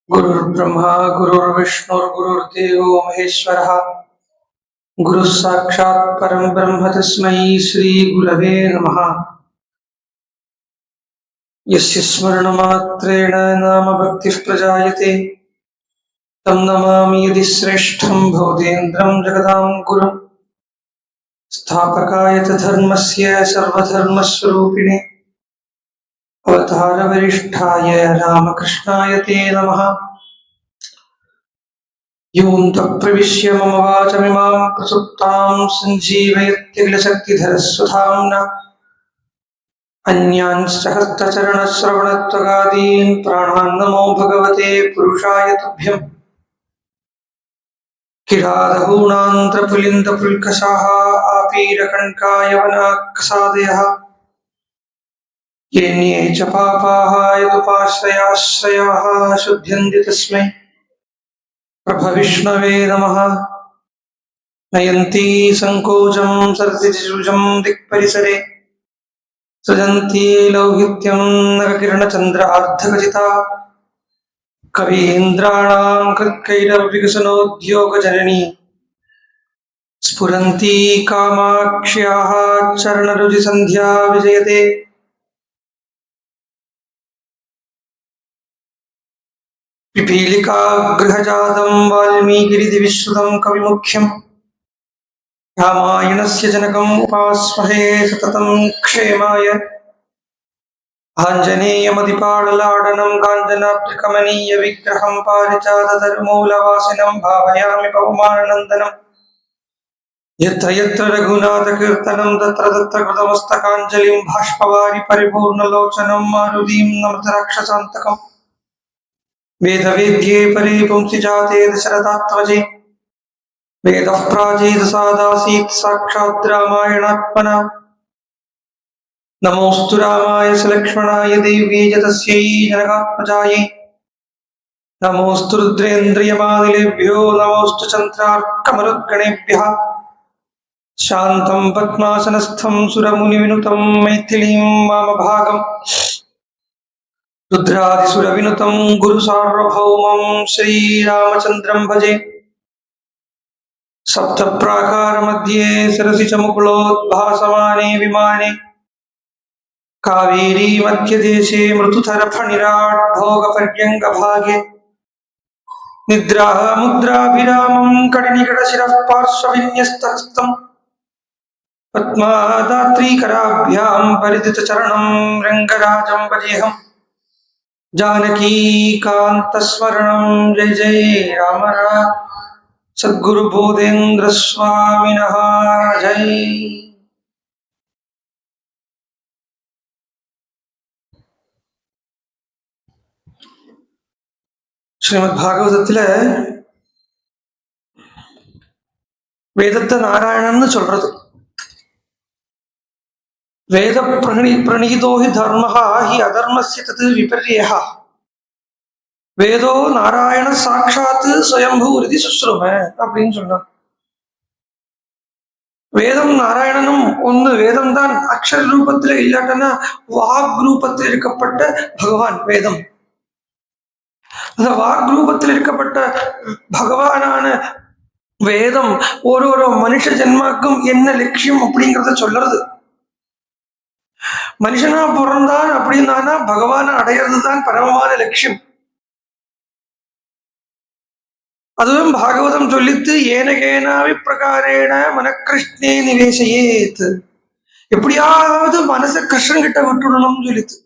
गुरुर्ब्रह्मा गुरुर्विष्णुर्गुरुर्देवो महेश्वरः गुरुः साक्षात् परं ब्रह्म तस्मै श्रीगुरवे नमः। यस्य स्मरणमात्रेण नाम भक्तिः प्रजायते तं नमामि यदि श्रेष्ठं भवतेन्द्रं जगदां गुरुं स्थापकाय च धर्मस्य सर्वधर्मस्वरूपिणे अवतारवरिष्ठाय रामकृष्णाय ते नमः। योऽन्तः प्रविश्य मम वाचमिमां प्रसुप्तां सञ्जीवयत्यखिलशक्तिधरस्वधाम्ना अन्यांश्च हस्तचरणश्रवणत्वगादीन् प्राणान् नमो भगवते पुरुषाय तुभ्यम्। किरातहूणान्त्रपुलिन्दपुल्कषाः आपीरकण्कायवनाकसादयः येन्ये च पापाः यदुपाश्रयाश्रयाः शुध्यन्ति तस्मै प्रभविष्णवे नमः। नयन्ती संकोचं सरसिजुजं दिक्परिसरे सृजन्ती लौहित्यं नखकिरणचन्द्र अर्धखचिता कवीन्द्राणां कृत्कैरविकसनोद्योगजननी स्फुरन्ती कामाक्ष्याः चरणरुचिसन्ध्या विजयते। पिपीलिकागृहजातं वाल्मीकिरितिविश्रुतं कविमुख्यं रामायणस्य जनकम् उपास्महे सततं क्षेमाय। आञ्जनेयमतिपाटलाडनं काञ्चनाद्रिकमनीयविग्रहं पारिजातधर्मूलवासिनं भावयामि पवमाननन्दनं। यत्र यत्र रघुनाथकीर्तनं तत्र तत्र कृतमस्तकाञ्जलिं बाष्पवारि परिपूर्णलोचनं मारुतिं नमत राक्षसान्तकम्। वेदवेद्ये परे पुंसिजाते दशरथात्मजे वेदः प्राचीदसादासीत् साक्षात् रामायणात्मना। नमोऽस्तु रामाय सलक्ष्मणाय देव्यै च तस्यै जनकात्मजायै। नमोऽस्तु रुद्रेन्द्रियमादिलेभ्यो नमोऽस्तु चन्द्रार्कमरुद्गणेभ्यः। शान्तं पद्मासनस्थं सुरमुनिविनुतं मैथिलीं वामभागं रुद्रादिसुरविनुतं गुरुसार्वभौमं श्रीरामचन्द्रं भजे। सप्तप्राकारमध्ये सरसि च मुकुलोद्भासमाने विमाने कावेरी मध्यदेशे मृदुतरफणिराट् भोगपर्यङ्गभागे निद्राः मुद्राभिरामं कडिनिकटशिरः पार्श्वविन्यस्तहस्तं पद्मादात्रीकराभ्यां परिदितचरणं रङ्गराजं भजेऽहम्। जानकीकान्तस्मरणं जय जय राम राम सद्गुरु बोधेन्द्र स्वामिनः जय। ஸ்ரீமத் பாகவதத்துல வேதத்தை நாராயணன்னு சொல்றது. வேத பிரணீதோ ஹி தர்மஹா ஹி அதர்மஸ்ய தத் விபர்யஹ வேதோ நாராயண சாட்சாத் ஸ்வயம்பூரிதி சுஸ்ரும அப்படின்னு சொன்னார். வேதம் நாராயணனும் ஒன்று. வேதம் தான் அக்ஷர ரூபத்துல இல்லாட்டனா வாக் ரூபத்தில் இருக்கப்பட்ட பகவான் வேதம். அந்த வாக் ரூபத்தில் இருக்கப்பட்ட பகவானான வேதம் ஒரு ஒரு மனுஷ ஜென்மாக்கும் என்ன லட்சியம் அப்படிங்கிறத சொல்றது. மனுஷனா பிறந்தான் அப்படின்னா பகவானை அடையிறது தான் பரமமான லட்சியம். அதுவும் பாகவதம் சொல்லித்து ஏனகேனாவி பிரகாரேண மனக்கிருஷ்ணே நிவேசையேத். எப்படியாவது மனசை கிருஷ்ணன் கிட்ட விட்டுடணும்னு சொல்லித்து.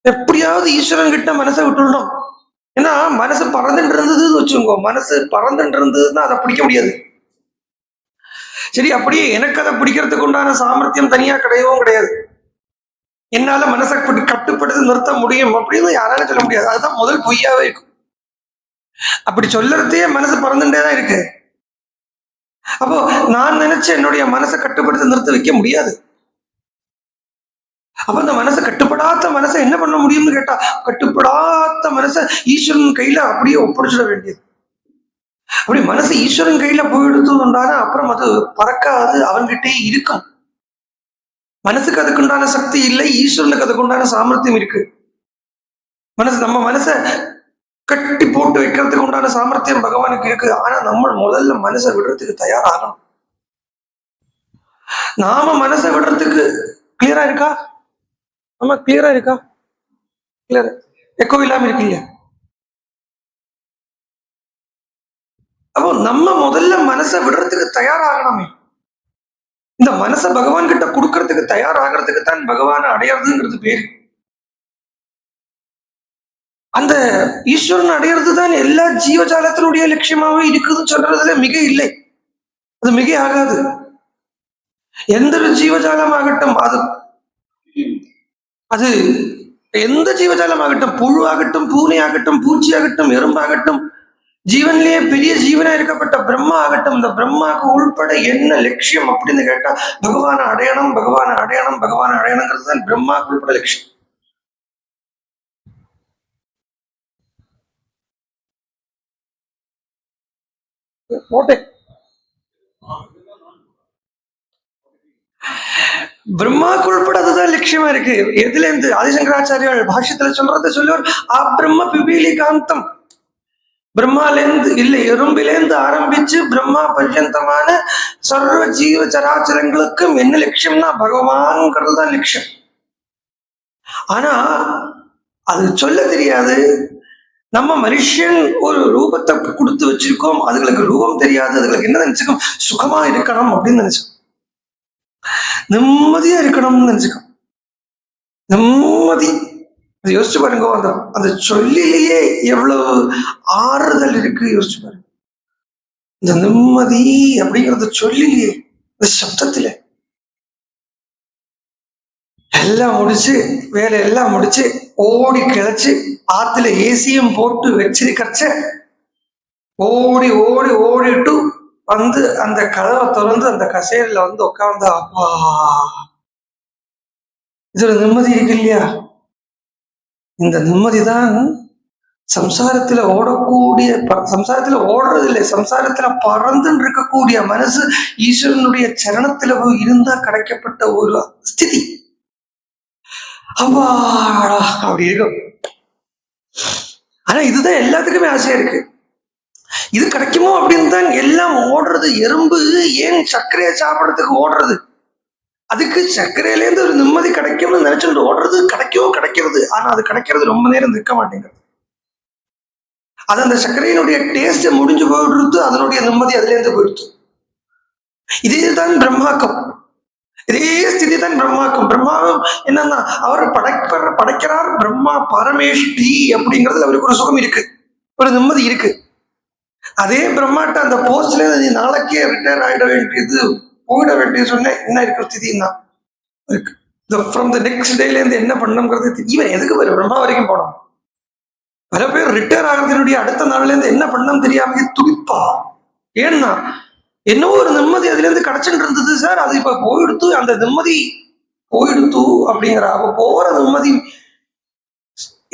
எப்படியாவது ஈஸ்வரன் கிட்ட மனசை விட்டுடணும். ஏன்னா மனசு பறந்துட்டு இருந்ததுன்னு வச்சுக்கோ, மனசு பறந்துட்டு இருந்ததுன்னா அதை பிடிக்க முடியாது. சரி, அப்படியே எனக்கு அதை பிடிக்கிறதுக்கு உண்டான சாமர்த்தியம் தனியா கிடையவும் கிடையாது. என்னால மனசை கட்டுப்படுத்தி நிறுத்த முடியும் அப்படின்னு யாராலும் சொல்ல முடியாது. அதுதான் முதல் பொய்யாவே இருக்கும். அப்படி சொல்லறதே மனசு பறந்துட்டே தான் இருக்கு. அப்போ நான் நினைச்ச என்னுடைய மனசை கட்டுப்படுத்தி நிறுத்த வைக்க முடியாது. அப்ப அந்த மனசை கட்டுப்படாத மனசை என்ன பண்ண முடியும்னு கேட்டா, கட்டுப்படாத மனசை ஈஸ்வரன் கையில அப்படியே ஒப்படைச்சிட வேண்டியது. அப்படி மனசு ஈஸ்வரன் கையில போயிடுத்துண்டானா அப்புறம் அது பறக்காது, அவன்கிட்டே இருக்கும். மனசுக்கு அதுக்குண்டான சக்தி இல்லை, ஈஸ்வரனுக்கு அதுக்குண்டான சாமர்த்தியம் இருக்கு. நம்ம மனசை கட்டி போட்டு வைக்கிறதுக்கு உண்டான சாமர்த்தியம் பகவானுக்கு இருக்கு. ஆனா நம்ம முதல்ல மனசை விடுறதுக்கு தயாராகணும். நாம மனசை விடுறதுக்கு கிளியரா இருக்கா? ஆமா, கிளியரா இருக்கா? கிளியர், எக்கோ இல்லாம இருக்கீங்க. அப்போ நம்ம முதல்ல மனசை விடுறதுக்கு தயாராகணுமே. இந்த மனசை பகவான் கிட்ட கொடுக்கறதுக்கு தயாராகிறதுக்கு தான் பகவானை அடையிறதுங்கிறது பேரு. அந்த ஈஸ்வரன் அடையிறது தான் எல்லா ஜீவஜாலத்தினுடைய லட்சியமாவே இருக்குதுன்னு சொல்றதுல மிக இல்லை. அது மிக ஆகாது. எந்த ஒரு ஜீவஜாலம் ஆகட்டும், அது அது எந்த ஜீவஜாலம் ஆகட்டும், புழு ஆகட்டும், பூனை ஆகட்டும், பூச்சி ஆகட்டும், எறும்பாகட்டும், ஜீவன்லயே பெரிய ஜீவனா இருக்கப்பட்ட பிரம்மா ஆகட்டும், இந்த பிரம்மாவுக்கு உள்பட என்ன லட்சியம் அப்படின்னு கேட்டா பகவானை அடையணும், பகவானை அடையணும், பகவானை அடையணுங்கிறது தான் பிரம்மாவுக்கு உள்பட லட்சியம். போட்டேன். பிரம்மாவுக்கு உள்பட அதுதான் லட்சியமா இருக்கு. எதுல இருந்து ஆதிசங்கராச்சாரியால் பாஷ்யத்துல சொல்றத சொல்லுவார், பிரம்ம பிபீலி காந்தம். பிரம்மாலேருந்து இல்லை, எறும்பிலேருந்து ஆரம்பிச்சு பிரம்மா பர்யந்தமான சர்வ ஜீவ சராச்சரங்களுக்கும் என்ன லட்சியம்னா பகவான்ங்கிறது தான் லட்சியம். ஆனா அது சொல்ல தெரியாது. நம்ம மனுஷன் ஒரு ரூபத்தை கொடுத்து வச்சிருக்கோம், அதுகளுக்கு ரூபம் தெரியாது. அதுகளுக்கு என்ன நினைச்சுக்கோம், சுகமா இருக்கணும் அப்படின்னு நினைச்சுக்கோம், நிம்மதியா இருக்கணும்னு நினைச்சுக்கோம். நிம்மதி, யோசிச்சு பாருங்க. அந்த அந்த சொல்லிலேயே எவ்வளவு ஆறுதல் இருக்கு யோசிச்சு பாருங்க. இந்த நிம்மதி அப்படிங்கறத சொல்லிலேயே, இந்த சப்தத்துல எல்லாம் முடிச்சு, வேலையெல்லாம் முடிச்சு, ஓடி கிளச்சு, ஆத்துல ஏசியும் போட்டு வச்சிருக்கச்ச ஓடி ஓடி ஓடிட்டு வந்து அந்த கதவை திறந்து அந்த கசேரில வந்து உட்கார்ந்தா, அப்பா இது ஒரு நிம்மதி இருக்கு இல்லையா? இந்த நிம்மதிதான் சம்சாரத்துல ஓடக்கூடிய, சம்சாரத்துல ஓடுறது இல்லை, சம்சாரத்துல பறந்துன்னு இருக்கக்கூடிய மனசு ஈஸ்வரனுடைய சரணத்துல போய் இருந்தா கிடைக்கப்பட்ட ஒரு ஸ்திதி. அப்பாடா அப்படி இருக்கும். ஆனா இதுதான் எல்லாத்துக்குமே ஆசையா இருக்கு. இது கிடைக்குமோ அப்படின்னு தான் எல்லாம் ஓடுறது. எறும்பு ஏன் சர்க்கரையை சாப்பிடறதுக்கு ஓடுறது? அதுக்கு சர்க்கரையிலேருந்து ஒரு நிம்மதி கிடைக்கும்னு நினைச்சுட்டு ஓடுறது. கிடைக்கிறது. ஆனா அது கிடைக்கிறது ரொம்ப நேரம் நிற்க மாட்டேங்கிறது. அது அந்த சர்க்கரையினுடைய டேஸ்ட் முடிஞ்சு போயிடுறது, அதனுடைய நிம்மதி அதுல இருந்து போயிடுச்சு. இதேதான் பிரம்மாக்கம், இதே ஸ்திதி தான் பிரம்மாக்கம். பிரம்மாவும் என்னன்னா அவர் படைக்கிறார். பிரம்மா பரமேஷ்டி அப்படிங்கிறதுல அவருக்கு ஒரு சுகம் இருக்கு, ஒரு நிம்மதி இருக்கு. அதே பிரம்மாட்ட அந்த போஸ்ட்ல நீ நாளைக்கே ரிட்டையர் ஆயிட வேண்டியது, போயிட வேண்டியது சொன்னேன், என்ன இருக்கிற ஸ்திதின்னா இருக்கு. ஃப்ரம் த நெக்ஸ்ட் டேல இருந்து என்ன பண்ணணுங்கிறது இவன் எதுக்கு வரும் பிரம்மா வரைக்கும் போனோம். பல பேர் ரிட்டையர் ஆகிறதுனுடைய அடுத்த நாள்ல இருந்து என்ன பண்ணணும் தெரியாம துடிப்பா. ஏன்னா என்னவோ ஒரு நிம்மதி அதுல இருந்து கிடைச்சுட்டு இருந்தது சார், அது இப்ப போயிடுத்து, அந்த நிம்மதி போயிடுத்து அப்படிங்கிற. அவ போற நிம்மதி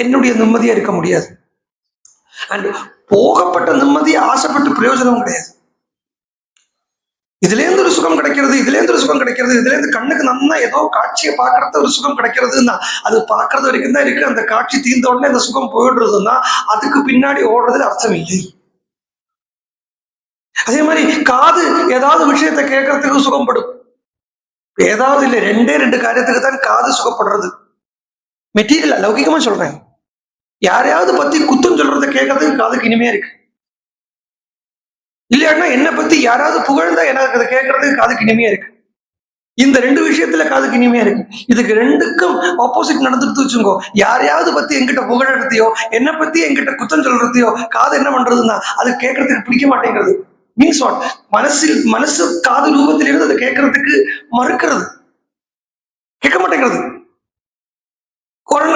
என்னுடைய நிம்மதியா இருக்க முடியாது. அண்ட் போகப்பட்ட நிம்மதியை ஆசைப்பட்டு பிரயோஜனம் கிடையாது. இதுல இருந்து ஒரு சுகம் கிடைக்கிறது, இதுல இருந்து ஒரு சுகம் கிடைக்கிறது, இதுல இருந்து கண்ணுக்கு நன்னா ஏதோ காட்சியை பாக்குறது ஒரு சுகம் கிடைக்கிறதுன்னா அது பாக்குறது வரைக்கும் தான் இருக்கு. அந்த காட்சி தீர்ந்த உடனே அந்த சுகம் போயிடுறதுன்னா அதுக்கு பின்னாடி ஓடுறதுல அர்த்தம் இல்லை. அதே மாதிரி காது ஏதாவது விஷயத்தை கேட்கறதுக்கு சுகப்படும். ஏதாவது இல்லை, ரெண்டு காரியத்துக்கு தான் காது சுகப்படுறது. மெட்டீரியல் லௌகிகமா சொல்றேன். யாரையாவது பத்தி குத்தம் சொல்றதை கேட்கறதுக்கு காதுக்கு இனிமையா இருக்கு. இல்லையானா என்னை பத்தி யாராவது புகழ்ந்தா எனக்கு அதை கேட்கறதுக்கு காதுக்கு இனிமையா இருக்கு. இந்த ரெண்டு விஷயத்துல காதுக்கு இனிமையா இருக்கு. இதுக்கு ரெண்டுக்கும் ஆப்போசிட் நடந்துட்டு வச்சுக்கோ. யாரையாவது பத்தி என்கிட்ட புகழறதையோ, என்னை பத்தி என்கிட்ட குத்தம் சொல்றதையோ காது என்ன பண்றதுன்னா அது கேட்கறதுக்கு பிடிக்க மாட்டேங்கிறது. மீன்ஸ் வாட், மனசு காது ரூபத்திலிருந்து அதை கேட்கறதுக்கு மறுக்கிறது, கேட்க மாட்டேங்கிறது.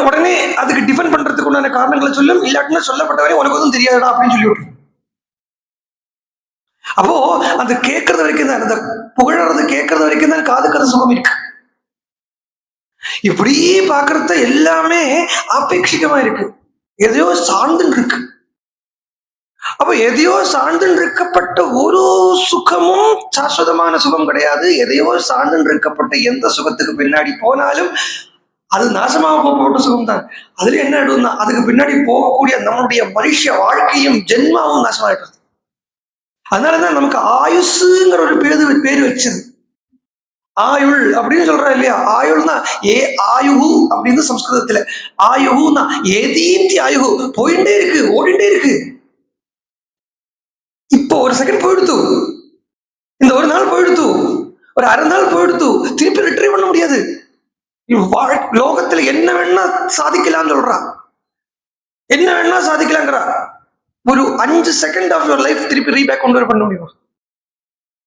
உடனே அதுக்கு டிஃபெண்ட் பண்றதுக்கு உண்டான காரணங்களை சொல்லும். இல்லாட்டினா சொல்லப்பட்டவரை உனக்கு எதுவும் தெரியாதடா அப்படின்னு சொல்லி விட்டுரும். அப்போ அந்த கேட்கறது வரைக்கும் தான், அந்த புகழறது கேட்கறது வரைக்கும் தான் காதுக்கு அது சுகம் இருக்கு. இப்படி பாக்குறத எல்லாமே ஆபேட்சிகமா இருக்கு, எதையோ சார்ந்து இருக்கு. அப்ப எதையோ சார்ந்து இருக்கப்பட்ட ஒரு சுகமும் சாஸ்வதமான சுகம் கிடையாது. எதையோ சார்ந்து இருக்கப்பட்ட எந்த சுகத்துக்கு பின்னாடி போனாலும் அது நாசமாக போட்ட சுகம் தான். அதுல என்ன ஆயிடும்னா அதுக்கு பின்னாடி போகக்கூடிய நம்மளுடைய மனுஷ வாழ்க்கையும் ஜென்மாவும் நாசமாயிடுறது. அதனாலதான் நமக்கு ஆயுசுங்கிற ஒரு பேரு வச்சது. ஆயுள் அப்படின்னு சொல்றா இல்லையா? ஆயுள்னா ஆயுகு அப்படின்னு சம்ஸ்கிருதத்துல. ஆயுகுனா ஏதீந்தி ஆயுகு, போயிட்டே இருக்கு, ஓடிட்டே இருக்கு. இப்போ ஒரு செகண்ட் போயிடுத்து, இந்த ஒரு நாள் போயிடுத்து, ஒரு அரை நாள் போயிடுத்து, திருப்பி ரிட்ரைவ் பண்ண முடியாது. லோகத்துல என்ன வேணா சாதிக்கலாம்னு சொல்றா, என்ன வேணா சாதிக்கலாங்கிறா. ஒரு 5 செகண்ட் ஆஃப் யுவர் லைஃப் திருப்பி ரீபேக் கொண்டு வர பண்ண முடியுமா?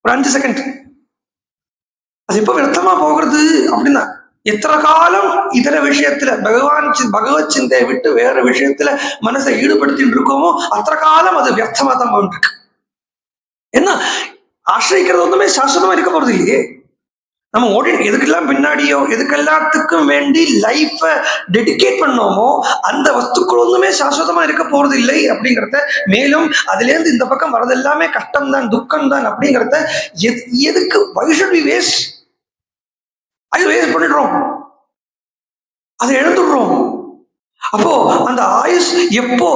ஒரு 5 செகண்ட். அது எப்ப விரத்தமா போகிறது அப்படின்னா, எத்தனை காலம் இதர விஷயத்துல பகவத் சிந்தையை விட்டு வேற விஷயத்துல மனசை ஈடுபடுத்திட்டு இருக்கோமோ அத்தனை காலம் அது வியர்த்தமா தான் போயிட்டு இருக்கு. என்ன ஆசிரிக்கிறது ஒன்றுமே சாஸ்வதமா இருக்க போறது இல்லையே. நம்ம எதுக்கெல்லாம் பின்னாடியோ எதுக்கெல்லாத்துக்கும் வேண்டி லைஃப டெடிகேட் பண்ணோமோ அந்த வஸ்துக்கள் ஒன்றுமே சாஸ்வதமா இருக்க போறது இல்லை அப்படிங்கிறத, மேலும் அதுல இருந்து இந்த பக்கம் வரது எல்லாமே கஷ்டம் தான், துக்கம் தான் அப்படிங்கிறத எதுக்கு why should we waste? அது வேஸ்ட் பண்ணிடுறோம், அதை இழந்துடுறோம். அப்போ அந்த ஆயுஷ் எப்போ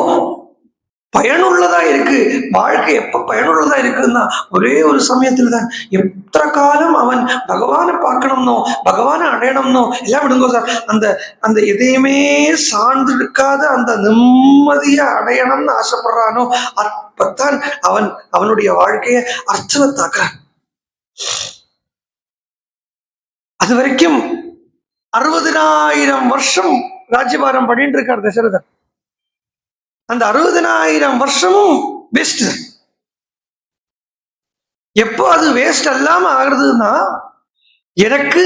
பயனுள்ளதா இருக்கு, வாழ்க்கை எப்ப பயனுள்ளதா இருக்குன்னா ஒரே ஒரு சமயத்துல தான். எத்தனை காலம் அவன் பகவானை பார்க்கணும்னோ பகவானை அடையணும்னோ எல்லாம் விடுங்கோ சார், அந்த அந்த எதையுமே சார்ந்து இருக்காத அந்த நிம்மதியை அடையணும்னு ஆசைப்படுறானோ அப்பத்தான் அவனுடைய வாழ்க்கையை அர்த்தவத்தாக்குறான். அது வரைக்கும் 60,000 வருஷம் ராஜ்யபாரம் பண்ணிட்டு இருக்கார் தசரதன். அந்த 60,000 வருஷமும் வேஸ்ட். எப்போ அது வேஸ்ட் அல்லாம ஆகுறதுன்னா, எனக்கு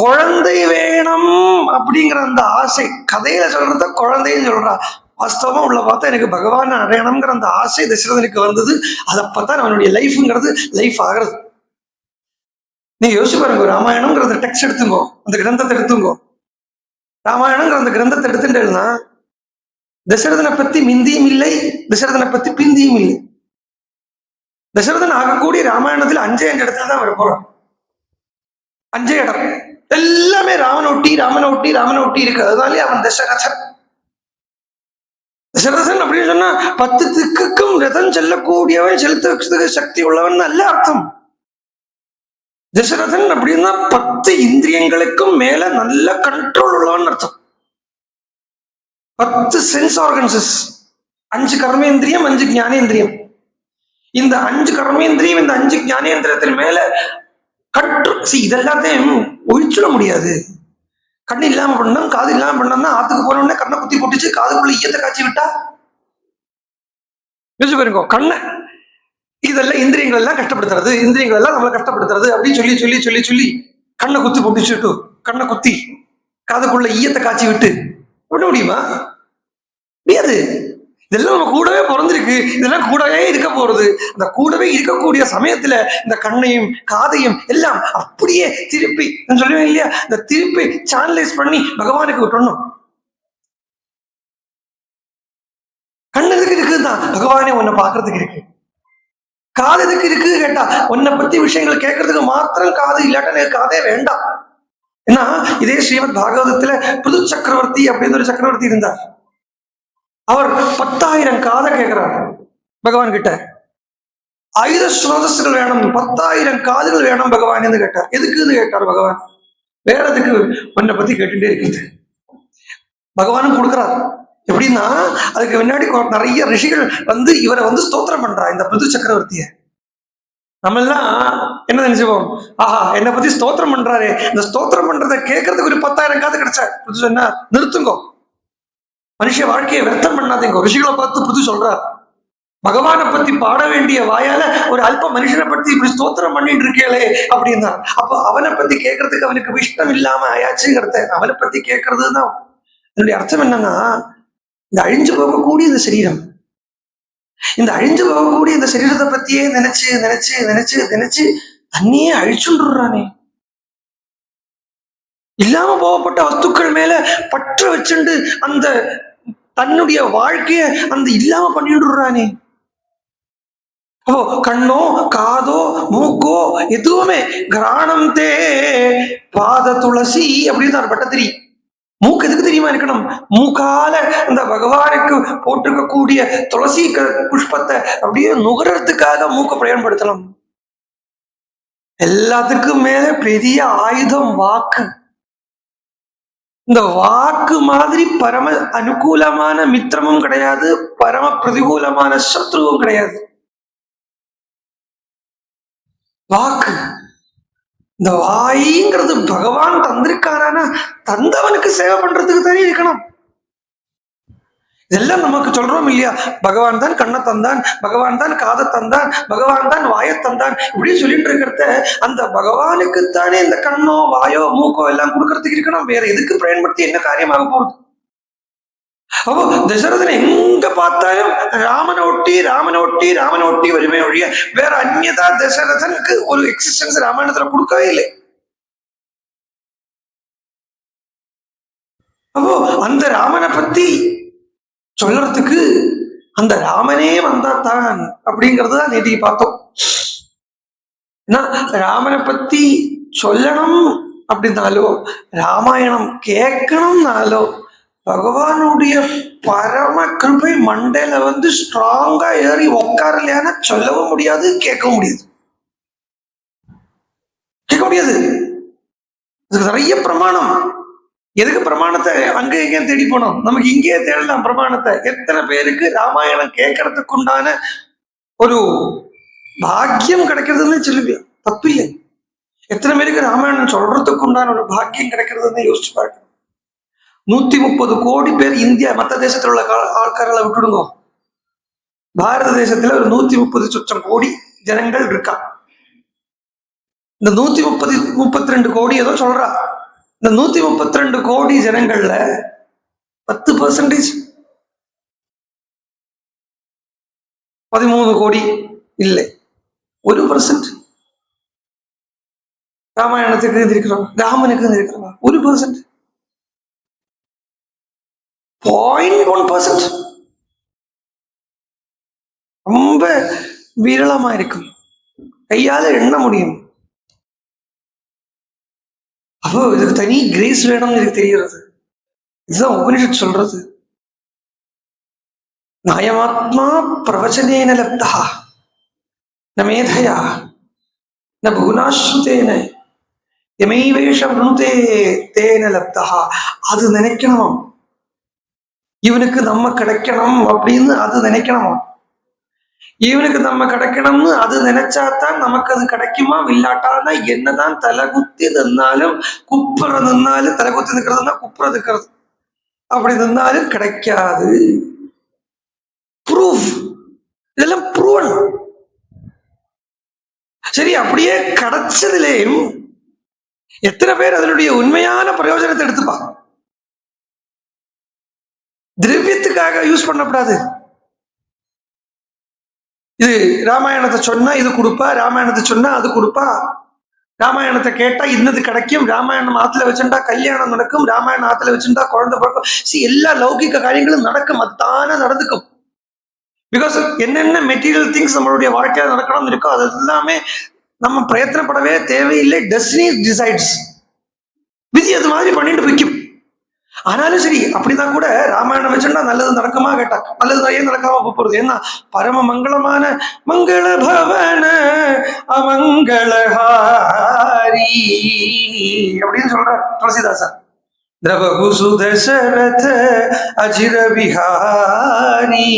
குழந்தை வேணும் அப்படிங்கிற அந்த ஆசை, கதையில சொல்றத குழந்தைன்னு சொல்றா, வாஸ்தவமா உள்ள பார்த்தா எனக்கு பகவான் அடையணுங்கிற அந்த ஆசை தசரதனுக்கு வந்தது. அதப்பதான் அவனுடைய லைஃப்ங்கிறது லைஃப் ஆகிறது. நீங்க யோசிச்சு பாருங்க, ராமாயணம்ங்கிற டெக்ஸ்ட் எடுத்துங்கோ, அந்த கிரந்தத்தை எடுத்துங்கோ. ராமாயணங்கிற அந்த கிரந்தத்தை எடுத்துட்டேன்னா தசரதனை பத்தி மிந்தியும் இல்லை, தசரதனை பத்தி பிந்தியும் இல்லை. தசரதன் ஆகக்கூடிய ராமாயணத்துல 5 இடத்துல தான் வரப்போறான். 5 இடம் எல்லாமே ராமன் ஒட்டி இருக்கு. அதனாலே அவன் தசரதன். தசரதன் அப்படின்னு சொன்னா 10 திக்குக்கும் ரதம் செல்லக்கூடியவன், செலுத்துறதுக்கு சக்தி உள்ளவன் அல்ல அர்த்தம். தசரதன் அப்படின்னா 10 இந்திரியங்களுக்கும் மேல நல்ல கண்ட்ரோல் உள்ளவன் அர்த்தம். 10 சென்ஸ் ஆர்கன்சஸ், 5 கர்மேந்திரியம், 5 ஞானேந்திரியம். இந்த 5 கர்மேந்திரியம், இந்த 5 ஞானேந்திரியத்தின் மேல இதெல்லாத்தையும் ஒழிச்சுட முடியாது. கண்ணு இல்லாம பண்ணணும், காது இல்லாம பண்ணோம்னா ஆத்துக்கு போனோம்னா கண்ணை குத்தி போட்டுச்சு, காதுக்குள்ள ஈயத்தை காய்ச்சி விட்டா யோசிச்சு பாருங்க. கண்ணை இதெல்லாம் இந்திரியங்கள் எல்லாம் கஷ்டப்படுத்துறது, இந்திரியங்கள் எல்லாம் நம்மளை கஷ்டப்படுத்துறது அப்படின்னு சொல்லி சொல்லி சொல்லி சொல்லி கண்ணை குத்தி போட்டுச்சுட்டு, கண்ணை குத்தி காதுக்குள்ள ஈயத்தை காய்ச்சி விட்டு விட முடியுமா? முடியாது. இதெல்லாம் நம்ம கூடவே பிறந்திருக்கு, இதெல்லாம் கூடவே இருக்க போறது. அந்த கூடவே இருக்கக்கூடிய சமயத்துல இந்த கண்ணையும் காதையும் எல்லாம் அப்படியே திருப்பி நான் சொல்லுவேன் இல்லையா, இந்த திருப்பி சேனலைஸ் பண்ணி பகவானுக்கு விட்டுறணும். கண்ணு எதுக்கு இருக்குதான்? பகவானே உன்னை பார்க்கறதுக்கு இருக்கு. காது எதுக்கு இருக்கு கேட்டா, உன்னை பத்தி விஷயங்கள் கேட்கறதுக்கு மாத்திரம் காது, இல்லாட்டா எனக்கு காதே வேண்டாம். ஏன்னா இதே ஸ்ரீமத் பாகவதத்துல புது சக்கரவர்த்தி அப்படின்னு ஒரு சக்கரவர்த்தி இருந்தார். அவர் 10,000 காதை கேட்கிறார் பகவான் கிட்ட. 5 ஸ்ரோதஸ்கள் வேணும், 10,000 காதுகள் வேணும் பகவான் என்று கேட்டார். எதுக்குன்னு கேட்டார் பகவான். வேற எதுக்கு? உன்னை பத்தி கேட்டுட்டே இருக்குது. பகவானும் கொடுக்கிறார். எப்படின்னா அதுக்கு முன்னாடி நிறைய ரிஷிகள் இவரை ஸ்தோத்திரம் பண்றா, இந்த புது சக்கரவர்த்திய. நம்ம எல்லாம் என்ன நினைச்சுப்போம், ஆஹா என்னை பத்தி ஸ்தோத்திரம் பண்றாரு, இந்த ஸ்தோத்திரம் பண்றதை கேட்கறதுக்கு ஒரு 10,000 காது கிடைச்சா சொன்னா நிறுத்துங்கோ, மனுஷ வாழ்க்கையை விரத்தம் பண்ணாதீங்க. ரிஷிகளை பார்த்து புது சொல்றார், பகவானை பத்தி பாட வேண்டிய வாயால ஒரு அல்ப மனுஷனை பத்தி இப்படி ஸ்தோத்திரம் பண்ணிட்டு இருக்கேளே அப்படின்னா, அப்போ அவனை பத்தி கேட்கறதுக்கு அவனுக்கு இஷ்டம் இல்லாம ஆயாச்சுங்கிறத அவனை பத்தி கேட்கறதுதான். என்னுடைய அர்த்தம் என்னன்னா, இந்த அழிஞ்சு போகக்கூடிய இந்த சரீரம், இந்த அழிஞ்சு போகக்கூடிய இந்த சரீரத்தை பத்தியே நினைச்சு நினைச்சு நினைச்சு நினைச்சு தண்ணியே அழிச்சுடுறானே. இல்லாம போகப்பட்ட வஸ்துக்கள் மேல பற்ற வச்சுண்டு அந்த தன்னுடைய வாழ்க்கைய அந்த இல்லாம பண்ணிடுறானே. அப்போ கண்ணோ காதோ மூக்கோ எதுவுமே கிராணம் தே பாத துளசி அப்படின்னு பட்டத்திரி மூக்கு எதுக்கு தெரியுமா இருக்கணும்? மூக்கால இந்த பகவானுக்கு போட்டிருக்கக்கூடிய துளசி புஷ்பத்தை அப்படியே நுகரத்துக்காக மூக்க பயன்படுத்தலாம். எல்லாத்துக்கும் மேல பெரிய ஆயுதம் வாக்கு. இந்த வாக்கு மாதிரி பரம அனுகூலமான மித்திரமும் கிடையாது, பரம பிரதிகூலமான சத்ருவும் கிடையாது. வாக்கு, இந்த வாய்ங்கிறது பகவான் தந்திருக்காரானா தந்தவனுக்கு சேவை பண்றதுக்கு தானே இருக்கணும். இதெல்லாம் நமக்கு சொல்றோம் இல்லையா? பகவான் தான் கண்ணை தந்தான், பகவான் தான் காதை தந்தான், பகவான் தான் வாயை தந்தான், இப்படி சொல்லிட்டு இருக்கிறத அந்த பகவானுக்குத்தானே இந்த கண்ணோ வாயோ மூக்கோ எல்லாம் கொடுக்கறதுக்கு இருக்கணும். வேற எதுக்கு பயன்படுத்தி என்ன காரியமாக போகுது? அப்போ தசரதன் எங்க பார்த்தாலும் ராமனை ஒட்டி ராமனை ஒட்டி ராமனை ஒட்டி வருமே ஒழிய வேற அந்நியதா தசரதனுக்கு ஒரு எக்ஸிஸ்டன்ஸ் ராமாயணத்துல கொடுக்கவே இல்லை. அப்போ அந்த ராமனை பத்தி சொல்றதுக்கு அந்த ராமனே வந்தாத்தான் அப்படிங்கறதுதான் நேற்று பார்த்தோம். ராமனை பத்தி சொல்லணும் அப்படின்னாலோ ராமாயணம் கேட்கணும்னாலோ பகவானுடைய பரம கிருபை மண்டையில வந்து ஸ்ட்ராங்கா ஏறி உட்காரலையான சொல்லவும் முடியாது, கேட்கவும் முடியாது. கேட்க முடியாது. அதுக்கு நிறைய பிரமாணம். எதுக்கு பிரமாணத்தை அங்க எங்க தேடி போனோம்? நமக்கு இங்கேயே தேடலாம் பிரமாணத்தை. எத்தனை பேருக்கு ராமாயணம் கேட்கறதுக்கு உண்டான ஒரு பாக்கியம் கிடைக்கிறதுன்னு சொல்லுவியா? தப்பில்லை. எத்தனை பேருக்கு ராமாயணம் சொல்றதுக்கு உண்டான ஒரு பாக்கியம் கிடைக்கிறதுன்னு யோசிச்சு பார்க்கணும். 130 கோடி பேர் இந்தியா மற்ற தேசத்துல உள்ள ஆட்காரங்களை விட்டுடுங்க. பாரத தேசத்துல ஒரு 130 சொச்சம் கோடி ஜனங்கள் இருக்கா. இந்த 132 கோடி ஏதோ சொல்றா. இந்த 132 கோடி ஜனங்கள்ல 10% 13 கோடி இல்லை, 1% ராமாயணத்துக்கு இருக்கிறோம், ராமனுக்கு இருக்கிறவா 1%, 0.1%. ரொம்ப விரளமா இருக்கும், கையால எண்ண முடியும். அப்போ இதுக்கு தனி கிரேஸ் வேணும்னு எனக்கு தெரிகிறது. இதுதான் உபனிஷத் சொல்றது. நாயமாத்மா பிரவச்சனேன லப்தா ந மேதையா ந பூனாஸ்ருதேன யமைவேஷ விருணுதே தேன லப்தா. அது நினைக்கணும், இவனுக்கு நம்ம கிடைக்கணும் அப்படின்னு அது நினைக்கணும். இவனுக்கு நம்ம கிடைக்கணும்னு அது நினைச்சாதான் நமக்கு அது கிடைக்குமா? இல்லாட்டானா என்னதான் தலை குத்தி நின்னாலும் குப்புற நின்னாலும், தலை குத்தி நிற்கிறதுனா குப்புற நிற்கிறது, அப்படி நின்னாலும் கிடைக்காது. ப்ரூஃப், இதெல்லாம் ப்ரூவன். சரி, அப்படியே கிடைச்சதுலேயும் எத்தனை பேர் அதனுடைய உண்மையான பிரயோஜனத்தை எடுத்துப்பா? திரவியத்துக்காக யூஸ் பண்ணக்கூடாது. இது ராமாயணத்தை சொன்னா இது கொடுப்பா, ராமாயணத்தை சொன்னா அது கொடுப்பா, ராமாயணத்தை கேட்டா இன்னது கிடைக்கும், ராமாயணம் ஆத்துல வச்சுட்டா கல்யாணம் நடக்கும், ராமாயணம் ஆத்துல வச்சுட்டா குழந்தை பிறக்கும். எல்லா லௌகிக காரியங்களும் நடக்கும், அது தானே நடந்துக்கும். பிகாஸ் என்னென்ன மெட்டீரியல் திங்ஸ் நம்மளுடைய வாழ்க்கையில நடக்கணும்னு இருக்கோ அது எல்லாமே நம்ம பிரயத்தனப்படவே தேவையில்லை. Destiny decides. விதி அது மாதிரி பண்ணிட்டு வைக்கும். ஆனாலும் சரி, அப்படிதான் கூட ராமாயணம் வச்சுட்டா நல்லது நடக்குமா கேட்டா நல்லது ஏன் நடக்காம போறது? ஏன்னா பரம மங்களமான மங்கள பவன அமங்களஹாரி அப்படின்னு சொல்ற துளசிதாசன். திரவகுசு தசரத அஜிர விஹாரி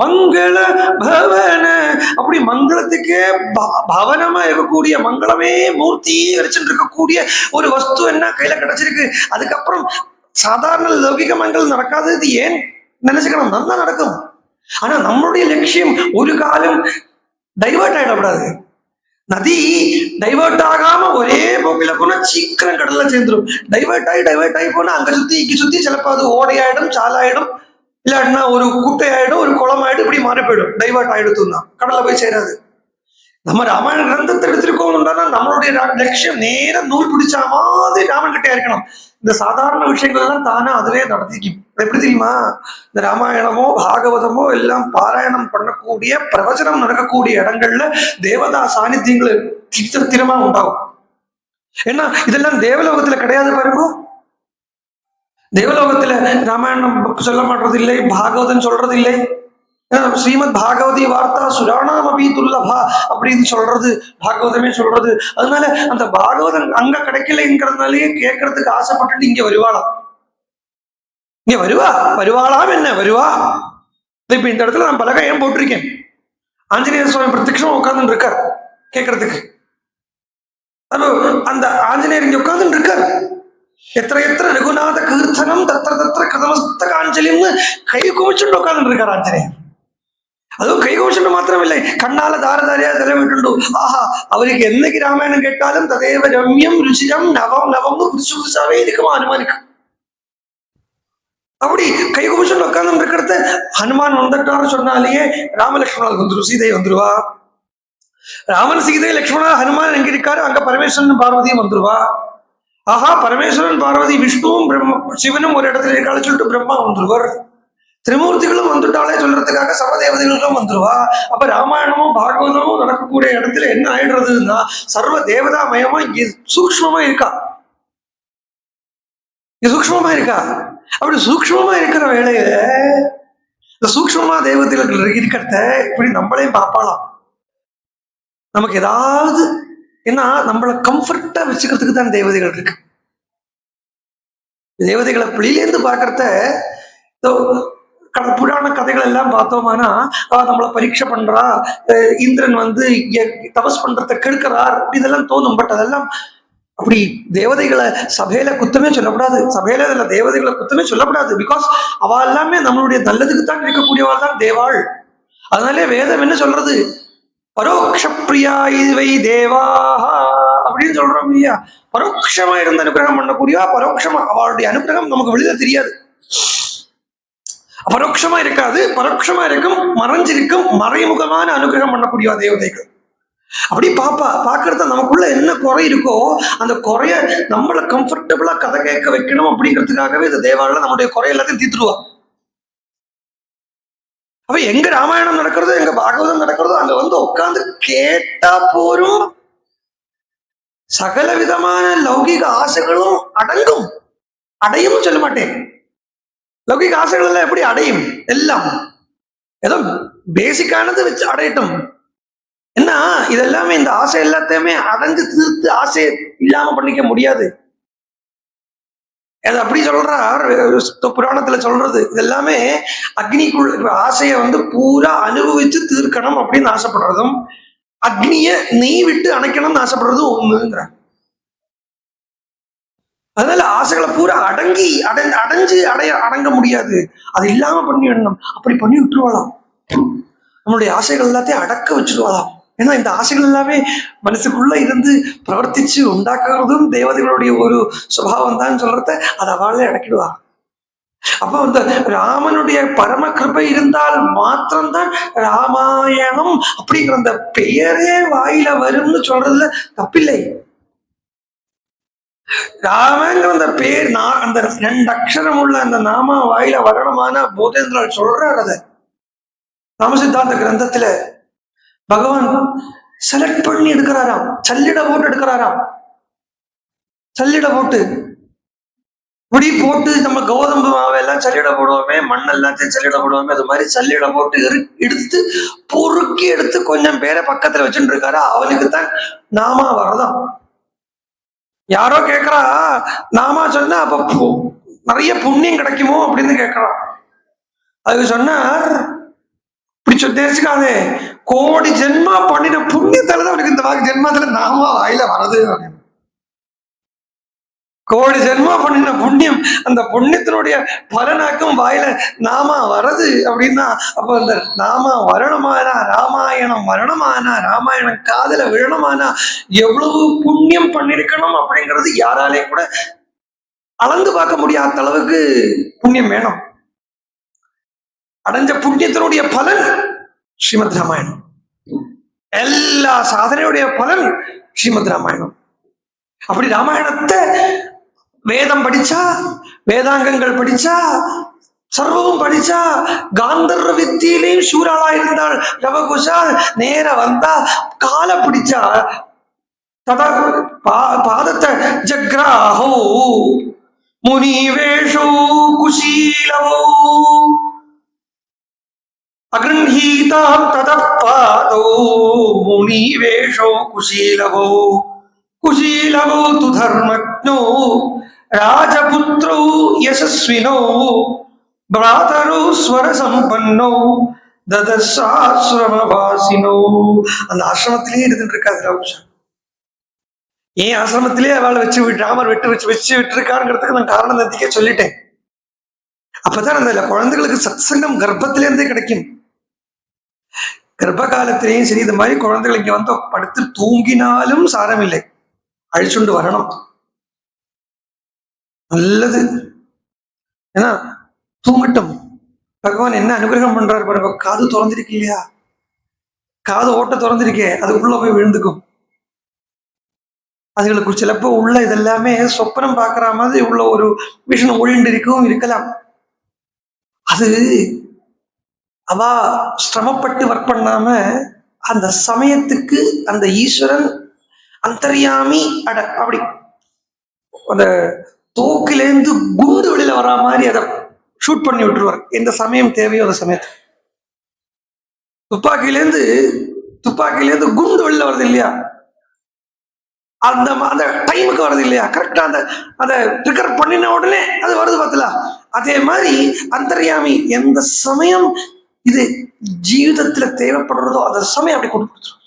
மங்கள பவன. அப்படி மங்களத்துக்கே பவனமா இருக்கக்கூடிய, மங்களமே மூர்த்தி வச்சுட்டு இருக்கக்கூடிய ஒரு வஸ்து என்ன கையில கிடைச்சிருக்கு. அதுக்கப்புறம் சாதாரண லௌகிக மங்களம் நடக்காது. இது ஏன் நினைச்சுக்கணும்? நல்லா நடக்கும். ஆனா நம்மளுடைய லட்சியம் ஒரு காலம் டைவர்ட் ஆயிடக்கூடாது. நதி டைவர்ட் ஆகாம ஒரே போக்கில போனா சீக்கிரம் கடல்ல சேர்ந்துடும். டைவர்ட் ஆகி போனா அங்க சுத்தி இங்க சுத்தி சிலப்போ அது ஓடையாயிடும், சாலாயிடும், இல்லாட்டினா ஒரு குட்டை ஆயிடும், ஒரு குளம் ஆயிடும், இப்படி மாறி போயிடும். டைவர்ட் ஆயிடுத்துன்னா கடல்ல போய் சேராது. நம்ம ராமாயண கிரந்தத்தை எடுத்திருக்கோம்னா நம்மளுடைய லட்சியம் நேரம் நூல் பிடிச்ச மாதிரி ராமன் கிட்டே இருக்கணும். இந்த சாதாரண விஷயங்கள் எல்லாம் தானே அதுவே நடத்திக்கும். எப்படி தெரியுமா? இந்த ராமாயணமோ பாகவதமோ எல்லாம் பாராயணம் பண்ணக்கூடிய, பிரவச்சனம் நடக்கக்கூடிய இடங்கள்ல தேவதா சாநித்தியங்கள் திட்டமா உண்டாகும். ஏன்னா இதெல்லாம் தேவலோகத்துல கிடையாது பாருங்க. தேவலோகத்துல ராமாயணம் சொல்ல மாட்டதில்லை, பாகவதம் சொல்றதில்லை. ஸ்ரீமத் பாகவதி வார்த்தா சுராணாம் அபி துல்லபா அப்படின்னு சொல்றது பாகவதமே சொல்றது. அதனால அந்த பாகவதம் அங்க கிடைக்கலைங்கிறதுனாலயே கேட்கறதுக்கு ஆசைப்பட்டுட்டு இங்க வருவாளாம். இங்க வருவாளாம் என்ன வருவா. இப்ப இந்த இடத்துல நான் பலகை ஏன் போட்டிருக்கேன், ஆஞ்சநேய சுவாமி பிரத்யட்சமா உட்கார்ந்து இருக்கார் கேட்கறதுக்கு. அந்த ஆஞ்சநேயர் இங்க உட்கார்ந்து இருக்கார். எத்திர எத்திர ரகுநாத கீர்த்தனம் தத்திர தத்திர கதமஸ்த காஞ்சலின்னு கை குமிச்சுட்டு உட்கார்ந்து இருக்கார் ஆஞ்சநேயர். அதுவும் கை குமிச்சுட்டு மாத்திரமில்லை, கண்ணால தாரதாரியா செலவிட்டு ஆஹா அவருக்கு என்னைக்கு ராமாயணம் கேட்டாலும் ததேவ ரம்யம் ருச்சிரம் நவம் நவம்னு புதுசு புதுசாவே இருக்குமா ஹனுமானுக்கு. அப்படி கை குமிச்சுட்டு உட்கார்ந்து இருக்கிறத ஹனுமான் வந்துட்டாரு சொன்னாலேயே ராமலட்சுமணால் வந்துடும், சீதை வந்துருவா. ராமன் சீதை லட்சுமணா ஹனுமான் எங்க இருக்காரு அங்க பரமேஸ்வரன் பார்வதியும் வந்துருவா. ஆஹா பரமேஸ்வரன் பார்வதி விஷ்ணுவும் சிவனும் ஒரு இடத்துல இருக்காளு சொல்லிட்டு பிரம்மா வந்துருவார். திரிமூர்த்திகளும் வந்துட்டாலே சொல்றதுக்காக சர்வதேவதைகளும் வந்துருவா. அப்ப ராமாயணமும் பாகவதமும் நடக்கக்கூடிய இடத்துல என்ன ஆயிடுறதுன்னா சர்வ தேவதாமயமா இங்க சூக்ஷ்மமா இருக்கா, சூக்ஷ்மமா இருக்கா. அப்படி சூக்ஷ்மமா இருக்கிற வேலையில இந்த சூக்ஷ்மமா தேவதைகள் இருக்கிறத இப்படி நம்மளையும் பார்ப்பாளாம். நமக்கு ஏதாவது ஏன்னா நம்மளை கம்ஃபர்ட்டா வச்சுக்கிறதுக்கு தான் தேவதைகள் இருக்கு. தேவதைகளை வெளியிலேருந்து பார்க்கறத புராண கதைகள் எல்லாம் பார்த்தோம்னா நம்மளை பரீட்சை பண்றா, இந்திரன் தபஸ் பண்றத கெடுக்கிறார் இதெல்லாம் தோணும். பட் அதெல்லாம் அப்படி தேவதைகளை சபையில குத்தமே சொல்லக்கூடாது, சபையில இதுல தேவதைகளை குத்தமே சொல்லக்கூடாது. பிகாஸ் அவ எல்லாமே நம்மளுடைய நல்லதுக்கு தான் இருக்கக்கூடியவா தான் தேவாள். அதனாலே வேதம் என்ன சொல்றது, பரோக்ஷ பிரியா இவை தேவாஹா அப்படின்னு சொல்றோம் இல்லையா. பரோட்சமா இருந்து அனுகிரகம் பண்ணக்கூடியவா, பரோட்சமா அவளுடைய அனுகிரகம் நமக்கு வெளியில தெரியாது, பரோட்சமா இருக்காது, பரோட்சமா இருக்கும், மறைஞ்சிருக்கும், மறைமுகமான அனுகிரகம் பண்ணக்கூடியவா தேவதைகள். அப்படி பாக்குறத நமக்குள்ள என்ன குறை இருக்கோ அந்த குறைய நம்மள கம்ஃபர்டபுளா கதை கேட்க வைக்கணும் அப்படிங்கிறதுக்காகவே இந்த தேவாலயம் நம்மளுடைய குறை எல்லாத்தையும் தீர்த்துருவா. அப்ப எங்க ராமாயணம் நடக்கிறதோ எங்க பாகவதம் நடக்கிறதோ அங்க உட்கார்ந்து கேட்டா போரும், சகல விதமான லௌகிக ஆசைகளும் அடங்கும். அடையும் சொல்ல மாட்டேன், லௌகிக ஆசைகள் எல்லாம் எப்படி அடையும், எல்லாம் ஏதோ பேசிக்கானது வச்சு அடையட்டும். என்ன இதெல்லாமே இந்த ஆசை எல்லாத்தையுமே அடைஞ்சு தீர்த்து ஆசையை இல்லாம பண்ணிக்க முடியாது. அது அப்படி சொல்றார் புராணத்துல சொல்றது. இதெல்லாமே அக்னிக்குள்ள ஆசைய பூரா அனுபவிச்சு தீர்க்கணும் அப்படின்னு ஆசைப்படுறதும் அக்னிய நெய் விட்டு அணைக்கணும்னு ஆசைப்படுறதும் ஒண்ணுங்கிற. அதனால ஆசைகளை பூரா அடைஞ்சு அடங்க முடியாது, அது இல்லாம பண்ணிடணும். அப்படி பண்ணி விட்டுருவாளாம், நம்மளுடைய ஆசைகள் எல்லாத்தையும் அடக்க வச்சிருவாளாம். ஏன்னா இந்த ஆசைகள் எல்லாமே மனசுக்குள்ள இருந்து பிரவர்த்திச்சு உண்டாக்குறதும் தேவதைகளுடைய ஒரு சுபாவம் தான் சொல்றத அதை அவளே அடக்கிடுவா. அப்ப ராமனுடைய பரம கிருபை இருந்தால் மாத்திரம்தான் ராமாயணம் அப்படிங்கிற அந்த பெயரே வாயில வரும்னு சொல்றதுல தப்பில்லை. ராமங்கிற அந்த பேர் அந்த 2 அக்ஷரம் உள்ள அந்த நாம வாயில வரணுமான போதேந்திரர் சொல்றார். அத நாம சித்தாந்த கிரந்தத்துல பகவான் செலக்ட் பண்ணி எடுக்கிறாராம், சல்லிட போட்டு எடுக்கிறாராம். சல்லிட போட்டு இப்படி போட்டு நம்ம கோதம்பு மாவெல்லாம் சல்லிட போடுவோமே, மண் எல்லாத்தையும் சல்லிட போடுவோமே, அது மாதிரி சல்லிட போட்டு எடுத்து பொறுக்கி எடுத்து கொஞ்சம் பேரை பக்கத்துல வச்சுட்டு இருக்காரு. அவனுக்கு தான் நாமா வரதான். யாரோ கேட்கறா நாமா சொன்னா அப்ப நிறைய புண்ணியம் கிடைக்குமோ அப்படின்னு கேட்கறான். அதுக்கு சொன்னார், இப்படி தெரிஞ்சுக்காதே, கோடி ஜென்மா பண்ணின புண்ணியத்தாலதான் அவனுக்கு இந்த ஜென்மத்துல நாமா வாயில வரது. கோடி ஜென்மா பண்ணின புண்ணியம், அந்த புண்ணியத்தினுடைய பலனாக்கும் வாயில நாமா வரது அப்படின்னா, அப்ப அந்த நாமா வரணுமானா ராமாயணம் வரணுமானா, ராமாயணம் காதல விழணுமானா எவ்வளவு புண்ணியம் பண்ணிருக்கணும் அப்படிங்கிறது யாராலே கூட அளந்து பார்க்க முடியாத அளவுக்கு புண்ணியம் வேணும். அடைஞ்ச புண்ணியத்தினுடைய பலன் ஸ்ரீமத் ராமாயணம், எல்லா சாதனையுடைய பலன் ஸ்ரீமத் ராமாயணம். அப்படி ராமாயணத்தை வேதம் படிச்சா, வேதாங்கங்கள் படிச்சா, சர்வமும் படிச்சா, காந்தர்வ வித்தியிலையும் சூறாளா இருந்தால் ரவகுஷால் நேர வந்தா கால பிடிச்சா பாதத்தை ஜக்ராஹோ முனிவேஷோ குஷீலவோ அகృహீதாம் ததப்பாதோ முனிவேஷோ குஷீலவோ குஷீலவோ து தர்மஜ்ஞோ ராஜபுத்ரோ யசஸ்வினோ பிராதரோ ஸ்வர சம்பன்னோ ததசாஸ்ரமவாசினோ. அந்த ஆசிரமத்திலேயே இருந்துட்டு இருக்காது ராமகிருஷ்ணன். ஏன் ஆசிரமத்திலே அவளை வச்சு ராமர் வச்சு விட்டுருக்காருங்கிறதுக்கு நான் காரணம் நந்திக்கே சொல்லிட்டேன். அப்பதான் அந்த குழந்தைகளுக்கு சத்சங்கம் கர்ப்பத்திலேருந்தே கிடைக்கும். கர்ப்ப காலத்திலேயும் சரி, இது மாதிரி குழந்தைகள் இங்க வந்து படுத்து தூங்கினாலும் சாரம் இல்லை, அழிச்சுண்டு வரணும். நல்லது. ஏன்னா தூங்கட்டும். பகவான் என்ன அனுகிரகம் பண்றாரு பாருங்க. காது திறந்திருக்கு இல்லையா, காது ஓட்ட திறந்திருக்கே, அது உள்ள போய் விழுந்துக்கும். அதுகளுக்கு சிலப்போ உள்ள இதெல்லாமே சொப்பனம் பார்க்கற மாதிரி உள்ள ஒரு விஷயம் ஒழிண்டு இருக்கலாம். அது அவ சிரமப்பட்டு ஒர்க் பண்ணாம அந்த சமயத்துக்கு அந்த ஈஸ்வரன் அந்தர்யாமி அப்படி அந்த தோக்கிலேருந்து குண்டு வெளியில வரா மாதிரி அதை ஷூட் பண்ணி விட்டுருவார். எந்த சமயம் தேவையோ அந்த சமயத்தை. துப்பாக்கியிலேருந்து குண்டு வெளியில வருது இல்லையா, அந்த அந்த டைமுக்கு வருது இல்லையா, கரெக்டா அந்த ட்ரிகர் பண்ணின உடனே அது வருது பார்த்தல. அதே மாதிரி அந்தர்யாமி எந்த சமயம் இது ஜீவிதத்துல தேவைப்படுறதோ அந்த சமயம் அப்படி கொடுத்துருவோம்.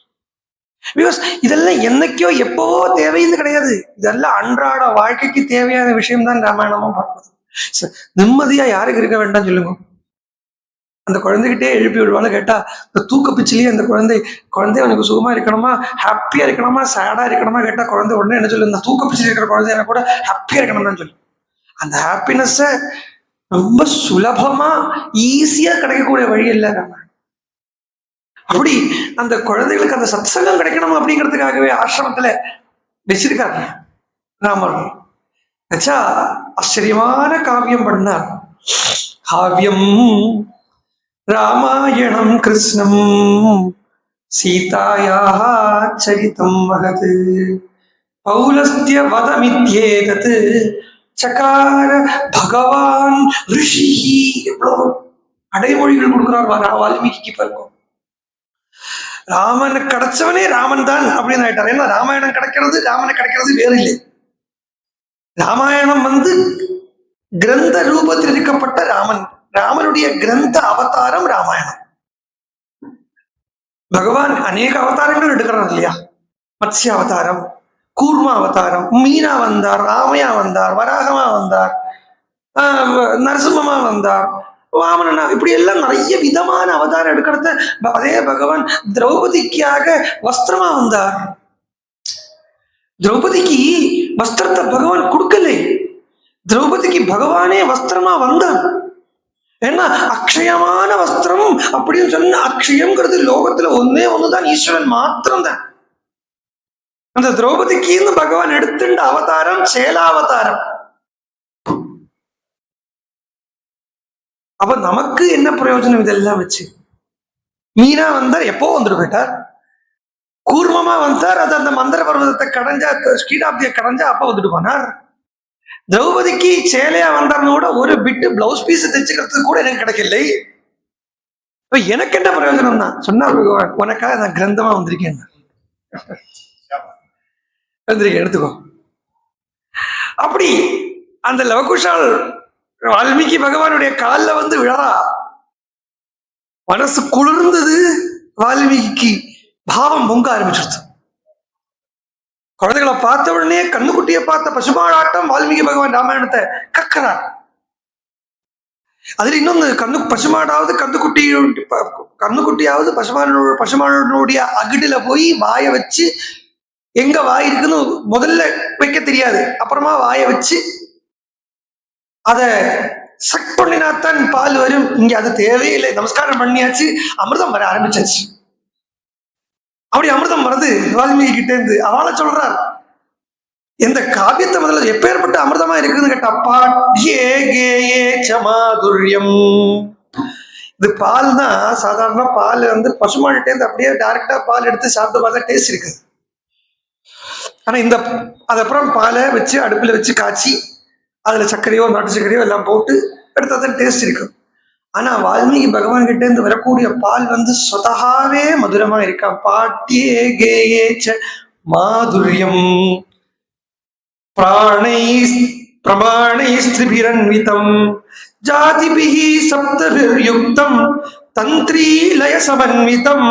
பிகாஸ் இதெல்லாம் என்னைக்கோ எப்பவோ தேவைன்னு கிடையாது. இதெல்லாம் அன்றாட வாழ்க்கைக்கு தேவையான விஷயம் தான் ராமாயணமும் பார்ப்பது. நிம்மதியா யாருக்கு இருக்க வேண்டாம் சொல்லுங்க. அந்த குழந்தைகிட்டே எழுப்பி விடுவான்னு கேட்டா, இந்த தூக்க பிச்சிலேயே அந்த குழந்தை உனக்கு சுகமா இருக்கணுமா, ஹாப்பியா இருக்கணுமா, சேடா இருக்கணுமா கேட்டா குழந்தை உடனே என்ன சொல்லு, இந்த தூக்க பிச்சில் இருக்கிற குழந்தை எனக்கு கூட ஹாப்பியா இருக்கணும் தான் சொல்லு. அந்த ஹாப்பினஸ் ரொம்ப சுலபமா ஈஸியா கிடைக்கக்கூடிய வழி இல்லை ராமாயணம். அப்படி அந்த குழந்தைகளுக்கு அந்த சத்சங்கம் கிடைக்கணும் அப்படிங்கிறதுக்காகவே ஆசிரமத்துல வச்சிருக்காங்க ராமர். வச்சா ஆச்சரியமான காவியம் பண்ணார். காவியம் ராமாயணம் கிருஷ்ணம் சீதாயா சரிதம் மகது பௌலஸ்திய வதமித்யேதத் சகார பகவான் ரிஷி. எவ்வளவு அடைமொழிகள் கொடுக்கிறார் வால்மீகிக்கு பாருங்க. ராமனை கிடைச்சவனே ராமன் தான் அப்படின்னு ஆயிட்டார். ஏன்னா ராமாயணம் ராமனை கிடைக்கிறது வேறு இல்லை. ராமாயணம் கிரந்த ரூபத்தில் இருக்கப்பட்ட ராமனுடைய கிரந்த அவதாரம் ராமாயணம். பகவான் அநேக அவதாரங்கள் எடுக்கிறார் இல்லையா. மத்ஸ்ய அவதாரம், கூர்ம அவதாரம், மீனா வந்தார், ராமையா வந்தார், வராகமா வந்தார், நரசிம்மமா வந்தார், வாமனா, இப்படி எல்லாம் நிறைய விதமான அவதாரம் எடுக்கிறத அதே பகவான் திரௌபதிக்காக வஸ்திரமா வந்தார். திரௌபதிக்கு வஸ்திரத்தை பகவான் கொடுக்கலை, திரௌபதிக்கு பகவானே வஸ்திரமா வந்தான். ஏன்னா அக்ஷயமான வஸ்திரம் அப்படின்னு சொன்ன, அக்ஷயம்ங்கிறது லோகத்துல ஒண்ணுதான், ஈஸ்வரன் மாத்திரம் தான். அந்த திரௌபதிக்கு பகவான் எடுத்துட்ட அவதாரம் சேலாவதாரம். அப்ப நமக்கு என்ன பிரயோஜனம் இதெல்லாம் வச்சு? மீனா வந்தார், எப்போ வந்துட்டு போயிட்டார். கூர்மமா வந்தார், அது அந்த மந்திர பர்வதத்தை கடைஞ்சா, ஸ்ரீடாப்தியை கடைஞ்சா அப்ப வந்துட்டு போனார். திரௌபதிக்கு சேலையா வந்தார்னு கூட ஒரு பிட்டு பிளவுஸ் பீஸ் தைச்சுக்கிறதுக்கு கூட எனக்கு கிடைக்கலை. இப்ப எனக்கு என்ன பிரயோஜனம் தான் சொன்னார் பகவான், உனக்காக நான் கிரந்தமா வந்திருக்கேன், எடுத்துக்கோ. அப்படி அந்த லவகுஷால் வால்மீகி பகவானுடைய காலில் விழறா. மனசு குளிர்ந்தது. வால்மீகிக்கு பாவம் பொங்க ஆரம்பிச்சிருச்சு. குழந்தைகளை பார்த்த உடனே கண்ணுக்குட்டியை பார்த்த பசுமாடாட்டம் வால்மீகி பகவான் ராமாயணத்தை கக்கிறார். அதுல இன்னொன்னு, பசுமாடாவது கண்ணுக்குட்டியாவது பசுமானுடைய அகிடில போய் வாய வச்சு, எங்க வாய் இருக்குன்னு முதல்ல வைக்க தெரியாது, அப்புறமா வாய வச்சு அத சக் பண்ணினாத்தான் பால் வரும். இங்க அது தேவையில்லை, நமஸ்காரம் பண்ணியாச்சு, அமிர்தம் வர ஆரம்பிச்சாச்சு. அப்படி அமிர்தம் வருது வால்மீகி கிட்டே இருந்து. அவளை சொல்றார், இந்த காவியத்தை முதல்ல எப்பேற்பட்ட அமிர்தமா இருக்குன்னு கேட்டா, பாட்யே கேயே சமாதுரியம். இது பால் தான், சாதாரண பால் பசுமாட்டே இருந்து அப்படியே டைரக்டா பால் எடுத்து சாப்பிட்டு பார்த்தா டேஸ்ட் இருக்கு. ஆனா அது அப்புறம் பாலை வச்சு அடுப்புல வச்சு காய்ச்சி அதுல சர்க்கரையோ நாட்டு சர்க்கரையோ எல்லாம் போட்டு எடுத்தா டேஸ்ட் இருக்கும். ஆனா வால்மீகி பகவான் கிட்ட இருந்து வரக்கூடிய பால் சொதகாவே மதுரமா இருக்கா. பாட்டியே கேயேச்ச மாதுரியம் பிராணை பிரமாணைஸ்திரிபிரன்விதம் ஜாதிபிஹி சப்தபிர்யுக்தம் தந்திரீலய சமன்விதம்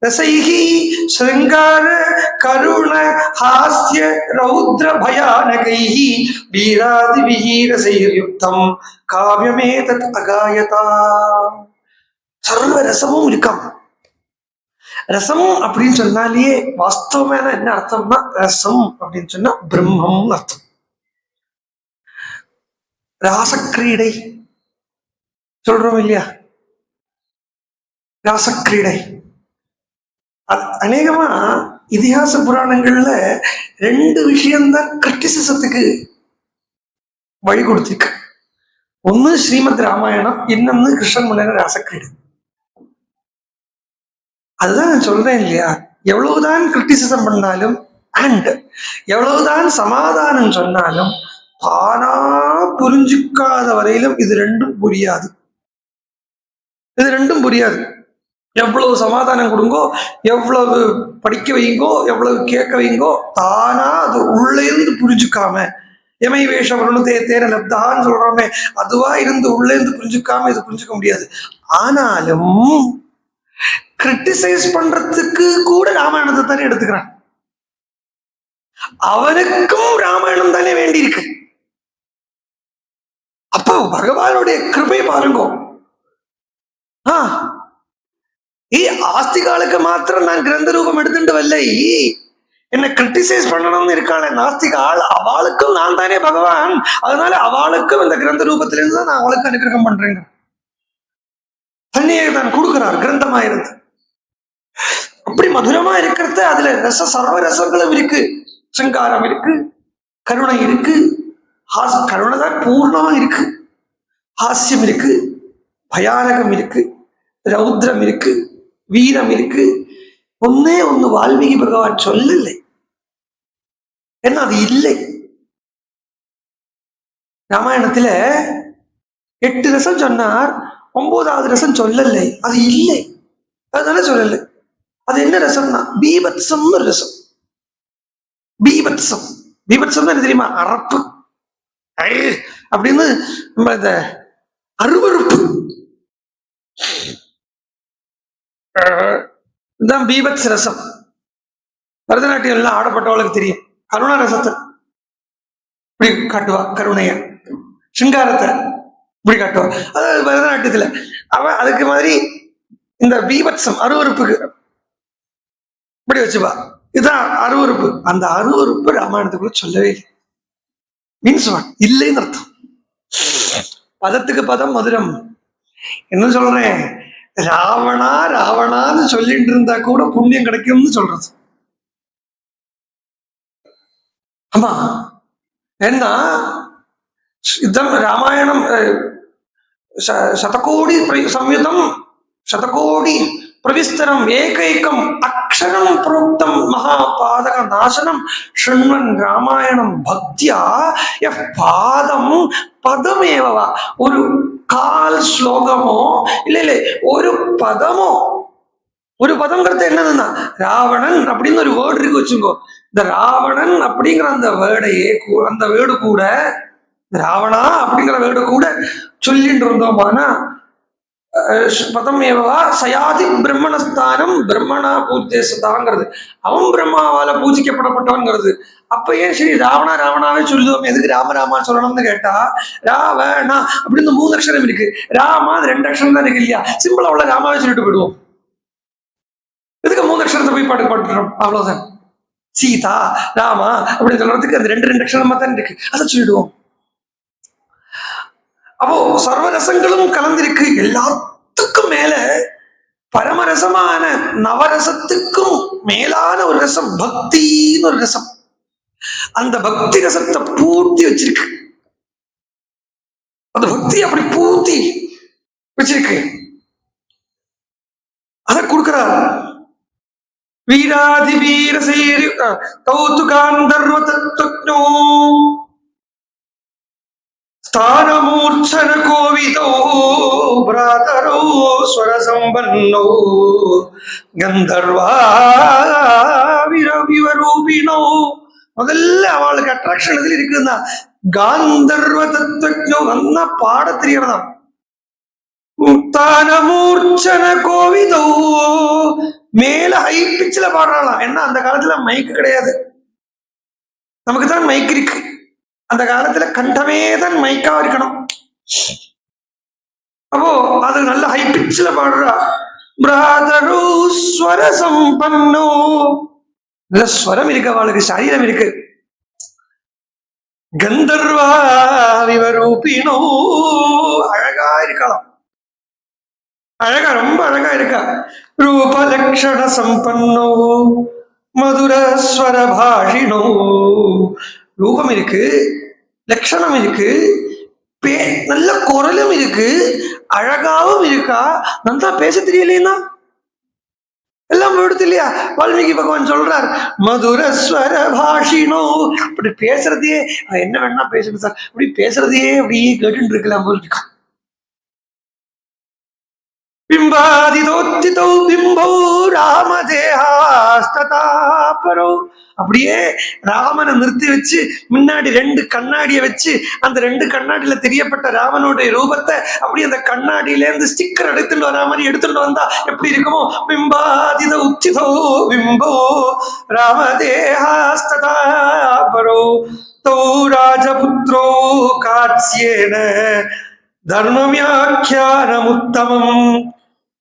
ரசைஹி ஸ்ருங்கார கருண ஹாஸ்ய ரௌத்ர பயானகைஹி வீராதிபிஹி ரசைர்யுக்தம் காவ்யமே தத் அகாயதா. சர்வ ரசமும் இருக்காம். ரசம் அப்படின்னு சொன்னாலே வாஸ்தவமான என்ன அர்த்தம்னா, ரசம் அப்படின்னு சொன்னா பிரம்மம் அர்த்தம். ராசக்கிரீடை சொல்றோம் இல்லையா, ராசக்கிரீடை. அநேகமா இதிகாச புராணங்கள்ல 2 விஷயம்தான் கிரிட்டிசிசத்துக்கு வழி கொடுத்திருக்கு. ஒண்ணு ஸ்ரீமத் ராமாயணம், இன்னொன்னு கிருஷ்ணன் முன்ன ராசக்கிரீடை. அதுதான் நான் சொல்றேன் இல்லையா, எவ்வளவுதான் கிரிட்டிசிசம் பண்ணாலும் அண்ட் எவ்வளவுதான் சமாதானம் சொன்னாலும் தானா புரிஞ்சுக்காத வரையிலும் இது ரெண்டும் புரியாது. இது ரெண்டும் புரியாது. எவ்வளவு சமாதானம் கொடுங்கோ, எவ்வளவு படிக்க வைங்கோ, எவ்வளவு கேட்க வைங்கோ, தானா அது உள்ளேந்து புரிஞ்சுக்காம, எமை வேஷம் தேன லப்தான்னு சொல்றோமே, அதுவா இருந்து உள்ளேந்து புரிஞ்சுக்காம இது புரிஞ்சுக்க முடியாது. ஆனாலும் கிரிட்டிசைஸ் பண்றதுக்கு கூட ராமாயணத்தை தானே எடுத்துக்கிறான். அவனுக்கும் ராமாயணம் தானே வேண்டி இருக்கு. அப்போ பகவானுடைய கிருபை பாருங்க. ஆஸ்திகாலுக்கு மாத்திரம் நான் கிரந்த ரூபம் எடுத்துட்டு வரலை, என்ன கிரிட்டிசைஸ் பண்ணணும்னு இருக்காளே நாஸ்திகால், அவளுக்கும் நான் தானே பகவான். அதனால அவளுக்கும் இந்த கிரந்த ரூபத்திலிருந்து தான் நான் அவளுக்கு அனுகிரகம் பண்றேங்க. தண்ணியை தான் கொடுக்கிறார் கிரந்தமா இருந்து. அப்படி மதுரமா இருக்கிறது. அதுல சர்வ ரசங்களும் இருக்கு. சிங்காரம் இருக்கு, கருணை இருக்கு, கருணை தான் பூர்ணமா இருக்கு, ஹாஸ்யம் இருக்கு, பயானகம் இருக்கு, ரௌத்ரம் இருக்கு, வீரம் இருக்கு. ஒன்னே ஒண்ணு வால்மீகி பகவான் சொல்லலை, என்ன அது இல்லை. ராமாயணத்துல 8 ரசம் சொன்னார், 9வது ரசம் சொல்லலை. அது இல்லை, அதுதானே சொல்லலை. அது என்ன ரசம்னா பீபத்சம் ரசம். பீபத்சம், பீபத்சம் என்ன தெரியுமா, அரப்பு அப்படின்னு நம்ம இந்த அருவறுப்பு தான் பீபத்ஸ் ரசம். பரதநாட்டியம் எல்லாம் ஆடப்பட்டவளுக்கு தெரியும். கருணா ரசத்தை இப்படி காட்டுவா, கருணைய சிங்காரத்தை இப்படி காட்டுவா. அதாவது பரதநாட்டியத்துல அவன் அதுக்கு மாதிரி இந்த பீபத்சம் அருவறுப்புக்கு இப்படி வச்சுப்பா. இதுதான் அருவறுப்பு. அந்த அருவறுப்பு ராமாயணத்துக்குள்ள சொல்லவே இல்லை. மீன்ஸ் இல்லைன்னு அர்த்தம். பதத்துக்கு பதம் மதுரம். என்ன சொல்றேன், ராவணா ராவணான்னு சொல்லிட்டு இருந்தா கூட புண்ணியம் கிடைக்கும்னு சொல்றது. ஆமா, ஏன்னா இதுதான் ராமாயணம். சதகோடி சம்யுதம் சதகோடி பிரவிஸ்தரம் ஏகைக்கம் அக்ஷரம் புரோக்தம் மகாபாதக நாசனம் ஸ்ருண்வன் ராமாயணம் பக்தியா எஃப் பாதம் பதமேவா. ஒரு கால் ஸ்லோகமோ இல்ல ஒரு பதமோ, ஒரு பதம்ங்கிறது என்னதுன்னா ராவணன் அப்படின்னு ஒரு வேர்டு இருக்கு வச்சுக்கோ. இந்த ராவணன் அப்படிங்கிற அந்த வேர்டு கூட, ராவணா அப்படிங்கிற வேர்டு கூட சொல்லிட்டு இருந்தோமானா பதமேவா சயாதி பிரம்மணஸ்தானம் பிரம்மணா பூஜ்யசதாங்கிறது. அவன் பிரம்மாவால பூஜிக்கப்படப்பட்டவன்கிறது. அப்ப ஏன் சரி ராவணா ராவணாவே சொல்லுவோம், எதுக்கு ராமராமா சொல்லணும்னு கேட்டா, ராவணா அப்படின்னு 3 அக்ஷரம் இருக்கு, ராமா 2 அக்ஷரம் தான் இருக்கு இல்லையா. சிம்பிளா உள்ள ராமாவே சொல்லிட்டு போயிடுவோம். எதுக்கு 3 அக்ஷரத்தை போய் பாட்டுறோம், அவ்வளவுதான். சீதா ராமா அப்படின்னு சொல்றதுக்கு அந்த 2 அக்ஷரமா தான் இருக்கு, அதை சொல்லிடுவோம். அப்போ சர்வரசங்களும் கலந்திருக்கு. எல்லாத்துக்கும் மேல பரமரசமான நவரசத்துக்கும் மேலான ஒரு ரசம் பக்தின்னு ஒரு ரசம். அந்த பக்தி ரசத்தை பூர்த்தி வச்சிருக்கு. அந்த பக்தி அப்படி பூர்த்தி வச்சிருக்கு, அதை கொடுக்கிறார். வீராதி வீர கௌதுகாந்தர்வ தத்துவஜ்ஞோ स्थानमूर्छन कोविदो भ्रातरो स्वरसंपन्नो गंधर्वा विरविवरूपिणो. முதல்ல அவளுக்கு அட்ராக்ஷன் எதில் இருக்குன்னா காந்தர்வ தத்துவஜோ நல்ல பாட தெரியறதாம். தானமூர்ச்சன கோவிதோ மேல ஹை பிச்சில பாடுறாளாம். ஏன்னா அந்த காலத்துல மைக்கு கிடையாது, நமக்கு தான் மைக் இருக்கு. அந்த காலத்துல கண்டமே தான் மைக்கா இருக்கணும். அப்போ அது நல்ல ஹை பிச்சில பாடுறா. பிராதரு ஸ்வர சம்பன்னோ, நல்ல ஸ்வரம் இருக்கு அவளுக்கு, சரீரம் இருக்கு. கந்தர்வா விவரூபினோ, அழகா இருக்கலாம், அழகா ரொம்ப அழகா இருக்கா. ரூபலக்ஷண சம்பன்னோ மதுரஸ்வர பாஷினோ, ரூபம் இருக்கு, லட்சணம் இருக்கு, நல்ல குரலும் இருக்கு, அழகாவும் இருக்கா. நல்லா பேச தெரியலையா எல்லாம் போயிடுது இல்லையா. வால்மீகி பகவான் சொல்றார் மதுரஸ்வர பாஷினோ, அப்படி பேசுறதையே என்ன வேணா பேசணும் சார், அப்படி பேசுறதையே அப்படியே கேட்டு இருக்கலாம் போல் இருக்கா. பிம்பாதிதோத்திதோ பிம்போ ராமதேஹாஸ்ததாபரோ, அப்படியே ராமனை நிறுத்தி வச்சு முன்னாடி 2 கண்ணாடியை வச்சு அந்த 2 கண்ணாடியில தெரியப்பட்ட ராமனுடைய ரூபத்தை அப்படி அந்த கண்ணாடியில இருந்து ஸ்டிக்கர் எடுத்துட்டு வரா மாதிரி எடுத்துட்டு வந்தா எப்படி இருக்குமோ. பிம்பாதித உச்சிதோ பிம்போ ராமதேஹாஸ்ததாபரோ தோ ராஜபுத்ரோ காட்சியேன தர்மவியாக்கியானமுத்தமம்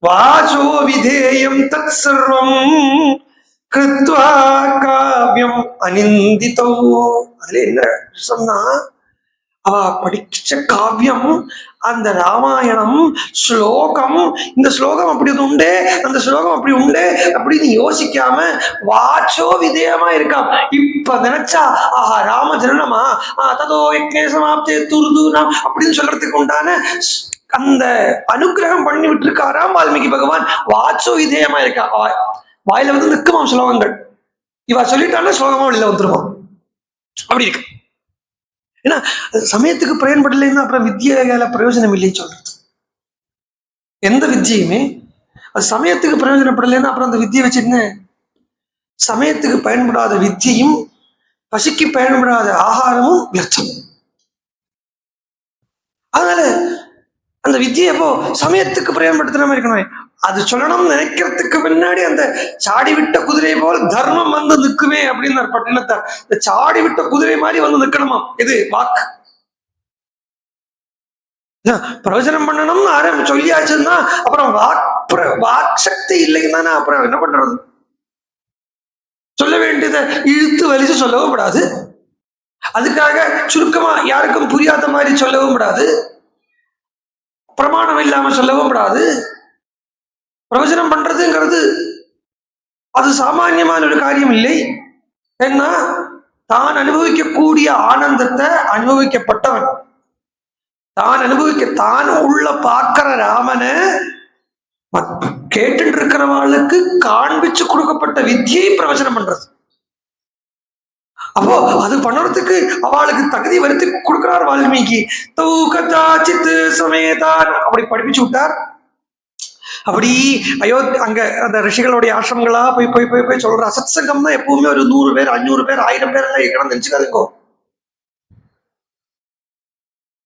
வாசோ விதேயம் தத் சர்வம் கிருத்வா காவியம் அனிந்திதோ. அதுல என்ன சொன்னா, அவ படிச்ச காவியம் அந்த ராமாயணம் ஸ்லோகம், இந்த ஸ்லோகம் அப்படி உண்டு, அந்த ஸ்லோகம் அப்படி உண்டு அப்படின்னு யோசிக்காம வாச்சோ விதேயமா இருக்காம். இப்ப நினைச்சா ஆஹா ராம ஜனனமா ததோ யக்ஞே சமாப்தே துர்தூனம் அப்படின்னு சொல்றதுக்கு உண்டான அந்த அனுகிரகம் பண்ணி விட்டு இருக்காராம் வால்மீகி பகவான். வாச்சோ விதேயமா இருக்கா, வாயில வந்து நிற்குமாம் ஸ்லோகங்கள். இவ சொல்லிட்டான ஸ்லோகமா வெளியில வந்துருவான், அப்படி இருக்கு. ஏன்னா சமயத்துக்கு பயன்படலைன்னா அப்புறம் வித்தியால பிரயோஜனம் இல்லையே சொல்றது. எந்த வித்தியுமே அது சமயத்துக்கு பிரயோஜனப்படலைன்னா அப்புறம் அந்த வித்தியை வச்சுன்னு, சமயத்துக்கு பயன்படாத வித்தியும் பசிக்கு பயன்படாத ஆகாரமும் வியர்த்தம். அதனால அந்த வித்தியை எப்போ சமயத்துக்கு பயன்படுத்துற மாதிரி இருக்கணும். அது சொல்லணும்னு நினைக்கிறதுக்கு பின்னாடி அந்த சாடி விட்ட குதிரை போல் தர்மம் வந்து நிற்குமே அப்படின்னு பட்டினத்தார். இந்த சாடி விட்ட குதிரை மாதிரி வந்து நிற்கணுமா இது வாக்கு. பிரயோஜனம் பண்ணணும்னு ஆரம்பி சொல்லியாச்சுன்னா அப்புறம் வாக் சக்தி இல்லைன்னு அப்புறம் என்ன பண்றது. சொல்ல வேண்டியதை இழுத்து வலிச்சு சொல்லவும் கூடாது, அதுக்காக சுருக்கமா யாருக்கும் புரியாத மாதிரி சொல்லவும் கூடாது, பிரமாணம் இல்லாம சொல்லவும் கூடாது. பிரயோஜனம் பண்றதுங்கிறது அது சாமானியமான ஒரு காரியம் இல்லை. ஏன்னா தான் அனுபவிக்கக்கூடிய ஆனந்தத்தை அனுபவிக்கப்பட்டவன், தான் உள்ள பார்க்கிற ராமனை கேட்டு இருக்கிறவாளுக்கு காண்பிச்சு கொடுக்கப்பட்ட வித்தியை பிரவச்சனம் பண்றது. அப்போ அது பண்ணுறதுக்கு அவளுக்கு தகுதி வருத்தி கொடுக்கிறார் வால்மீகி. தூக்கத்தாச்சித்து சமேதான் அப்படி படிப்பிச்சு விட்டார். அப்படி அங்க அந்த ரிஷிகளுடைய ஆசிரமங்களா போய் போய் போய் போய் சொல்ற. சத்சங்கம் தான் எப்பவுமே ஒரு 100 பேர் 500 பேர் 1000 பேர் எல்லாம் இருக்கணும்னு நினைச்சுக்காதுங்கோ.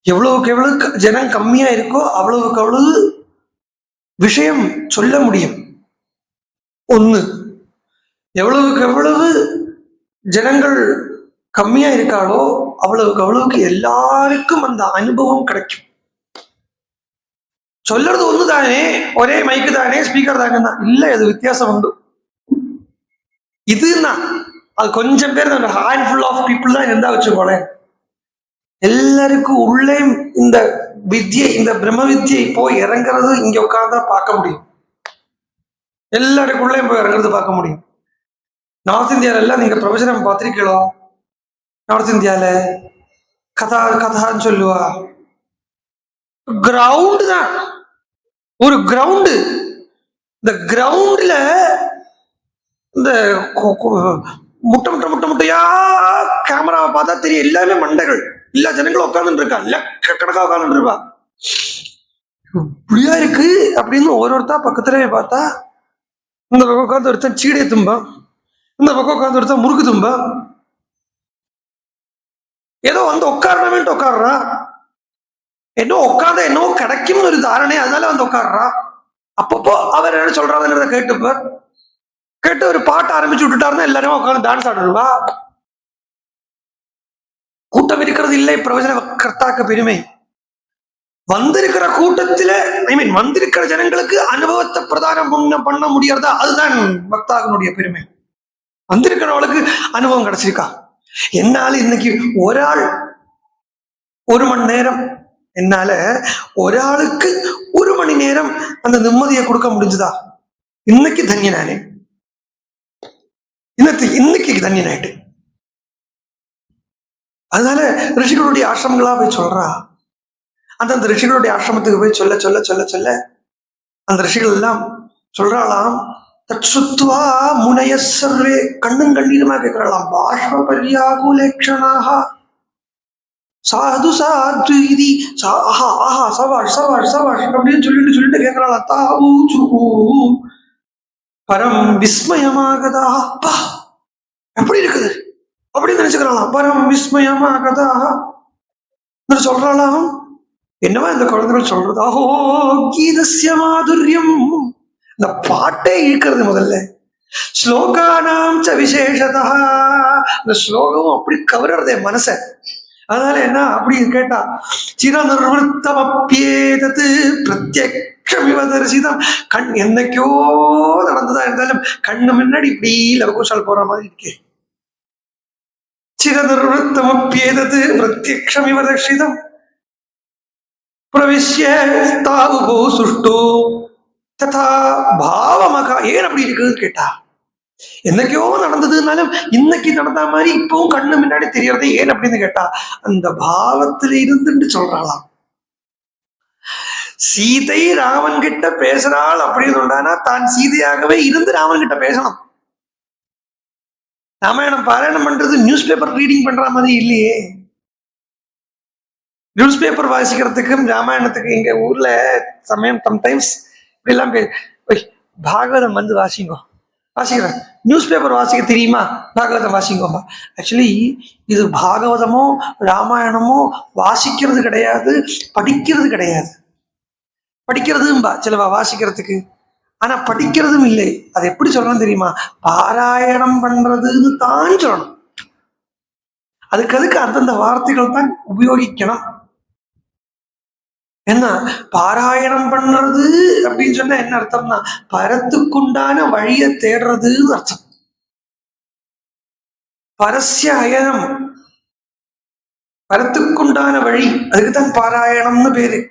எவ்வளவுக்கு எவ்வளவு ஜனம் கம்மியா இருக்கோ அவ்வளவுக்கு அவ்வளவு விஷயம் சொல்ல முடியும். ஒண்ணு, எவ்வளவுக்கு எவ்வளவு ஜனங்கள் கம்மியா இருக்காளோ அவ்வளவுக்கு அவ்வளவுக்கு எல்லாருக்கும் அந்த அனுபவம் கிடைக்கும். சொல்றது ஒண்ணு தானே, ஒரே மைக்கு தானே, ஸ்பீக்கர் தானே தான் இல்ல, அது வித்தியாசம் உண்டு. இதுதான் அது கொஞ்சம் பேர் ஹேண்ட்ஃபுல் ஆஃப் பீப்புள் தான் இருந்தா வச்சுக்கோளே, எல்லாருக்கும் உள்ளே இந்த வித்யை, இந்த பிரம்ம வித்யை போய் இறங்குறது இங்க உட்கார்ந்தா பார்க்க முடியும். எல்லாருக்குள்ளேயும் போய் இறங்குறது பார்க்க முடியும். நார்த் இந்தியால எல்லாம் நீங்க பிரவச்சனம் பார்த்திருக்கீங்களோ? நார்த் இந்தியால கதான்னு சொல்லுவா. கிரவுண்டு தான் ஒரு கிரவுண்டு. இந்த கிரவுண்ட்ல இந்த முட்டை முட்டை முட்டை முட்டையா கேமராவை பார்த்தா தெரியும், எல்லாமே மண்டைகள். எல்லா ஜனங்களும் உட்காந்துட்டு இருக்கா, லட்சக்கணக்கா உட்காந்துட்டு இருப்பா. இப்படியா இருக்கு அப்படின்னு ஒருத்தா பக்கத்துல பார்த்தா, இந்த பக்கம் உட்காந்து ஒருத்தன் சீடை தும்பா, இந்த பக்கம் உட்காந்து ஒருத்தன் முறுக்கு தும்பா. ஏதோ வந்து உட்காரணுமேட்டு உட்காடுறா, என்னோ உட்கார்ந்த என்னவோ கிடைக்கும்னு ஒரு தாரணை, அதனால வந்து உட்காடுறா. அப்பப்போ அவர் என்ன சொல்றாருன்றத கேட்டுப்பார். கேட்டு ஒரு பாட்டு ஆரம்பிச்சு விட்டுட்டாருன்னா எல்லாருமே உட்காந்து டான்ஸ் ஆடுவா. கூட்டம் இருக்கிறது இல்லை பிரவச்சன கர்த்தாக்க பெருமை. வந்திருக்கிற கூட்டத்தில வந்திருக்கிற ஜனங்களுக்கு அனுபவத்தை பிரதானம் பண்ண முடியறதா, அதுதான் பக்தாகனுடைய பெருமை. வந்திருக்கிறவளுக்கு அனுபவம் கிடைச்சிருக்கா. என்னால இன்னைக்கு ஒரு ஆள் 1 மணி நேரம், என்னால ஒரு ஆளுக்கு 1 மணி நேரம் அந்த நிம்மதியை கொடுக்க முடிஞ்சுதா, இன்னைக்கு தன்யனானே, இன்னைக்கு தன்யனாயிட்டு. அதனால ரிஷிகளுடைய ஆசிரமங்களா போய் சொல்றா. அந்த ரிஷிகளுடைய ஆசிரமத்துக்கு போய் சொல்ல சொல்ல சொல்ல சொல்ல அந்த ரிஷிகள் எல்லாம் சொல்றாளாம். தற்சுத்வா முனைய சர்வே, கண்ணும் கண்ணீருமா கேட்கிறாளாம். பாஷ்ப பர்யாகுலேக்ஷனாக சாது சாது இதி ஆஹா ஆஹா சவாஷ் சவாஷ் சவாஷ் அப்படின்னு சொல்லிட்டு கேட்கிறாளா. தாவு சுகு பரம் விஸ்மயமாகதா, அப்பா எப்படி இருக்குது அப்படின்னு நினைச்சுக்கிறாளாம். பரம் விஸ்மயமாகதா சொல்றாளாம். என்னவா இந்த குழந்தைகள் சொல்றது, ஆஹோ கீதஸ்ய மாதுரியம், இந்த பாட்டே இருக்கிறது முதல்ல. ஸ்லோகானாம் ச விசேஷதா, இந்த ஸ்லோகம் அப்படி கவர்றதே மனச. அதனால என்ன அப்படி கேட்டா, சிரநிர்வத்தமப்பியேதது பிரத்யக்ஷமிவ தரிசிதம், கண் என்னைக்கோ நடந்ததா இருந்தாலும் கண்ணு முன்னாடி இப்படி லவகுஷால் போற மாதிரி இருக்கே. சிரநிர்வத்தமப்பியேதது பிரத்யக்ஷமிவ தரிசிதம் பிரவிஷ்ய தாவுகோ சுஷ்டோ ததா பாவமகா. ஏன் அப்படி இருக்குன்னு கேட்டா, என்னைக்கோ நடந்ததுனாலும் இன்னைக்கு நடந்த மாதிரி இப்பவும் கண்ணு முன்னாடி தெரியறது ஏன் அப்படின்னு கேட்டா, அந்த பாவத்துல இருந்துட்டு சொல்றாளாம். சீதை ராமன் கிட்ட பேசுறாள் அப்படின்னு உண்டானா தான் சீதையாகவே இருந்து ராமன் கிட்ட பேசணும். ராமாயணம் பாராயணம் பண்றது நியூஸ் பேப்பர் ரீடிங் பண்ற மாதிரி இல்லையே. நியூஸ் பேப்பர் வாசிக்கிறதுக்கும் ராமாயணத்துக்கு எங்க ஊர்ல சமயம் சம்டைம்ஸ் இப்படிலாம் பாகவதம் வந்து வாசிக்கிறேன். நியூஸ் பேப்பர் வாசிக்க தெரியுமா, பாகவதம் வாசிங்கோம்பா. ஆக்சுவலி இது பாகவதமோ ராமாயணமோ வாசிக்கிறது கிடையாது, படிக்கிறது கிடையாது. படிக்கிறதும்பா சிலவா வாசிக்கிறதுக்கு, ஆனா படிக்கிறதும் இல்லை. அது எப்படி சொல்லணும் தெரியுமா, பாராயணம் பண்றதுன்னு தான் சொல்லணும். அதுக்கு அந்தந்த வார்த்தைகள் தான் உபயோகிக்கணும். என்ன பாராயணம் பண்றது அப்படின்னு சொன்னா என்ன அர்த்தம்னா, பரத்துக்குண்டான வழியை தேடுறதுன்னு அர்த்தம். பரஸ்ய அயனம், பரத்துக்குண்டான வழி, அதுக்குதான் பாராயணம்னு பேரு.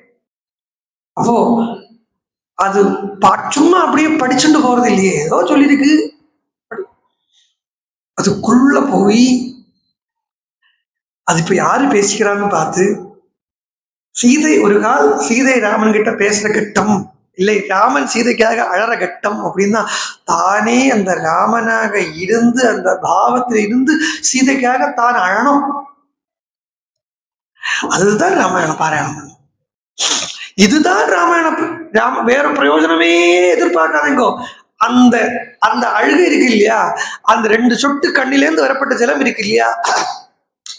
அப்போ அது சும்மா அப்படியே படிச்சுட்டு போறது இல்லையே, ஏதோ சொல்லியிருக்கு, அதுக்குள்ள போய் அது இப்ப யாரு பேசிக்கிறான்னு பார்த்து, சீதை ஒரு கால் சீதை ராமன் கிட்ட பேசுற கட்டம் இல்லை, ராமன் சீதைக்காக அழற கட்டம் அப்படின்னா, தானே அந்த ராமனாக இருந்து அந்த பாவத்தில் இருந்து சீதைக்காக தான் அழணும். அதுதான் ராமாயணம் பாராயணம். இதுதான் ராமாயணம். வேற பிரயோஜனமே எதிர்பார்க்காதீங்கோ. அந்த அந்த அழுகை இருக்கு இல்லையா, அந்த 2 சொட்டு கண்ணிலேருந்து வரப்பட்ட ஜலம் இருக்கு இல்லையா,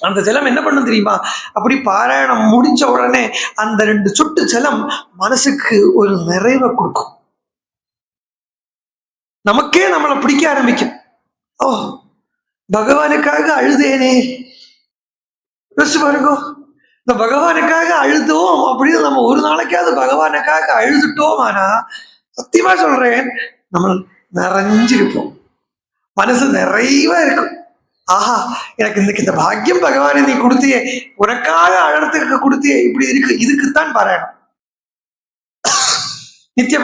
அந்த ஜலம் என்ன பண்ணும் தெரியுமா, அப்படி பாராயணம் முடிச்ச உடனே அந்த 2 சொட்டு ஜலம் மனசுக்கு ஒரு நிறைவை கொடுக்கும். நமக்கே நம்மளை பிடிக்க ஆரம்பிக்கும். ஓ பகவானுக்காக அழுதேனே, பாருங்க, இந்த பகவானுக்காக அழுதோம் அப்படின்னு நம்ம ஒரு நாளைக்காவது பகவானுக்காக அழுதுட்டோம். ஆனா சத்தியமா சொல்றேன், நம்ம நிறைஞ்சிருப்போம், மனசு நிறைவா இருக்கும். ஆஹா எனக்கு இன்னைக்கு இந்த பாக்கியம் பகவானை நீ கொடுத்தியே, உனக்காக அழறதுக்கு கொடுத்தியே, இப்படி இருக்கு. இதுக்குத்தான் பாராயணம், நித்திய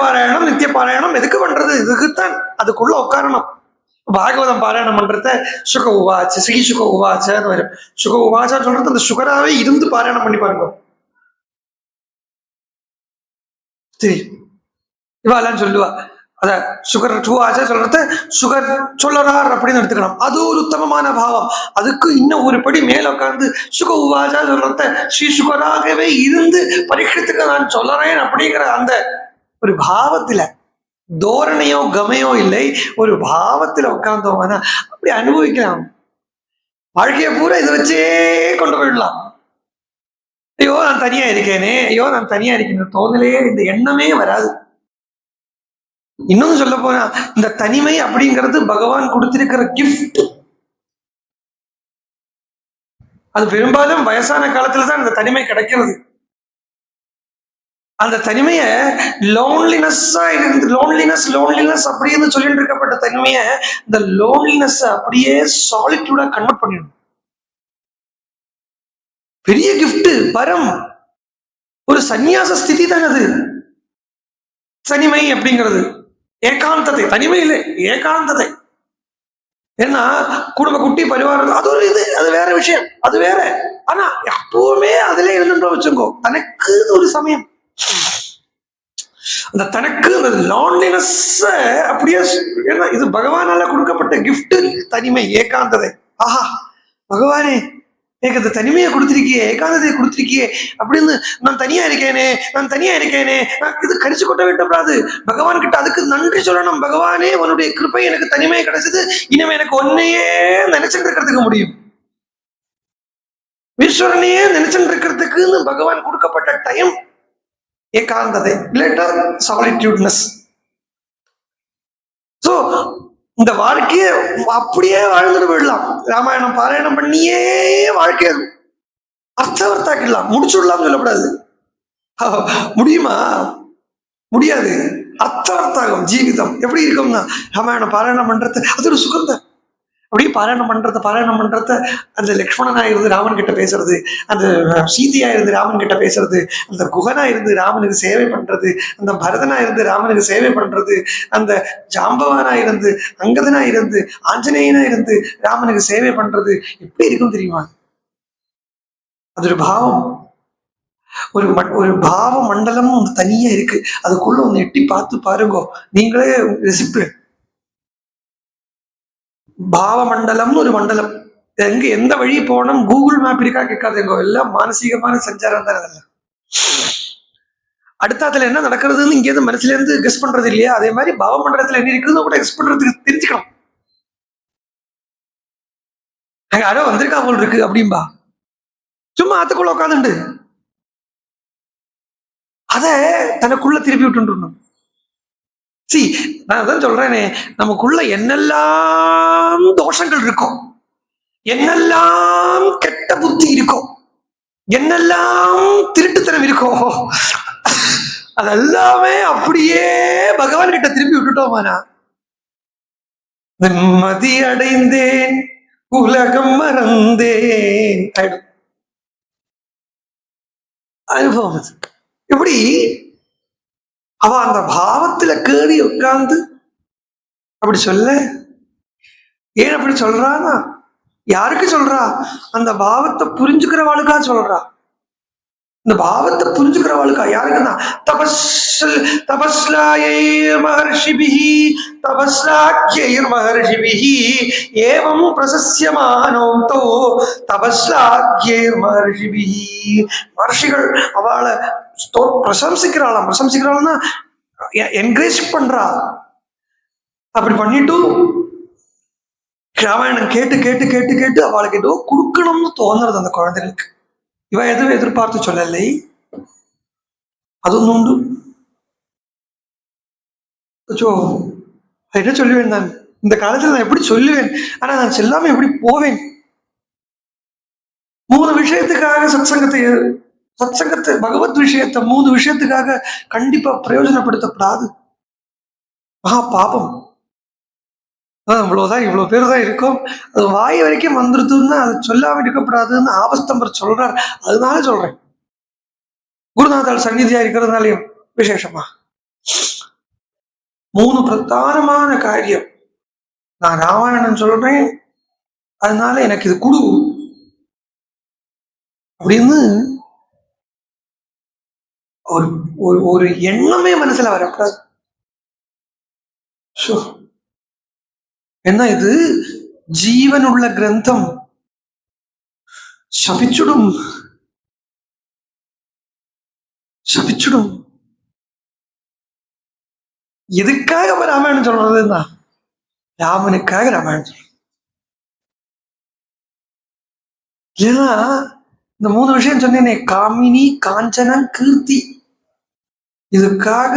பாராயணம் எதுக்கு பண்றது, இதுக்குத்தான். அதுக்குள்ள உட்காரணும். பாகவதம் பாராயணம் பண்றத சுக உவாச்ச ஸ்ரீ சுக உவாச்சன்னு வரும். சுக உவாச்சான்னு சொல்றது அந்த சுகராவே இருந்து பாராயணம் பண்ணி பாருங்க. சரி இவாளான்னு சொல்லுவா, அத சுகர் டூ ஆச்சா சொல்றது சுகர் சொல்லறார் அப்படின்னு எடுத்துக்கணும். அது ஒரு உத்தமமான பாவம். அதுக்கு இன்னும் ஒரு படி மேல உட்கார்ந்து சுக உவாச்சா சொல்றத ஸ்ரீ சுகராகவே இருந்து பரீட்சத்துக்கு நான் சொல்லறேன் அப்படிங்கிற அந்த ஒரு பாவத்துல தோரணையோ கமையோ இல்லை, ஒரு பாவத்துல உட்கார்ந்தோம்னா அப்படி அனுபவிக்கலாம். வாழ்க்கையை பூரா இதை வச்சே கொண்டு போயிடலாம். ஐயோ நான் தனியா இருக்கேனே, ஐயோ நான் தனியா இருக்கேன் தோணலையே, இந்த எண்ணமே வராது. இன்னும் சொல்ல போனா இந்த தனிமை அப்படிங்கிறது பகவான் கொடுத்திருக்கிற கிஃப்ட். அது பெரும்பாலும் வயசான காலத்துல தான் இந்த தனிமை கிடைக்கிறது. அந்த தனிமைய லோன்லினஸ்ஸா இருந்து லோன்லினஸ் அப்படின்னு சொல்லிட்டு இருக்கப்பட்ட தனிமைய இந்த லோன்லினஸ் அப்படியே சாலிட்யூடா கன்வெர்ட் பண்ணிடும். பெரிய கிஃப்ட், பரம், ஒரு சந்நியாச ஸ்திதி தான் அது தனிமை அப்படிங்கிறது. ஏகாந்ததை, தனிமை இல்லை ஏகாந்ததை. ஏன்னா குடும்ப குட்டி பரிவாரம் அது ஒரு இது, அது வேற விஷயம், அது வேற. ஆனா எப்பவுமே அதுல இருந்துட்டோம் வச்சுக்கோ, தனக்கு ஒரு சமயம், அந்த தனக்கு அந்த லான்லினஸ் அப்படியே. ஏன்னா இது பகவானால கொடுக்கப்பட்ட கிஃப்ட் தனிமை, ஏகாந்ததை. ஆஹா பகவானே எனக்கு அந்த தனிமையை கொடுத்திருக்கியே, ஏகாந்ததையை கொடுத்திருக்கியே அப்படின்னு நான் தனியா இருக்கேனே, நான் தனியா இருக்கேனே, இது கரிச்சு கொட்ட விட்டப்படாது. பகவான் கிட்ட அதுக்கு நன்றி சொல்லணும். பகவானே உன்னுடைய கிருப்பை எனக்கு தனிமையை கிடைச்சது, இனிமே எனக்கு ஒன்னையே நினைச்சுட்டு இருக்கிறதுக்கு முடியும், ஈஸ்வரனையே நினைச்சுட்டு இருக்கிறதுக்குன்னு பகவான் கொடுக்கப்பட்ட டைம் ஏகாந்ததை, லேட்டர் சாலிட்யூட்னஸ். சோ இந்த வாழ்க்கைய அப்படியே வாழ்ந்துட்டு போயிடலாம். ராமாயணம் பாராயணம் பண்ணியே வாழ்க்கைய அர்த்தவர்த்தாக்கிடலாம், முடிச்சுடலாம் சொல்லக்கூடாது. முடியுமா? முடியாது. அர்த்தவர்த்தாகும் ஜீவிதம். எப்படி இருக்கும்னா ராமாயணம் பாராயணம் பண்றது அது ஒரு சுகந்த. அப்படியே பாராயணம் பண்றத அந்த லக்ஷ்மணனா இருந்து ராமன் கிட்ட பேசுறது, அந்த சீதையா இருந்து ராமன் கிட்ட பேசுறது, அந்த குகனா இருந்து ராமனுக்கு சேவை பண்றது, அந்த பரதனா இருந்து ராமனுக்கு சேவை பண்றது, அந்த ஜாம்பவானா இருந்து அங்கதனா இருந்து ஆஞ்சநேயனா இருந்து ராமனுக்கு சேவை பண்றது எப்படி இருக்கும் தெரியுமா? அது ஒரு பாவம், ஒரு பாவ மண்டலம் ஒன்று தனியா இருக்கு. அதுக்குள்ள ஒன்று எட்டி பார்த்து பாருங்க, நீங்களே ரெசிப்பு. பாவ மண்டலம்னு ஒரு மண்டலம். எங்க எந்த வழி போனோம் கூகுள் மேப் இருக்கா கேட்காதுங்க, எல்லாம் மானசீகமான சஞ்சாரம் தான். அதெல்லாம் அடுத்ததுல என்ன நடக்கிறதுன்னு இங்கேருந்து மனசுல இருந்து கெஸ் பண்றது இல்லையா, அதே மாதிரி பாவ மண்டலத்துல என்ன இருக்குதுன்னு கூட கெஸ் பண்றதுக்கு தெரிஞ்சுக்கணும். அங்க யாரோ வந்திருக்கா போல் இருக்கு அப்படின்பா, சும்மா ஆத்துக்குள்ள உட்காந்துண்டு அத தனக்குள்ள திருப்பி விட்டுணும். சி நான் அதான் சொல்றேனே, நமக்குள்ள என்னெல்லாம் தோஷங்கள் இருக்கும், என்னெல்லாம் கெட்ட புத்தி இருக்கும், என்னெல்லாம் திருட்டுத்தனம் இருக்கும், அதெல்லாமே அப்படியே பகவான் கிட்ட திருப்பி விட்டுட்டோமானா நிம்மதி அடைந்தேன் உலகம் மறந்தேன் அனுபவம். இப்படி அவ அந்த பாவத்துல கேறி உட்கார்ந்து அப்படி சொல்ல. ஏன் அப்படி சொல்றானா? யாருக்கு சொல்றா? அந்த பாவத்தை புரிஞ்சுக்கிறவாளுக்கா சொல்றா. இந்த பாவத்தை புரிஞ்சுக்கிறவாளுக்கா யாருக்குன்னா தபஸ்லாயைர் மகர்ஷிபிஹி தபஸ்லாக்யைர் மகர்ஷிபிஹி ஏவம் பிரசஸ்யமானோந்தோ தபஸ்லாக்யைர் மகர்ஷிபிஹி. மகர்ஷிகள் அவளை பிரசம்சிக்கிறாள்னா என்கரேஜ் பண்றா. அப்படி பண்ணிட்டு ராமாயணம் கேட்டு கேட்டு கேட்டு கேட்டு அவளுக்கு ஏதோ கொடுக்கணும்னு தோணுறது அந்த குழந்தைகளுக்கு. இவ எதுவும் எதிர்பார்த்து சொல்லலை, அதுவும் உண்டு. என்ன சொல்லுவேன் நான் இந்த காலத்துல, நான் எப்படி சொல்லுவேன், ஆனா நான் செல்லாம எப்படி போவேன்? 3 விஷயத்துக்காக சத்சங்கத்தை பகவத் விஷயத்தை 3 விஷயத்துக்காக கண்டிப்பா பிரயோஜனப்படுத்தப்படாது. மகா பாபம். இவ்வளவுதான், இவ்வளவு பேர் தான் இருக்கும், அது வாய் வரைக்கும் வந்துருதுன்னா அது சொல்லாம இருக்கப்படாதுன்னு ஆபஸ்தம்பர் சொல்றார். அதனால சொல்றேன், குருநாதால் சந்நிதியா இருக்கிறதுனாலையும் விசேஷமா 3 பிரதானமான காரியம். நான் ராமாயணம் சொல்றேன், அதனால எனக்கு இது குடு அப்படின்னு ஒரு எண்ணமே மனசுல வரக்கூடாது. ஷோ, என்ன இது? ஜீவனுள்ள கிரந்தம் சபிச்சுடும், சபிச்சுடும். எதுக்காக ராமாயணம் சொல்றதுன்னா, ராமனுக்காக ராமாயணம் சொல்றது. ஏன்னா இந்த 3 விஷயம் சொன்னேனே, காமினி, காஞ்சனம், கீர்த்தி, இதுக்காக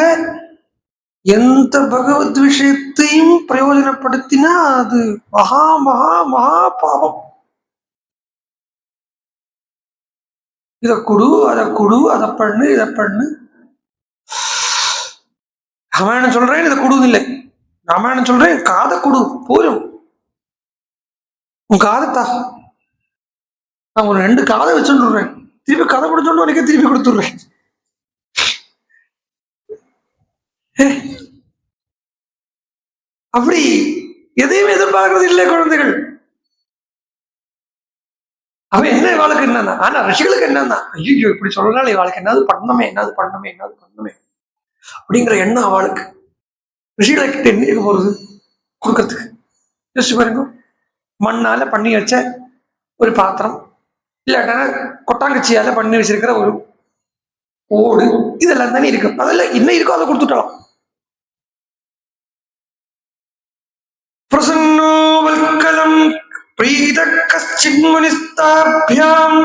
எந்த பகவத் விஷயத்தையும் பிரயோஜனப்படுத்தினா அது மகா மகா மகா பாவம். இதை கொடு, அதை கொடு, அதை பண்ணு, இதை பண்ணு. ராமாயணம் சொல்றேன், இதை கொடுதில்லை. ராமாயணம் சொல்றேன், காதை கொடு போரும். உன் காதத்தா, நான் ஒரு 2 காதை வச்சுடுறேன், திருப்பி கதை கொடுத்தோன்னு உனக்கே திருப்பி கொடுத்துடுறேன். அப்படி எதையும் எதிர்பார்க்கறது இல்லை குழந்தைகள். அவன் என்ன வாழ்க்கை என்னன்னா, ஆனா ரிஷிகளுக்கு என்னன்னா, ஐயோ இப்படி சொல்றதுனால வாழ்க்கை என்னது பண்ணணுமே, என்னது பண்ணணுமே, என்னது பண்ணணுமே அப்படிங்கிற எண்ணம் அவளுக்கு. ரிஷிகளை கிட்ட என்ன இருக்க போறது கொடுக்கறதுக்கு? யோசிச்சு பாருங்க. மண்ணால பண்ணி வச்ச ஒரு பாத்திரம், இல்லாட்டா கொட்டாங்கச்சியால பண்ணி வச்சிருக்கிற ஒரு ஓடு, இதெல்லாம் தானே இருக்கு. அதெல்லாம் என்ன இருக்கோ அதை கொடுத்துட்டலாம். பிரசன்னோ வல்கலம் பிரீத கஷ்சின் முனிஸ்தாபியாம்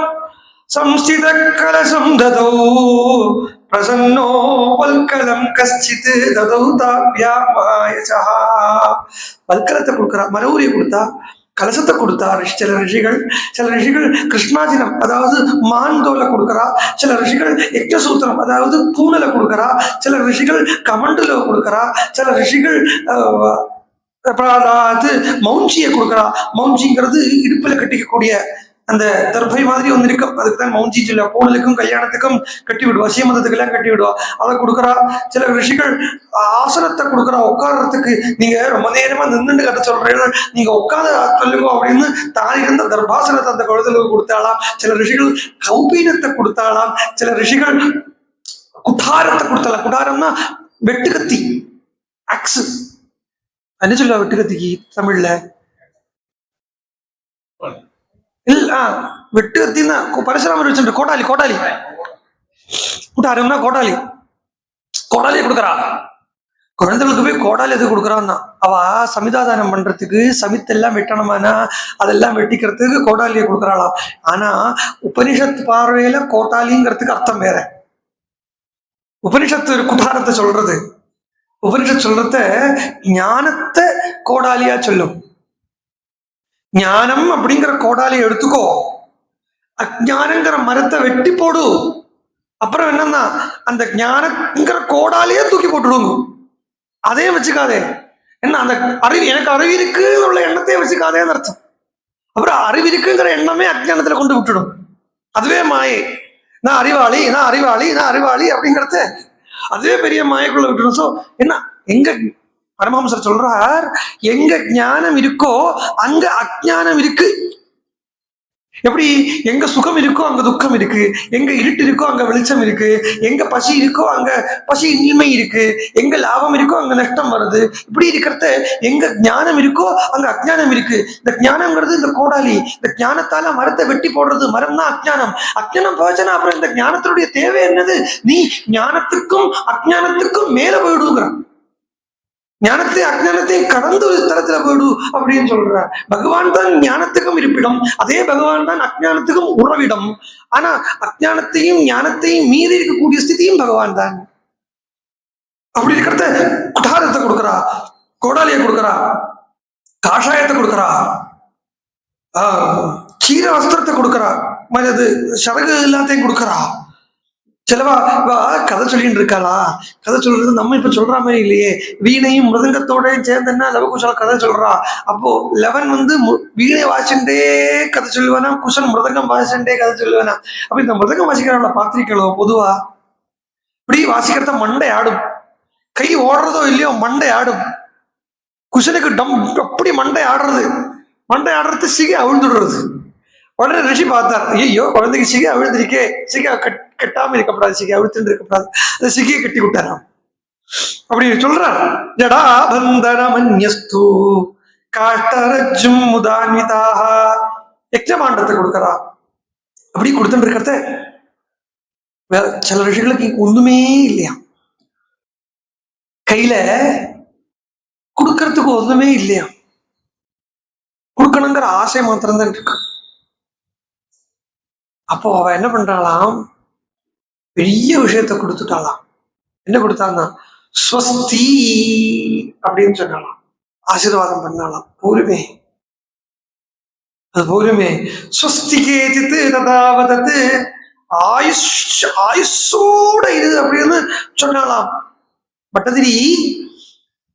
சம்ஸ்தித கலசம் ததோ பிரசன்னோ வல்கலம் கஷ்சித் ததோ தாபியாம் மாயசா. வல்கலத்தை கொடுக்குறா, மரவுரியை கொடுத்தா, கலசத்தை கொடுத்தா சில ரிஷிகள் கிருஷ்ணாஜினம் அதாவது மான்தோலை கொடுக்குறா, சில ரிஷிகள் யக்ஞசூத்திரம் அதாவது பூனலை கொடுக்குறா, சில ரிஷிகள் கமண்டல கொடுக்குறா, சில ரிஷிகள் மௌஞ்சியை கொடுக்குறா. மௌஞ்சிங்கிறது இடுப்புல கட்டிக்கக்கூடிய அந்த தர்பை மாதிரி ஒன்று இருக்கும், அதுக்கு தான் மௌஞ்சி சொல்ல. பூனலுக்கும் கல்யாணத்துக்கும் கட்டி விடுவா, சீமந்தத்துக்கு எல்லாம் கட்டி விடுவா, அதை கொடுக்குறா. சில ரிஷிகள் ஆசனத்தை கொடுக்குறா உட்கார்றதுக்கு. நீங்க ரொம்ப நேரமா நின்றுட்டு கட்ட சொல்றீங்க, நீங்க உட்காந்து சொல்லுங்க அப்படின்னு தான் இருந்த தர்பாசனத்தை அந்த குழந்தைகளுக்கு கொடுத்தாலாம். சில ரிஷிகள் கௌபீனத்தை கொடுத்தாலாம். சில ரிஷிகள் குட்டாரத்தை கொடுத்தாலாம். குட்டாரம்னா வெட்டுக்கத்தி, ஆக்ஸ். என்ன சொல்லுவா வெட்டுக்கத்திக்கு தமிழ்ல? இல்ல, வெட்டுக்கத்தின்னா பரசுராமர் வச்சு கோட்டாலி. குட்டாரம்னா கோட்டாலி. கோடாலியை கொடுக்குறா குழந்தைகளுக்கு. போய் கோடாலி எது கொடுக்குறான்னா, அவ சமிதாதானம் பண்றதுக்கு சமித்தெல்லாம் வெட்டணுமானா அதெல்லாம் வெட்டிக்கிறதுக்கு கோடாலியை கொடுக்குறாளாம். ஆனா உபனிஷத்து பார்வையில கோட்டாலிங்கிறதுக்கு அர்த்தம் வேற. உபனிஷத்து குட்டாரத்தை சொல்றது, உபனிஷத் சொல்றத ஞானத்தை கோடாலியா சொல்லும். ஞானம் அப்படிங்கிற கோடாலியை எடுத்துக்கோ, அஜானங்கிற மரத்தை வெட்டி போடு. அப்புறம் என்னன்னா அந்த ஞானங்கிற கோடாலியே தூக்கி போட்டுடுங்க. அதையும் வச்சுக்காதே. என்ன அந்த அறிவு, எனக்கு அறிவு இருக்குன்னு உள்ள எண்ணத்தையே வச்சுக்காதேன்னு அர்த்தம். அப்புறம் அறிவு இருக்குங்கிற எண்ணமே அஜானத்துல கொண்டு விட்டுடும். அதுவே மாயை. நான் அறிவாளி, நான் அறிவாளி, நான் அறிவாளி அப்படிங்கிறத அதுவே பெரிய மாயக்குள்ள விட்டுடும். ஸோ என்ன, எங்க பரமஹம்சர் சொல்றார், எங்க ஞானம் இருக்கோ அங்க அஜ்ஞானம் இருக்கு. எப்படி எங்க சுகம் இருக்கோ அங்க துக்கம் இருக்கு, எங்க இருட்டு இருக்கோ அங்க வெளிச்சம் இருக்கு, எங்க பசி இருக்கோ அங்க பசி இன்மை இருக்கு, எங்க லாபம் இருக்கோ அங்க நஷ்டம் வருது. இப்படி இருக்கிறத எங்க ஞானம் இருக்கோ அங்க அஜ்ஞானம் இருக்கு. இந்த ஞானம்ங்கிறது இந்த கோடாலி. இந்த ஞானத்தால மரத்தை வெட்டி போடுறது. மரம் தான் அஜ்ஞானம். அஜ்ஞானம் போச்சுன்னா அப்புறம் இந்த ஞானத்தினுடைய தேவை என்னது? நீ ஞானத்துக்கும் அஜ்ஞானத்துக்கும் மேல போயிடுங்கிறான். ஞானத்தை அஜ்ஞானத்தையும் கடந்து ஒரு தரத்துல போயிடு அப்படின்னு சொல்ற. பகவான் தான் ஞானத்துக்கும் இருப்பிடம், அதே பகவான் தான் அஜ்ஞானத்துக்கும் உறவிடம். ஆனா அஜ்ஞானத்தையும் ஞானத்தையும் மீறி இருக்கக்கூடிய ஸ்திதியும் பகவான் தான். அப்படி இருக்கிறத குடாரத்தை கொடுக்குறா, கோடாலியை கொடுக்குறா, காஷாயத்தை கொடுக்குறா, சீர வஸ்திரத்தை கொடுக்குறா, மற்றது சரகு எல்லாத்தையும் கொடுக்குறா. சிலவா கதை சொல்லிட்டு இருக்காளா? கதை சொல்றது நம்ம இப்ப சொல்ற மாதிரி இல்லையே. வீணையும் மிருதங்கத்தோடையும் சேர்ந்தன்னா லவகுஷால கதை சொல்றா. அப்போ லவன் வீணை வாசிண்டே கதை சொல்லுவானா, குஷன் மிருதங்கம் வாசிண்டே கதை சொல்லுவானா. அப்ப இந்த மிருதங்கம் வாசிக்கிறவங்கள பார்த்திருக்கோ? பொதுவா இப்படி வாசிக்கிறத மண்டை ஆடும், கை ஓடுறதோ இல்லையோ மண்டை ஆடும். குஷனுக்கு டம் அப்படி மண்டை ஆடுறது சிகை அவிழ்ந்துடுறது. உடனே ரிஷி பார்த்தார், ஐயோ குழந்தைக்கு சிகை அவிழ்ந்திருக்கே, சிகை கட்டாம இருக்கப்படாது, சிகை அவிழ்த்துட்டு இருக்கக்கூடாது. அந்த சிகையை கட்டி விட்டாராம். அப்படி சொல்றார். ஜடாபந்தனமன்யஸ்து காஷ்டரஜ்ஜும் முதான்விதாக. யக்ஞபாண்டத்தை கொடுக்கறா. அப்படி கொடுத்துட்டு இருக்கிறத சில ரிஷிகளுக்கு ஒண்ணுமே இல்லையா, கையில கொடுக்கறதுக்கு ஒண்ணுமே இல்லையா, கொடுக்கணுங்கிற ஆசை மாத்திரம்தான் இருக்கு. அப்போ அவ என்ன பண்றாளாம், பெரிய விஷயத்த கொடுத்துட்டாளாம். என்ன கொடுத்தான்னா ஸ்வஸ்தி அப்படின்னு சொன்னாலாம், ஆசீர்வாதம் பண்ணாலாம். போருமே, அது போருமே. ஸ்வஸ்தி கேஜித்து ததாவதத்து, ஆயுஷோட இது அப்படின்னு சொன்னாலாம். பட்டதிரி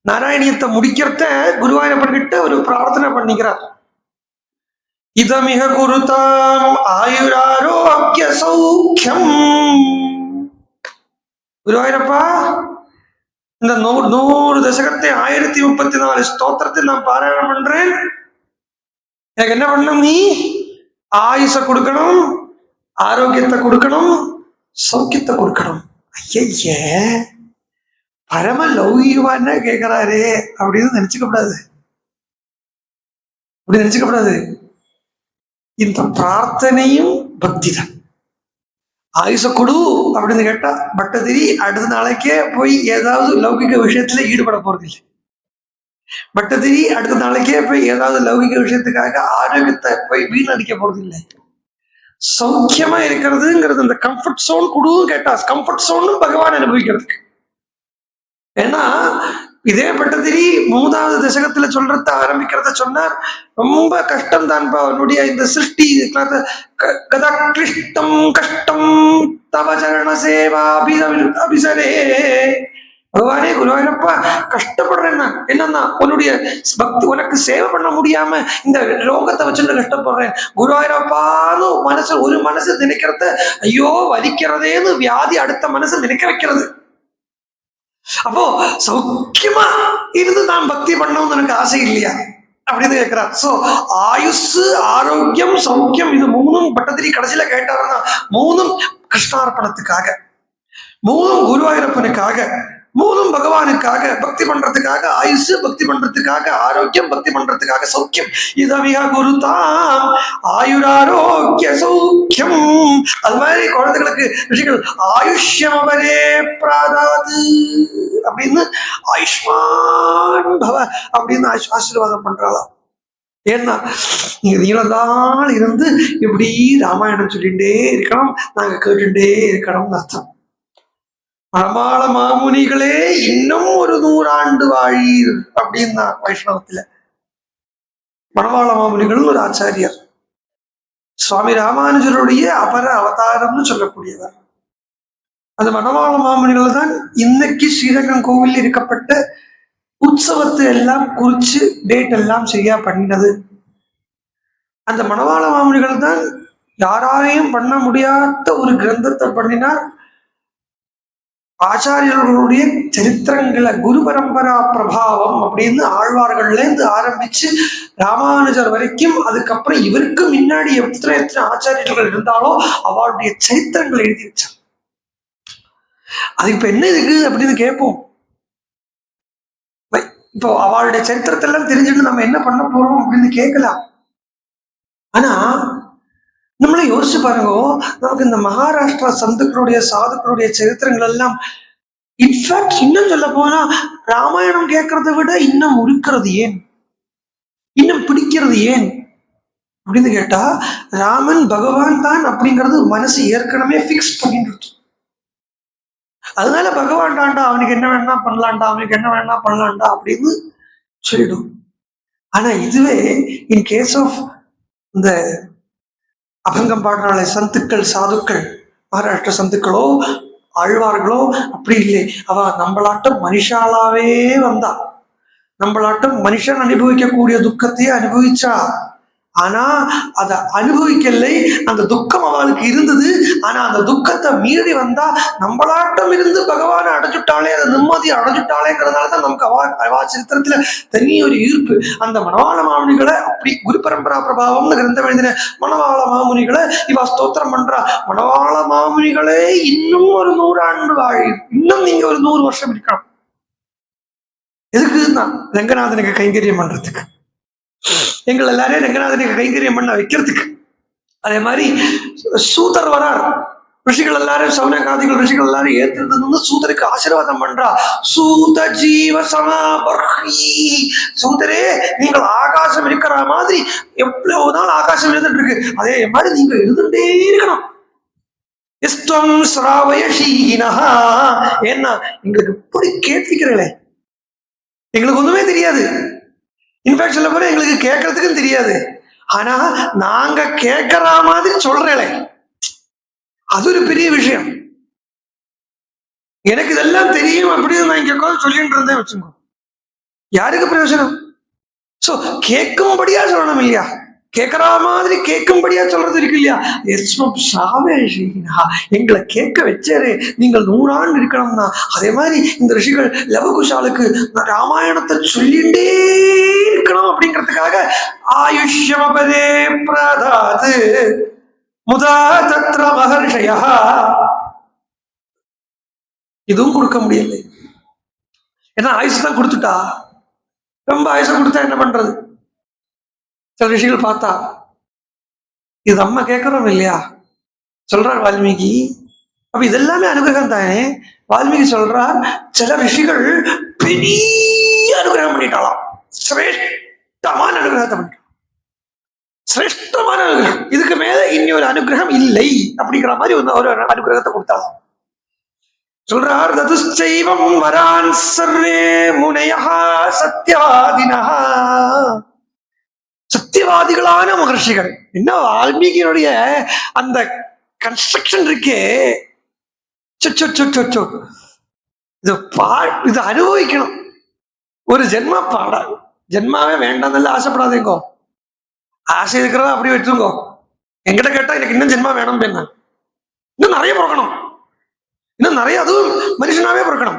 நாராயணியத்தை முடிக்கிறத குருவாயூரப்பன் கிட்ட ஒரு பிரார்த்தனை பண்ணிக்கிறார். இதமிக குருதாம் ஆயுராரோக்கிய சௌக்கியம். குருவாயூரப்பா, இந்த 100 தசகத்தை 1034 ஸ்தோத்திரத்தை நான் பாராயணம் பண்றேன். எனக்கு என்ன பண்ணணும், நீ ஆயுச கொடுக்கணும், ஆரோக்கியத்தை கொடுக்கணும், சௌக்கியத்தை கொடுக்கணும். ஐய, பரம லௌகிகமான கேட்கிறாரே அப்படின்னு நினைச்சுக்கப்படாது. அப்படி நினைச்சுக்கப்படாது. இந்த பிரார்த்தனையும் பக்தி தான். ஆயுச கொடு அப்படின்னு கேட்டா பட்டதிரி அடுத்த நாளைக்கே போய் ஏதாவது லௌகிக விஷயத்துல ஈடுபட போறது இல்லை. பட்டதிரி அடுத்த நாளைக்கே போய் ஏதாவது லௌகிக விஷயத்துக்காக ஆரோக்கியத்தை போய் வீணடிக்க போறது இல்லை. சௌக்கியமா இருக்கிறதுங்கிறது இந்த கம்ஃபர்ட் சோன் கொடுன்னு கேட்டா கம்ஃபர்ட் சோனும் பகவான் அனுபவிக்கிறதுக்கு. ஏன்னா இதே பட்டதிரி 3வது தசகத்துல சொல்றத ஆரம்பிக்கிறத சொன்னார். ரொம்ப கஷ்டம் தான்பா அவனுடைய இந்த சிருஷ்டி. கதா கிருஷ்டம் கஷ்டம் தவ சரண சேவா அபிசரே. பகவானே குருவாயூரப்பா, கஷ்டப்படுறேன்னா என்னன்னா உன்னுடைய பக்தி, உனக்கு சேவை பண்ண முடியாம இந்த ரோகத்தை வச்சுட்டு கஷ்டப்படுறேன். குருவாயூரப்பான்னு ஒரு மனசு நினைக்கிறத ஐயோ வலிக்கிறதேன்னு வியாதி அடுத்த மனசு நினைக்க வைக்கிறது. அப்போ சௌக்கியமா இருந்து நான் பக்தி பண்ணணும்னு எனக்கு ஆசை இல்லையா அப்படின்னு கேட்கிறார். சோ ஆயுஷ், ஆரோக்கியம், சௌக்கியம், இது 3ம் பட்டதிரி கடைசியில கேட்டாருன்னா 3ம் கிருஷ்ணார்ப்பணத்துக்காக, 3ம் குருவாயூரப்பனுக்காக, 3ம் பகவானுக்காக. பக்தி பண்றதுக்காக ஆயுஷ், பக்தி பண்றதுக்காக ஆரோக்கியம், பக்தி பண்றதுக்காக சௌக்கியம். இதமிக குருதாம் ஆயுராரோக்கிய சௌக்கியம். அது மாதிரி குழந்தைகளுக்கு ரிஷிகள் ஆயுஷ்யமவரே பிராதாது அப்படின்னு ஆயுஷ்மான் பவ அப்படின்னு ஆசீர்வாதம் பண்றாளாம். ஏன்னா நீங்க நீளநாள் இருந்து இப்படி ராமாயணம் சொல்லிட்டே இருக்கணும், நாங்க கேட்டுட்டே இருக்கணும்னு அர்த்தம். மணவாள மாமுனிகளே இன்னும் ஒரு 100 ஆண்டு வாழீர் அப்படின்னா வைஷ்ணவத்துல மணவாள மாமுனிகள் ஒரு ஆச்சாரியர், சுவாமி ராமானுஜருடைய அபர அவதாரம்னு சொல்லக்கூடியவர். அந்த மணவாள மாமுனிகள் தான் இன்னைக்கு ஸ்ரீரங்கம் கோவில் இருக்கப்பட்ட உற்சவத்தை எல்லாம் குறிச்சு டேட் எல்லாம் சரியா பண்ணினது. அந்த மணவாள மாமுனிகள் தான் யாராலையும் பண்ண முடியாத ஒரு கிரந்தத்தை பண்ணினார். ஆச்சாரியர்களுடைய சரித்திரங்களை குரு பரம்பரா பிரபாவம் அப்படின்னு ஆழ்வார்கள்ல இருந்து ஆரம்பிச்சு ராமானுஜர் வரைக்கும், அதுக்கப்புறம் இவருக்கு முன்னாடி எத்தனை ஆச்சாரியர்கள் இருந்தாலும் அவளுடைய சரித்திரங்களை எழுதி வச்சார். அது இப்ப என்ன இருக்கு அப்படின்னு கேட்போம். இப்போ அவளுடைய சரித்திரத்தை எல்லாம் தெரிஞ்சுட்டு நம்ம என்ன பண்ண போறோம் அப்படின்னு கேட்கலாம். ஆனா நம்மளே யோசிச்சு பாருங்க, நமக்கு இந்த மகாராஷ்டிரா சந்துக்களுடைய சாதுக்களுடைய சரித்திரங்கள் எல்லாம் இன்ஃபேக்ட் இன்னும் சொல்ல போனா ராமாயணம் கேட்கறத விட இன்னும் உருக்கிறது ஏன், இன்னும் பிடிக்கிறது ஏன் அப்படின்னு கேட்டா, ராமன் பகவான் தான் அப்படிங்கிறது மனசு ஏற்கனவே பிக்ஸ் பண்ணிட்டு, அதனால பகவான் தாண்டா அவனுக்கு என்ன வேணா பண்ணலான்டா, அவனுக்கு என்ன வேணா பண்ணலான்டா அப்படின்னு சொல்லிடும். ஆனா இதுவே இன் கேஸ் ஆஃப் இந்த அபங்கம் பாடுறாளே சந்துக்கள் சாதுக்கள், மகாராஷ்டிர சந்துக்களோ ஆழ்வார்களோ அப்படி இல்லை. அவ நம்மளாட்டம் மனுஷாலாவே வந்தா, நம்மளாட்டம் மனுஷன் அனுபவிக்கக்கூடிய துக்கத்தையே அனுபவிச்சா. ஆனா அதை அனுபவிக்கலை, அந்த துக்கம் அவளுக்கு இருந்தது. ஆனா அந்த துக்கத்தை மீறி வந்தா நம்மளாட்டம் இருந்து பகவானை அடைஞ்சுட்டாலே, அதை நிம்மதியை அடைஞ்சுட்டாலேங்கிறதுனாலதான் நமக்கு அவா சரித்திரத்துல தனி ஒரு ஈர்ப்பு. அந்த மணவாள மாமுனிகளை அப்படி குரு பரம்பரா பிரபாவம்னு கிரந்தம் எழுதின மணவாள மாமுனிகளை இவ ஸ்தோத்திரம் பண்றா. மணவாள மாமுனிகளே இன்னும் ஒரு 100 ஆண்டு வாழி, இன்னும் நீங்க ஒரு 100 வருஷம் இருக்கலாம். தான் ரங்கநாதனுக்கு கைங்கரியம் பண்றதுக்கு, எங்கள் எல்லாரையும் ரங்கநாதனுக்கு கைங்கரியம் பண்ண வைக்கிறதுக்கு. அதே மாதிரி சூதர் வரார், ரிஷிகள் எல்லாரும் சௌனகாதிகள் ரிஷிகள் எல்லாரும் ஏற்றிருந்து சூதருக்கு ஆசீர்வாதம் பண்றா. சூத ஜீவ சமாபர்ஹி, சூதரே நீங்கள் ஆகாசம் இருக்கிற மாதிரி எவ்வளவு நாள் ஆகாசம் இருந்துட்டு இருக்கு, அதே மாதிரி நீங்க இருந்துட்டே இருக்கணும். இஸ்துவம் ஸ்ராவயஷீனஹா, ஏன்னா எங்களுக்கு இப்படி கேட்கிறீங்களே, எங்களுக்கு ஒண்ணுமே தெரியாது. இன்ஃபேக்ட் சொல்ல போற எங்களுக்கு கேட்கறதுக்கும் தெரியாது, ஆனா நாங்க கேட்கற மாதிரி சொல்றேளே, அது ஒரு பெரிய விஷயம். எனக்கு இதெல்லாம் தெரியும் அப்படின்னு நான் இங்க உட்காந்து சொல்லிட்டு இருந்தேன் வச்சுக்கோ, யாருக்கு பிரயோஜனம்? சோ கேட்கும்படியா சொல்லணும் இல்லையா, கேட்கற மாதிரி கேட்கும்படியா சொல்றது இருக்கு இல்லையா. எங்களை கேட்க வச்சாரு, நீங்கள் 100 ஆண்டு இருக்கணும்னா. அதே மாதிரி இந்த ரிஷிகள் லவகுஷாலுக்கு ராமாயணத்தை சொல்லிண்டே இருக்கணும் அப்படிங்கிறதுக்காக ஆயுஷ்யமபதே பிரதாது முதா தத்ர மகர்ஷயா, இதுவும் கொடுக்க முடியல. ஏன்னா ஆயுசு தான் கொடுத்துட்டா, ரொம்ப ஆயுசம் கொடுத்தா என்ன பண்றது? சில ரிஷிகள் பார்த்தா இது நம்ம கேட்கிறோம் இல்லையா, சொல்றார் வால்மீகி. அப்ப இதெல்லாமே அனுகிரகம் தானே. வால்மீகி சொல்றார், சில ரிஷிகள் பெரிய அனுகிரகம் பண்ணிட்டாலாம், சிரேஷ்டமான அனுகிரகத்தை பண்ணிட்டான், சிரேஷ்டமான அனுகிரகம், இதுக்கு மேல இனி ஒரு அனுகிரகம் இல்லை அப்படிங்கிற மாதிரி ஒரு அனுகிரகத்தை கொடுத்தாலும். சொல்றார், ததுச்சைவம் வரான் சர்வே முனையா சத்யவாதினஹா, சத்தியவாதிகளான மகர்ஷிகள். என்ன வால்மீகியினுடைய அந்த கன்ஸ்ட்ரக்ஷன் இருக்கே, இது அனுபவிக்கணும். ஒரு ஜென்மா பாட, ஜென்மாவே வேண்டாம் ஆசைப்படாதேங்கோ, ஆசை இருக்கிறதா அப்படி வச்சுங்கோ. என்கிட்ட கேட்டா எனக்கு இன்னும் ஜென்மா வேணும், என்ன இன்னும் நிறைய பிறக்கணும், இன்னும் நிறைய, அதுவும் மனுஷனாவே பிறக்கணும்,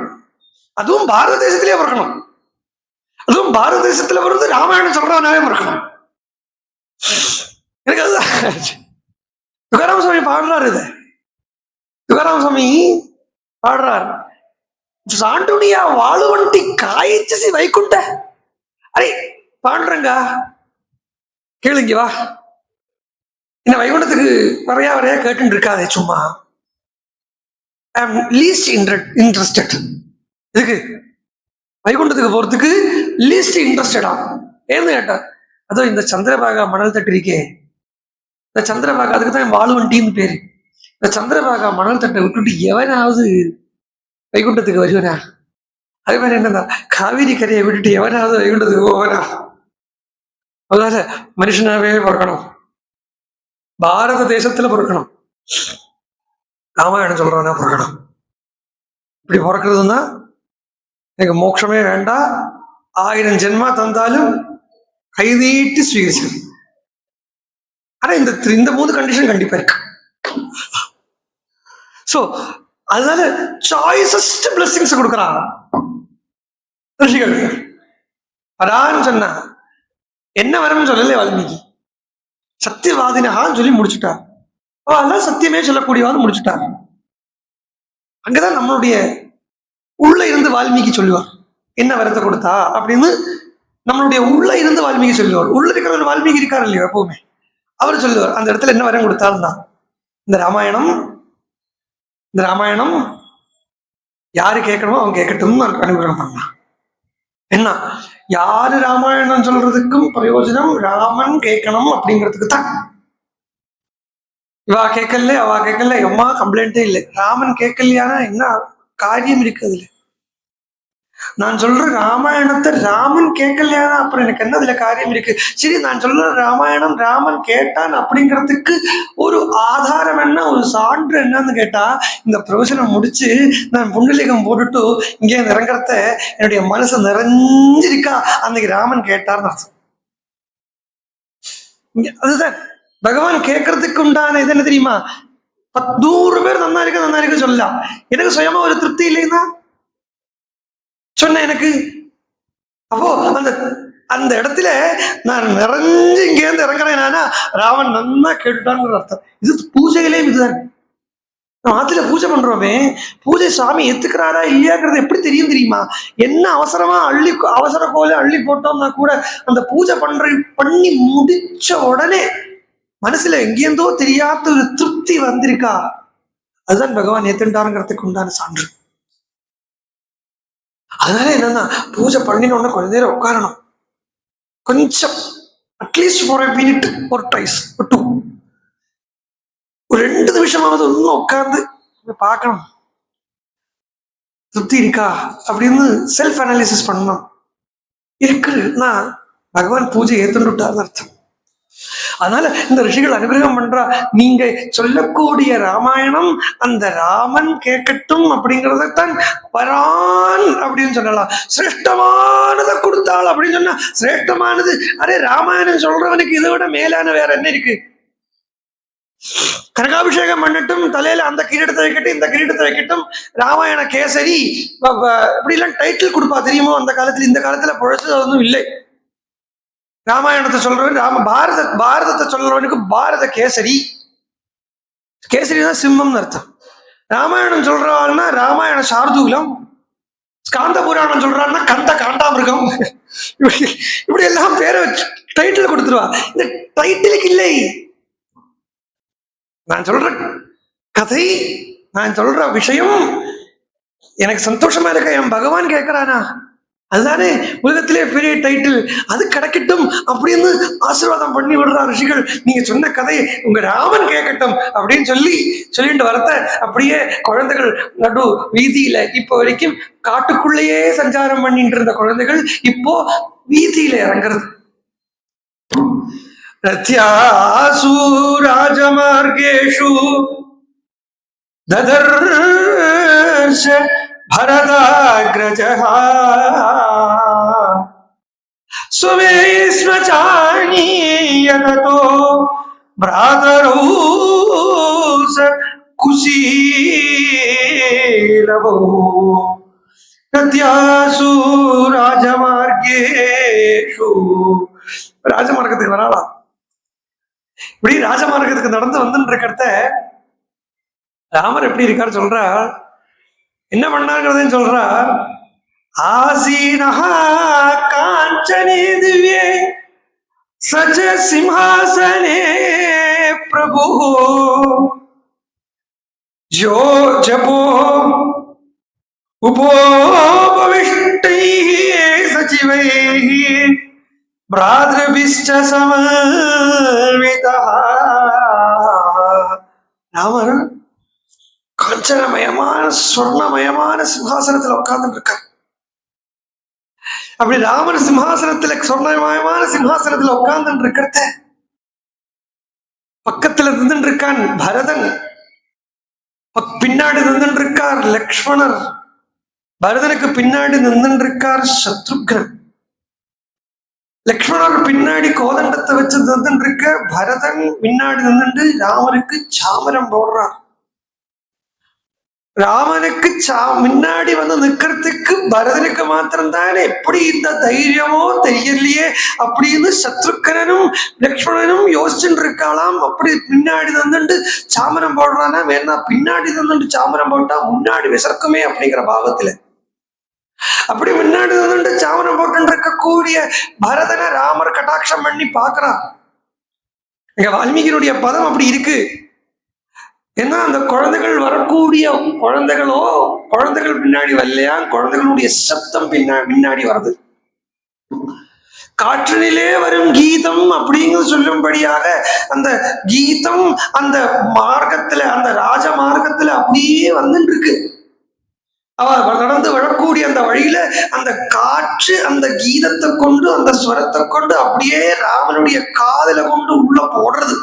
அதுவும் பாரத தேசத்திலே பிறக்கணும், அதுவும் பாரத தேசத்துல வந்து ராமாயணம் சொல்றவனாவே பிறக்கணும். எனக்கு அதுதான் துகாராம சுவாமி பாடுறாரு. இது துகாராம சுவாமி பாடுறார், சாண்டுனியா வாழுவண்டி காய்ச்சி வைக்குண்ட. அரே பாடுறங்க, கேளுங்க வா, என்ன வைகுண்டத்துக்கு வரையா கேட்டு இருக்காதே, சும்மா ஐ எம் லீஸ்ட் இன்ட்ரெஸ்டட். இதுக்கு வைகுண்டத்துக்கு போறதுக்கு லீஸ்ட் இன்ட்ரெஸ்டடா ஏன்னு கேட்டா, அதோ இந்த சந்திரபாகா மணல் தட்டு இருக்கே, இந்த சந்திரபாகா, அதுக்கு தான் வாழுவண்டின்னு பேரு. இந்த சந்திரபாகா மணல் தட்டை விட்டுட்டு எவனாவது வைகுண்டத்துக்கு வருவனா? அதே மாதிரி என்னன்னா, காவிரி கரையை விட்டுட்டு எவனாவது வைகுண்டத்துக்கு போவனா? அதனால மனுஷனாவே பிறக்கணும், பாரத தேசத்துல பிறக்கணும், ராமாயணம் சொல்றவனா பிறக்கணும். இப்படி பிறக்கிறதுன்னா எனக்கு மோட்சமே வேண்டாம், 1000 ஜென்மா தந்தாலும் கைதீட்டு ஸ்வீகரிச்சு. ஆனா இந்த 3 கண்டிஷன் கண்டிப்பா இருக்கு. சோ அதனால சாய்ஸஸ்ட் பிளெஸிங்ஸ் கொடுக்குறாங்க ரிஷிகள். வரான்னு சொன்னா என்ன வரணும்னு சொல்லல வால்மீகி, சத்தியவாதினகான்னு சொல்லி முடிச்சுட்டார். அதெல்லாம் சத்தியமே சொல்லக்கூடியவான்னு முடிச்சுட்டார். அங்கதான் நம்மளுடைய உள்ள இருந்து வால்மீகி சொல்லுவார், என்ன வரத்தை கொடுத்தா அப்படின்னு நம்மளுடைய உள்ள இருந்து வால்மீகி சொல்லுவார். உள்ள இருக்கிற ஒரு வால்மீகி இருக்காரு இல்லையா எப்பவுமே, அவர் சொல்லுவார் அந்த இடத்துல என்ன வரம் கொடுத்தாலும் தான். இந்த ராமாயணம் யாரு கேட்கணுமோ அவங்க கேட்கட்டும் அனுகிரகம் பண்ணலாம். என்ன யாரு ராமாயணம் சொல்றதுக்கும் பிரயோஜனம், ராமன் கேட்கணும் அப்படிங்கிறதுக்கு தான். இவா கேட்கல அவா கேட்கல, எம்மா கம்ப்ளைண்டே இல்லை. ராமன் கேட்கலையானா என்ன காரியம் இருக்கு அதுல? நான் சொல்ற ராமாயணத்தை ராமன் கேட்கலையானா அப்புறம் எனக்கு என்ன அதுல காரியம் இருக்கு? சரி, நான் சொல்ற ராமாயணம் ராமன் கேட்டான் அப்படிங்கிறதுக்கு ஒரு ஆதாரம் என்ன, ஒரு சான்று என்னன்னு கேட்டா, இந்த பிரவச்சனம் முடிச்சு நான் புண்டலிகம் போட்டுட்டு இங்கே இறங்குறத என்னுடைய மனசு நிறைஞ்சிருக்கா, அன்னைக்கு ராமன் கேட்டார்னு அர்த்தம். அதுதான் பகவான் கேட்கறதுக்கு உண்டான இது என்ன தெரியுமா? 100 பேர் நன்னா இருக்கு சொல்லலாம், எனக்கு சுயமா ஒரு திருப்தி இல்லைன்னா சொன்ன எனக்கு. அப்போ அந்த இடத்துல நான் நிறைஞ்சு இங்கேருந்து இறங்குறேன், ராமன் நன்னா கேட்டுட்டான்னு அர்த்தம். இது பூஜையிலே இதுதான். ஆத்துல பூஜை பண்றோமே, பூஜை சாமி ஏத்துக்கிறாரா இல்லையாங்கிறது எப்படி தெரியும் தெரியுமா? என்ன அவசரமா அவசர கோல அள்ளி போட்டோம்னா கூட அந்த பூஜை பண்ணி முடிச்ச உடனே மனசுல எங்கேருந்தோ தெரியாத ஒரு திருப்தி வந்திருக்கா, அதுதான் பகவான் ஏத்துட்டாருங்கிறதுக்கு உண்டான சான்று. அதனால என்னன்னா, பூஜை பண்ணினோன்னா கொஞ்ச நேரம் உட்காரணும், கொஞ்சம் at least for a minute or twice or two, ஒரு 2 நிமிஷமாவது இன்னும் உட்கார்ந்து பார்க்கணும், திருப்தி இருக்கா அப்படின்னு செல்ஃப் அனாலிசிஸ் பண்ணணும். இருக்குன்னா பகவான் பூஜை ஏத்துட்டார்னு அர்த்தம். அதனால இந்த ரிஷிகள் அனுகிரகம் பண்றா, நீங்க சொல்லக்கூடிய ராமாயணம் அந்த ராமன் கேட்கட்டும் அப்படிங்கறதான் வரான் அப்படின்னு சொல்லலாம். சிரேஷ்டமானதை கொடுத்தாள் அப்படின்னு சொன்னா சிரேஷ்டமானது, அரே ராமாயணம் சொல்றவனுக்கு இதை விட மேலான வேற என்ன இருக்கு? கனகாபிஷேகம் பண்ணட்டும், தலையில அந்த கிரீடத்தை வைக்கட்டும் இந்த கிரீடத்தை வைக்கட்டும், ராமாயண கேசரி இப்படி எல்லாம் டைட்டில் கொடுப்பா தெரியுமோ அந்த காலத்துல. இந்த காலத்துல பொழைச்சது ஒன்றும் இல்லை. ராமாயணத்தை சொல்றவன் பாரதத்தை சொல்றவனுக்கு பாரத கேசரி, கேசரி தான் சிம்மம்னு அர்த்தம். ராமாயணம் சொல்றவாள்னா ராமாயண சார்தூலம், ஸ்காந்த புராணம் சொல்றான்னா கந்த காண்டாமிருகம், இப்படி எல்லாம் பேரை வச்சு டைட்டில் கொடுத்துருவா. இந்த டைட்டிலுக்கு இல்லை, நான் சொல்ற கதை, நான் சொல்ற விஷயம் எனக்கு சந்தோஷமா இருக்க, என் பகவான் கேட்கிறானா, அதுதானே உலகத்திலே பெரிய டைட்டில், அது கிடைக்கட்டும் அப்படின்னு ஆசீர்வாதம் பண்ணி விடுறா ரிஷிகள். நீங்க சொன்ன கதை உங்க ராமன் கேட்கட்டும் அப்படின்னு சொல்லிட்டு வரத்த அப்படியே குழந்தைகள் நடு வீதியில, இப்போ வரைக்கும் காட்டுக்குள்ளேயே சஞ்சாரம் பண்ணிட்டு இருந்த குழந்தைகள் இப்போ வீதியில இறங்குறது. ரத்யாசு ராஜமார்கேஷு ததர்ஷ பரதாக்ரஜஹ ஸ்வமேஸ்மச்சானீயதோ ப்ராதரௌ குஷீலவோ. ரத்யாசு ராஜமார்கேஷு, ராஜமார்க்கத்துக்கு வராலாம். இப்படி ராஜமார்க்கத்துக்கு நடந்து வந்துட்டு இருக்கிறத ராமர் எப்படி இருக்காரு சொல்றார், என்ன பண்ணாங்கிறதையும் சொல்றார். ஆசீனஹா காஞ்சனே திவ்யே சஜ சிம்ஹாசனே பிரபு ஜோ ஜபோ உபோபவிஷ்டைஹி சச்சிவைஹி பிராத்ருபிஷ்ட சமன்விதஹ. ராமர் காஞ்சனமயமான சொர்ணமயமான சிம்ஹாசனத்துல உட்கார்ந்து இருக்கார். அப்படி ராமர் சிம்ஹாசனத்துல சொர்ணமயமான சிம்ஹாசனத்துல உட்கார்ந்து இருக்கிறத பக்கத்துல நின்று இருக்கான் பரதன், பின்னாடி நின்று இருக்கார் லக்ஷ்மணர், பரதனுக்கு பின்னாடி நின்று இருக்கார் சத்ருக்னன், லக்ஷ்மணர் பின்னாடி கோதண்டத்தை வச்சு நின்று இருக்க, பரதன் பின்னாடி நின்று ராமருக்கு சாமரம் போடுறார். ராமனுக்கு முன்னாடி வந்து நிக்கிறதுக்கு பரதனுக்கு மாத்திரம்தானே எப்படி இந்த தைரியமோ தெரியலையே அப்படின்னு சத்ருக்கனும் லக்ஷ்மணனும் யோசிச்சுட்டு இருக்காளாம். அப்படி பின்னாடி வந்துட்டு சாமரம் போடுறானா, வேணா பின்னாடி வந்துட்டு சாமரம் போட்டா முன்னாடி விசர்க்குமே அப்படிங்கிற பாவத்துல அப்படி முன்னாடி வந்துட்டு சாமரம் போட்டு இருக்கக்கூடிய பரதனை ராமர் கட்டாட்சம் பண்ணி பாக்குறான். எங்க வால்மீகியினுடைய பதம் அப்படி இருக்கு. ஏன்னா அந்த குழந்தைகள் வரக்கூடிய குழந்தைகள் பின்னாடி வரலையா, குழந்தைகளுடைய சப்தம் பின்னாடி வருது. காற்றினிலே வரும் கீதம் அப்படிங்கிறது சொல்லும்படியாக அந்த கீதம் அந்த மார்க்கத்துல, அந்த ராஜ மார்க்கத்துல அப்படியே வந்துட்டு இருக்கு. அவ நடந்து வரக்கூடிய அந்த வழியில அந்த காற்று அந்த கீதத்தை கொண்டு அந்த ஸ்வரத்தை கொண்டு அப்படியே ராமனுடைய காதல கொண்டு உள்ள போடுறது.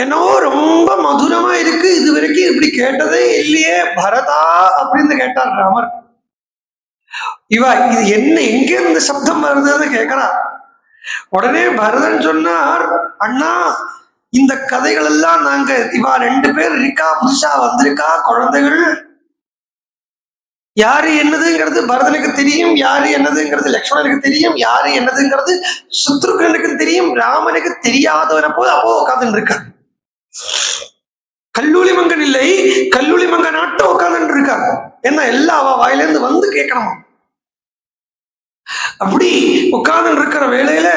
என்னவோ ரொம்ப மதுரமா இருக்கு, இது வரைக்கும் இப்படி கேட்டதே இல்லையே பரதா அப்படின்னு கேட்டார் ராமர். இது என்ன, எங்க இந்த சப்தம் வருதுன்னு கேட்கிறா. உடனே பரதன் சொன்னார், அண்ணா இந்த கதைகள் எல்லாம் நாங்க இவா 2 பேர் இருக்கா, புதுசா வந்திருக்கா குழந்தைகள், யாரு என்னதுங்கிறது பரதனுக்கு தெரியும், யாரு என்னதுங்கிறது லக்ஷ்மணனுக்கு தெரியும், யாரு என்னதுங்கிறது சத்ருகனுக்கு தெரியும், ராமனுக்கு தெரியாதவன போது அப்போ உட்காந்துட்டு இருக்க. கல்லூலி மங்கன் இல்லை, கல்லூலி மங்க நாட்டு உட்கார்ந்து இருக்கார். என்ன எல்லா வாயிலேருந்து வந்து கேட்கணும். அப்படி உட்கார்ந்து இருக்கிற வேளையில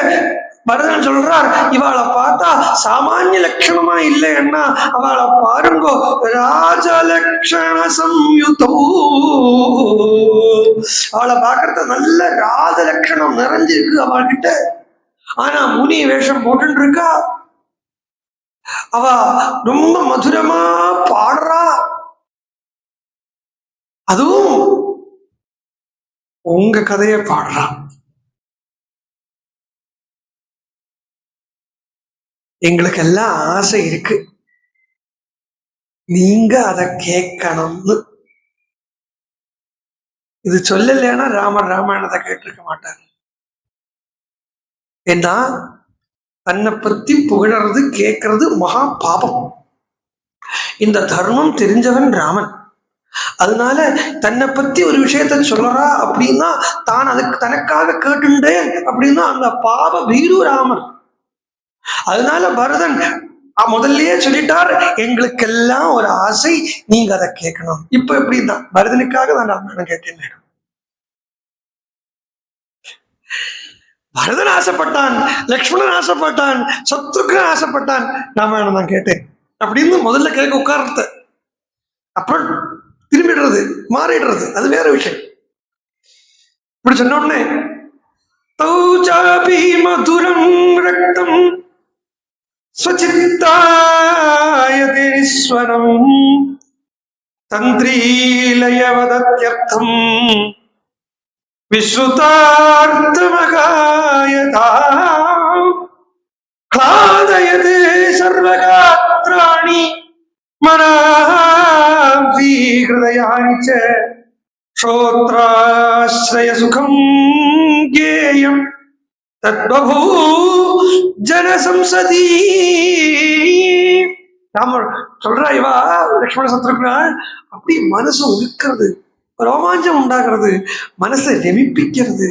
பரதன் சொல்றார், இவாளை பார்த்தா சாமானிய லட்சணமா இல்லைன்னா அவளை பாருங்கோ, ராஜலட்சண சம்யுதோ. அவளை பார்க்கறது நல்ல ராஜ லட்சணம் நிறைஞ்சிருக்கு அவள்கிட்ட. ஆனா முனி வேஷம் போட்டு இருக்கா. அவ ரொம்ப மதுரமா பாடுறா. அதுவும் உங்க கதையை பாடுறா. எங்களுக்கு எல்லாம் ஆசை இருக்கு, நீங்க அதை கேட்கணும்னு. இது சொல்லலைன்னா ராமர் ராமாயணத்தை கேட்டிருக்க மாட்டார். ஏன்னா தன்னை பத்தி புகழறது கேட்கறது மகா பாபம். இந்த தர்மம் தெரிஞ்சவன் ராமன். அதனால தன்னை பத்தி ஒரு விஷயத்த சொல்றா அப்படின்னா தான் அதுக்கு தனக்காக கேட்டுண்டேன் அப்படின்னா அந்த பாப பீரு ராமன். அதனால பரதன் முதல்லயே சொல்லிட்டார், எங்களுக்கெல்லாம் ஒரு ஆசை, நீங்க அதை கேட்கணும். இப்ப எப்படின்னா பரதனுக்காக தான் ராமாயணம் கேட்டேன். பரதன் ஆசைப்பட்டான், லக்ஷ்மணன் ஆசைப்பட்டான், சத்ருகன் ஆசைப்பட்டான், ராமாயணம் தான் கேட்டேன் அப்படின்னு முதல்ல கேட்க உட்கார்றது. அப்புறம் திரும்பிடுறது, மாறிடுறது, அது வேற விஷயம். இப்படி சொன்ன உடனே தௌசாபி மதுரம் ரக்தம் ஸ்வசித்தாயதேஸ்வரம் தந்திரீலயவதத்யர்த்தம் விஸ்ருதார்த்தமகாயதா க்ளாதயதே சர்வகாத்ராணி மனாவி ஹ்ருதயானி ச ஸ்ரோத்ராஸ்ரய சுகம் கேயம் தத்பூ ஜனசம்சதி. ராமர் சொல்றா, இவா லக்ஷ்மண சத்ருக்னா அப்படி மனசு உருக்கிறது, ரோமாஞ்சம் உண்டாகிறது, மனசை ரமிப்பிக்கிறது.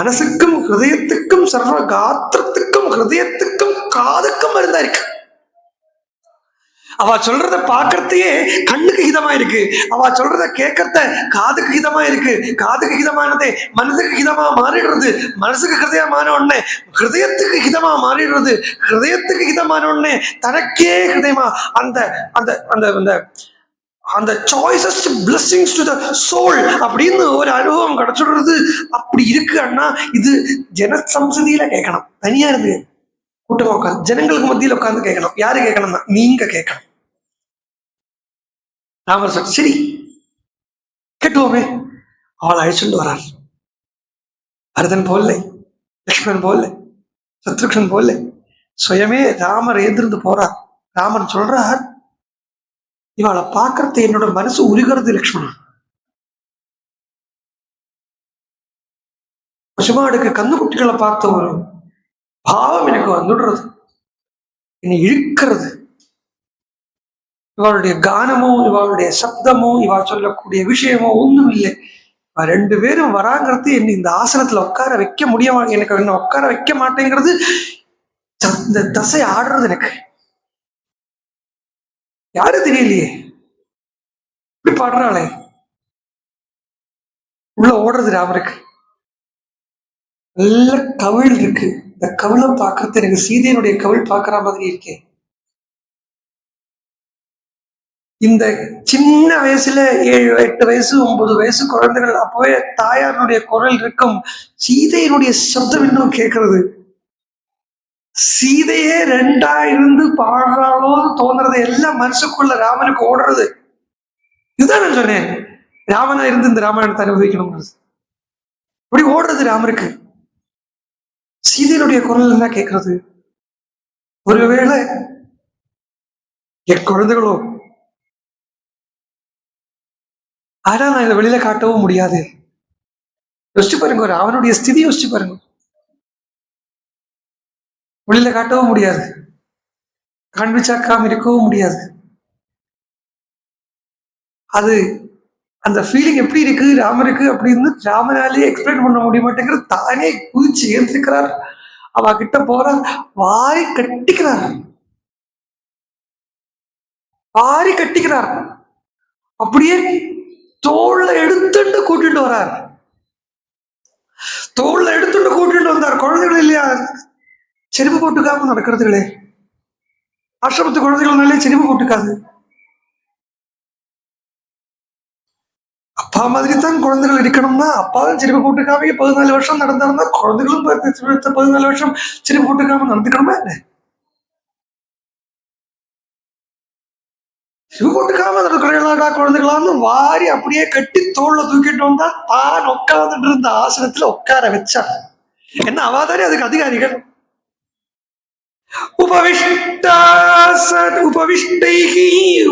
மனசுக்கும் ஹிருதயத்துக்கும் சர்வ காத்திரத்துக்கும் ஹிருதயத்துக்கும் காதுக்கும் மருந்தா இருக்கு. அவ சொல்றத பாக்குறதையே கண்ணுக்கு ஹிதமா இருக்கு, அவ சொல்றத கேட்கறத காதுக்கு ஹிதமா இருக்கு, காதுக்கு ஹிதமானதே மனதுக்கு ஹிதமா மாறிடுறது, மனசுக்கு ஹிருதயமான உடனே ஹிருதயத்துக்கு ஹிதமா மாறிடுறது, ஹிருதயத்துக்கு ஹிதமான உடனே தனக்கே ஹிருதயமா அந்த அந்த அந்த அந்த அந்த choicest blessings to the soul அப்படின்னு ஒரு அனுபவம் கிடைச்சிடுறது. அப்படி இருக்கு அண்ணா. இது ஜனசம்சதியில கேட்கணும், தனியா இருந்து கூட்டமா உட்காந்து ஜனங்களுக்கு மத்தியில் உட்காந்து கேட்கணும். யாரு கேட்கணும்னா நீங்க கேட்கணும். ராமர் சொல், சரி கேட்டுவோமே. அவளை அழிச்சுட்டு வரார். பரதன் போல, லக்ஷ்மணன் போல, சத்ருக்ஷன் போல சுயமே ராமர் எதிர்ந்து போறார். ராமன் சொல்றார், இவளை பார்க்கறது என்னோட மனசு உருகிறது லக்ஷ்மணன். பசுமாடுக்கு கந்துக்குட்டிகளை பார்த்த ஒரு பாவம் எனக்கு வந்துடுறது, என்னை இழுக்கிறது. இவளுடைய கானமும் இவளுடைய சப்தமும் இவ சொல்லக்கூடிய விஷயமோ ஒண்ணும் இல்லை. ரெண்டு பேரும் வராங்கிறது என்ன இந்த ஆசனத்துல உட்கார வைக்க முடிய, எனக்கு என்ன உட்கார வைக்க மாட்டேங்கிறது. இந்த தசை ஆடுறது எனக்கு யாரு தெரியலையே, இப்படி பாடுறாளே. உள்ள ஓடுறது ராமருக்கு. நல்ல கவிழ் இருக்கு, இந்த கவிழம் பார்க்கறது எனக்கு சீதையனுடைய கவிழ் பார்க்கற மாதிரி இருக்கேன். இந்த சின்ன வயசுல 7, 8 வயசு 9 வயசு குழந்தைகள் அப்பவே தாயாருடைய குரல் இருக்கும், சீதையினுடைய சப்தம் இன்னும் கேட்கறது. சீதையே 2ஆ இருந்து பாடுறாளோன்னு தோன்றது எல்லாம் மனசுக்குள்ள ராமனுக்கு ஓடுறது. இதுதான் நான் சொன்னேன், ராமனா இருந்து இந்த ராமாயணத்தை அனுபவிக்கணும். அப்படி ஓடுறது ராமருக்கு. சீதையினுடைய குரல் என்ன கேட்கறது. ஒருவேளை என் குழந்தைகளோ, ஆனா நான் இதை வெளியில காட்டவும் முடியாது. யோசிச்சு பாருங்க, ராவனுடைய ஸ்திதி யோசிச்சு பாருங்க. வெளியில காட்டவும் முடியாது, காண்பிச்சாக்காம இருக்கவும் முடியாது. அது அந்த ஃபீலிங் எப்படி இருக்கு ராமருக்கு அப்படின்னு ராமனாலேயே எக்ஸ்பிளைன் பண்ண முடிய மாட்டேங்கிறது. தானே குதிச்சு ஏந்திருக்கிறார், அவ கிட்ட போறார், வாரி கட்டிக்கிறார். வாரி கட்டிக்கிறார். அப்படியே தோல்ல எடுத்துட்டு கூட்டிட்டு வரார். தோல்ல எடுத்துட்டு கூட்டிட்டு வந்தார். குழந்தைகள் இல்லையா, செருப்பு போட்டுக்காம நடக்கிறதுகளே. ஆசிரமத்து குழந்தைகள் செருப்பு போட்டுக்காது. அப்பா மாதிரி தான் குழந்தைகள் இருக்கணும்னா அப்பாவும் செருப்பு போட்டுக்காம 14 வருஷம் நடந்தாருன்னா குழந்தைகளும் 14 வருஷம் செருப்பு போட்டுக்காம நடந்துக்கணுமா என்ன? செருப்பு போட்டுக்காம நடக்கிறீங்களாடா குழந்தைகளான்னு வாரி அப்படியே கட்டி தோல்ல தூக்கிட்டு வந்தா தான் உட்கார்ந்துட்டு இருந்த ஆசனத்துல உட்கார வச்சா. என்ன அவாதானே அதுக்கு அதிகாரிகள். उपविष्टैः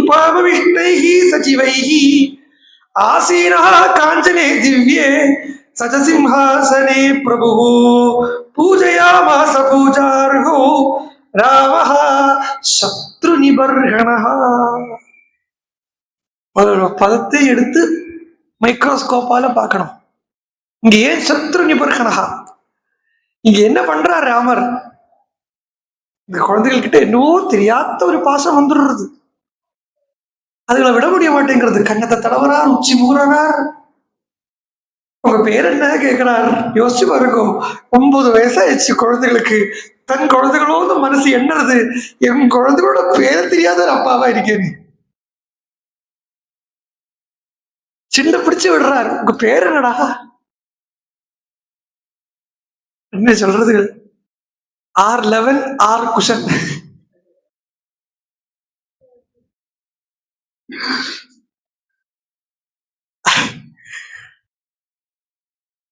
उपविष्टैः सचिवैः आसीनः काञ्चने दिव्ये स च सिंहासने प्रभुः पूजयामास पूजार्हो रामः शत्रुनिबर्हणः. பதத்தை எடுத்து மைக்ரோஸ்கோப்பால பார்க்கணும். இங்க ஏன் சத்ரு நிபர்கணா, இங்க என்ன பண்றார் ராமர்? இந்த குழந்தைகள் கிட்ட என்னவோ தெரியாத ஒரு பாசம் வந்துடுறது. அதுகளை விட முடிய மாட்டேங்கிறது. கண்ணத்தை தடவரார், உச்சி மூறார். உங்க பேர் என்ன கேட்கிறார். யோசிச்சு பாருங்க, 9 வயசாயிடுச்சு குழந்தைகளுக்கு. தன் குழந்தைகளோட மனசு என்னது, என் குழந்தைகளோட பேரை தெரியாத ஒரு அப்பாவா இருக்கேன். சின்ன பிடிச்சு விடுறார். உங்க பேர் என்னடா? என்ன சொல்றது, R11 R குஷன்.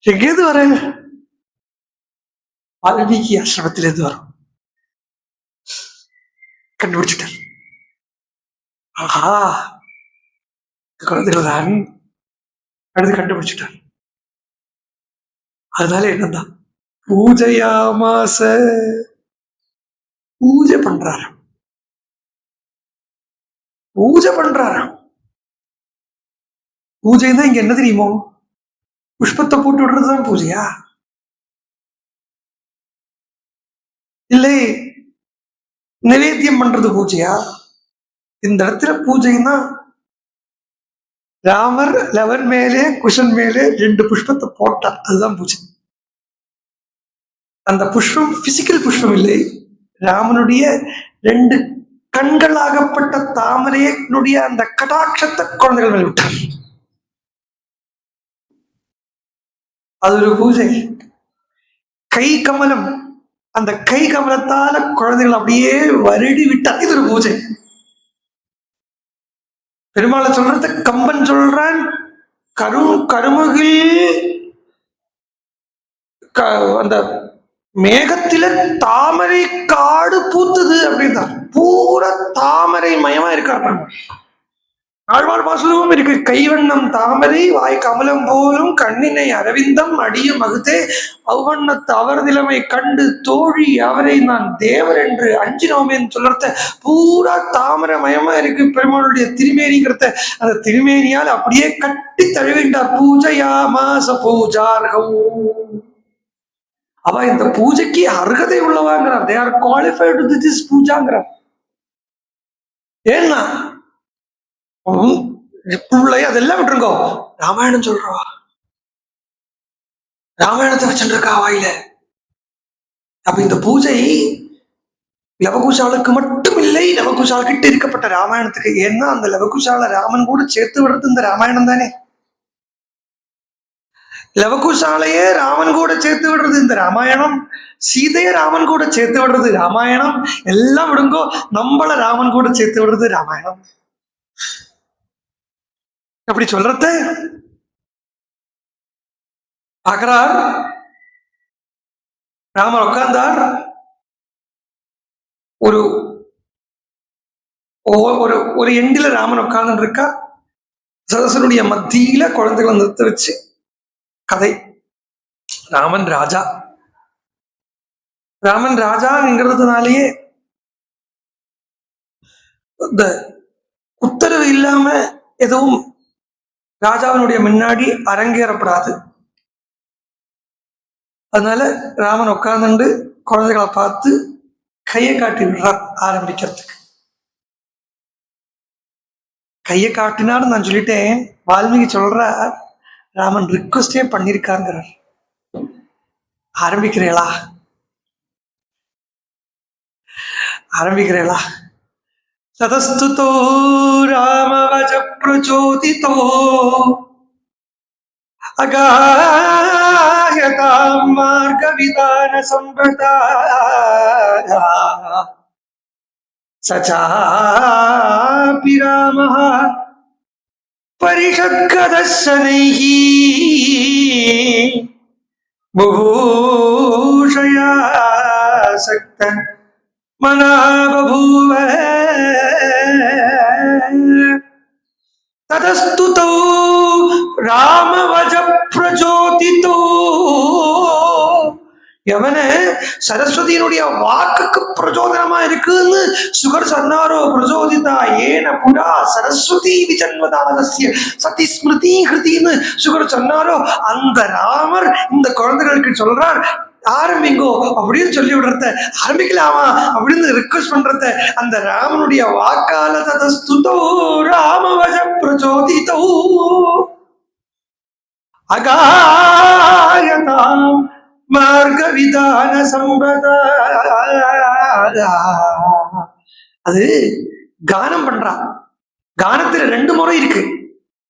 எங்கேருந்து வர? வால்மீகி ஆசிரமத்திலிருந்து வரும். கண்டுபிடிச்சிட்டார். ஆஹா, குழந்தைகள் தான் அடுத்து கண்டுபிடிச்சிட்டார். அதனால என்னதான் பூஜையாமாச, பூஜை பண்றாரு. பூஜை பண்றாரு. பூஜைன்னா இங்க என்ன தெரியுமோ, புஷ்பத்தை போட்டு விடுறதுதான் பூஜையா? இல்லை நிவேத்தியம் பண்றது பூஜையா? இந்த இடத்துல பூஜைன்னா ராமர் லவன் மேலே குஷன் மேலே 2 புஷ்பத்தை போட்டார், அதுதான் பூஜை. அந்த புஷ்பம் பிசிக்கல் புஷ்பம் இல்லை, ராமனுடைய 2 கண்களாகப்பட்ட தாமரையினுடைய அந்த கடாட்சத்தை குழந்தைகள் மேல் விட்டார். அது ஒரு பூஜை. கை கமலம், அந்த கை கமலத்தால குழந்தைகள் அப்படியே வருடி விட்டார், இது ஒரு பூஜை. பெருமாளை சொல்றது கம்பன் சொல்றான், கருமுகில் அந்த மேகத்தில தாமரை காடு பூத்துது அப்படின்னா பூரா தாமரை மயமா இருக்காரு. ஆழ்வார் பாசுரமும் இருக்கு. கைவண்ணம் தாமரை வாய் கமலம் போலும் கண்ணினை அரவிந்தம் அடியும் மகுதே அவ்வண்ணத்து அவர் நிலைமை கண்டு தோழி அவரை நான் தேவர் என்று அஞ்சினோமேன்னு சொல்றத பூரா தாமரை மயமா இருக்கு பெருமாளுடைய திருமேனிங்கிறத. அந்த திருமேனியால் அப்படியே கட்டி தழுவிண்டார். பூஜையா மாச பூஜார்கம். அவ இந்த பூஜைக்கு அருகதை உள்ளவாங்கிறார். They are qualified to this பூஜாங்கிறார். ஏன்னா பிள்ளை அதெல்லாம் விட்டுருங்கோ, ராமாயணம் சொல்றா, ராமாயணத்தை வச்சுருக்கா வாயில. அப்ப இந்த பூஜை லவகுஷாலுக்கு மட்டும் இல்லை, லவகுஷால் கிட்ட இருக்கப்பட்ட ராமாயணத்துக்கு. ஏன்னா அந்த லவகுஷால ராமன் கூட சேர்த்து விடுறது இந்த ராமாயணம் தானே. லவகுஷாலையே ராமன் கூட சேர்த்து விடுறது இந்த ராமாயணம். சீதைய ராமன் கூட சேர்த்து விடுறது ராமாயணம். எல்லாம் விடுங்கோ, நம்மள ராமன் கூட சேர்த்து விடுறது ராமாயணம். அப்படி சொல்றத பாக்குறார். ராமர் உட்கார்ந்தார். ஒரு ஒரு ஒரு எண்டில ராமன் உட்கார்ந்து இருக்கா. சதசனுடைய மத்தியில குழந்தைகளை நிறுத்த வச்சு கதை. ராமன் ராஜா. ராமன் ராஜாங்கிறதுனாலேயே இந்த உத்தரவு இல்லாம எதுவும் ராஜாவினுடைய முன்னாடி அரங்கேறப்படாது. அதனால ராமன் உட்கார்ந்து குழந்தைகளை பார்த்து கையை காட்டி விடுறார் ஆரம்பிக்கிறதுக்கு. கையை காட்டினான்னு நான் சொல்லிட்டேன். வால்மீகி சொல்றார், ராமன் ரிக்வஸ்டே பண்ணிருக்காங்கிறார். ஆரம்பிக்கிறீங்களா? ஆரம்பிக்கிறீங்களா? ததஸ்துதோ ராமவஜ பிரச்சோதிதோ அகாயதாம் மார்க விதான சம்பதா சச்சாபி ராமः பரிஷத்கதஸ்ஸனைः புபூஷயா சக்த மனா பபூவ ததஸ்துதோ ராமவஜ பிரச்சோதிதோ. எவன சரஸ்வதியினுடைய வாக்குக்கு பிரச்சோதனமா இருக்குன்னு சுகர் சொன்னாரோ, பிரச்சோதிதா ஏன புரா சரஸ்வதி விஜன்மதானஸ்ய சதி ஸ்மிருதி ஹிருதின்னு சுகர் சொன்னாரோ, அந்த ராமர் இந்த குழந்தைகளுக்கு சொல்றார், ஆரம்பிங்கோ அப்படின்னு சொல்லி விடுறத, ஆரம்பிக்கலாமா அப்படின்னு ரிக்வெஸ்ட் பண்றத அந்த ராமனுடைய வாக்கால ததஸ்துதோ ராமவஜ பிரச்சோதிதோ அகாயதாம் மார்க விதான சம்பதா. அது கானம் பண்றான். கானத்துல 2 முறை இருக்கு,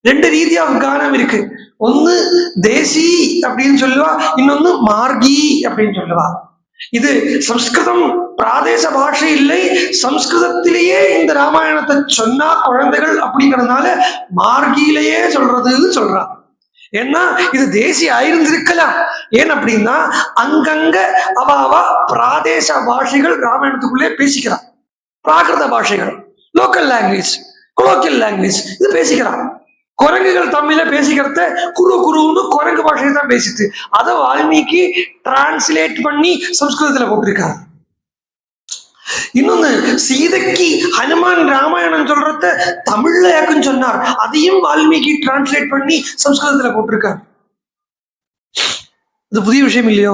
2 ரீதியா கானம் இருக்கு. ஒன்னு தேசி அப்படின்னு சொல்லுவா, இன்னொன்னு மார்கி அப்படின்னு சொல்லுவா. இது சம்ஸ்கிருதம் பிராதேச பாஷை இல்லை, சம்ஸ்கிருதத்திலேயே இந்த ராமாயணத்தை சொன்னா குழந்தைகள் அப்படிங்கறதுனால மார்கியிலேயே சொல்றதுன்னு சொல்றா. ஏன்னா இது தேசி ஆயிருந்திருக்கலாம். ஏன் அப்படின்னா அங்கங்க அவ பிராதேச பாஷைகள் ராமாயணத்துக்குள்ளே பேசிக்கிறான். பிராகிருத பாஷைகள், லோக்கல் லாங்குவேஜ், கொலோக்கியல் லாங்குவேஜ் இது பேசிக்கிறான். குரங்குகள் தமிழ பேசிக்கிறத குருன்னு குரங்கு பாஷையை தான் பேசிட்டு அதை வால்மீகி டிரான்ஸ்லேட் பண்ணி சம்ஸ்கிருதத்துல போட்டிருக்காரு. இன்னொன்னு, சீதைக்கு ஹனுமான் ராமாயணம் சொல்றத தமிழ்ல யாக்குன்னு சொன்னார், அதையும் வால்மீகி டிரான்ஸ்லேட் பண்ணி சம்ஸ்கிருதத்துல போட்டிருக்கார். இது புதிய விஷயம் இல்லையோ?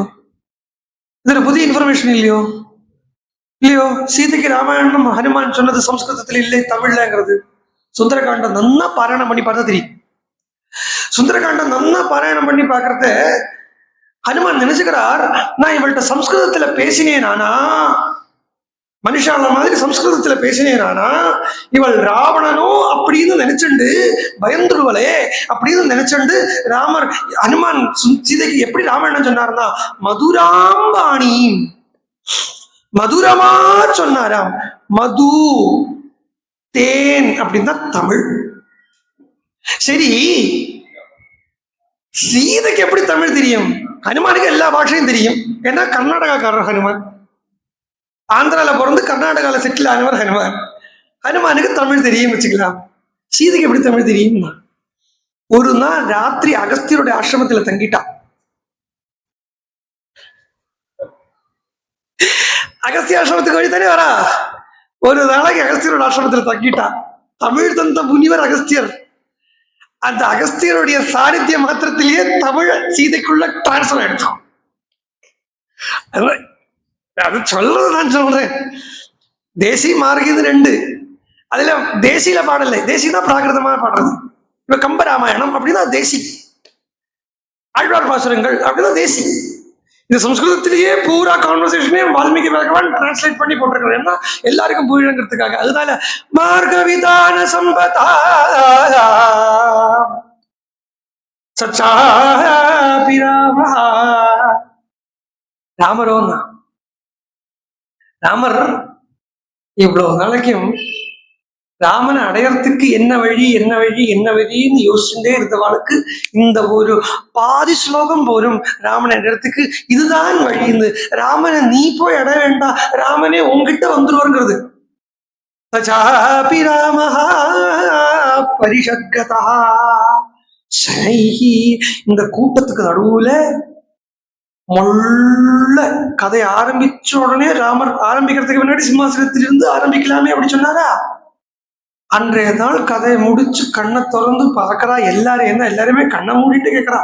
இதுல புதிய இன்ஃபர்மேஷன் இல்லையோ? சீதைக்கு ராமாயணம் ஹனுமான் சொன்னது சம்ஸ்கிருதத்துல இல்லை, தமிழ்லங்கிறது. சுந்தரகாண்டம் நன்னா பாராயணம் பண்ணி பார்த்தா தெரியும். சுந்தரகாண்டம் நன்னா பாராயணம் பண்ணி பாக்குறத ஹனுமான் நினைச்சுக்கிறார், நான் இவள்கிட்ட சம்ஸ்கிருதத்துல பேசினேனானா, மனுஷால மாதிரி சம்ஸ்கிருதத்துல பேசினேனானா இவள் ராவணனோ அப்படின்னு நினைச்சுண்டு பயந்துருவளே அப்படின்னு நினைச்சுண்டு ராமர் ஹனுமான் சீதைக்கு எப்படி ராமாயணம் சொன்னார்னா மதுராம்பாணி, மதுரமா சொன்னாராம். மது தேன் அப்படின்னா தமிழ். சரி, சீதைக்கு எப்படி தமிழ் தெரியும்? ஹனுமானுக்கு எல்லா பாஷையும் தெரியும். ஏன்னா கர்நாடகாக்காரர் ஹனுமான், ஆந்திரால பிறந்து கர்நாடகால செட்டில் ஆனவர் ஹனுமான். ஹனுமானுக்கு தமிழ் தெரியும் வச்சுக்கலாம். சீதைக்கு எப்படி தமிழ் தெரியும்? ஒரு நாள் ராத்திரி அகஸ்தியருடைய ஆசிரமத்துல தங்கிட்டான். அகஸ்திய ஆசிரமத்துக்கு வழி தானே வரா. ஒரு நாளைக்கு அகஸ்தியரோட ஆசிரமத்துல தங்கிட்டான். தமிழ் தந்த முனிவர் அகஸ்தியர். அந்த அகஸ்தியருடைய சாநித்திய மாத்திரத்திலேயே தமிழ் சீதைக்குள்ள டிரான்ஸ்ஃபர் ஆயிடுச்சோம். அது சொல்றது நான் சொல்றேன். தேசி மார்கிது 2. அதுல தேசியில பாடலை, தேசி தான் பிராகிருதமா பாடுறது. இப்ப கம்பராமாயணம் அப்படின்னா தேசி, ஆழ்வார் பாசுரங்கள் அப்படின்னா தேசி. இந்த சம்ஸ்கிருதத்திலேயே பூரா கான்வர்சேஷனே வால்மீகி பகவான் டிரான்ஸ்லேட் பண்ணி போட்டிருக்காரு. ஏன்னா எல்லாருக்கும் புரியணுங்கிறதுக்காக. அதனால மார்கவிதான சம்பதா சச்சாபி ராமः. ராமரோன்னா ராமர் இவ்வளவு நாளைக்கும் ராமனை அடையறதுக்கு என்ன வழி என்ன வழி என்ன வழின்னு யோசிச்சுட்டே இருந்தவாளுக்கு இந்த ஒரு பாதி ஸ்லோகம் போரும் ராமனை அடையறதுக்கு இதுதான் வழின்னு. ராமனை நீ போய் அடைய வேண்டாம், ராமனே உங்ககிட்ட வந்துருவாருங்கிறது. தச்சாபி ராமः பரிஷத்கதா சனைஹி. இந்த கூட்டத்துக்கு நடுவுல மொள்ள கதை ஆரம்பிச்ச உடனே ராமர் ஆரம்பிக்கிறதுக்கு முன்னாடி சிம்மாசனத்திலிருந்து ஆரம்பிக்கலாமே அப்படி சொன்னாரா? அன்றைய நாள் கதையை முடிச்சு கண்ணை திறந்து பார்க்கறா. எல்லாருமே கண்ணை மூடிட்டு கேட்கறா.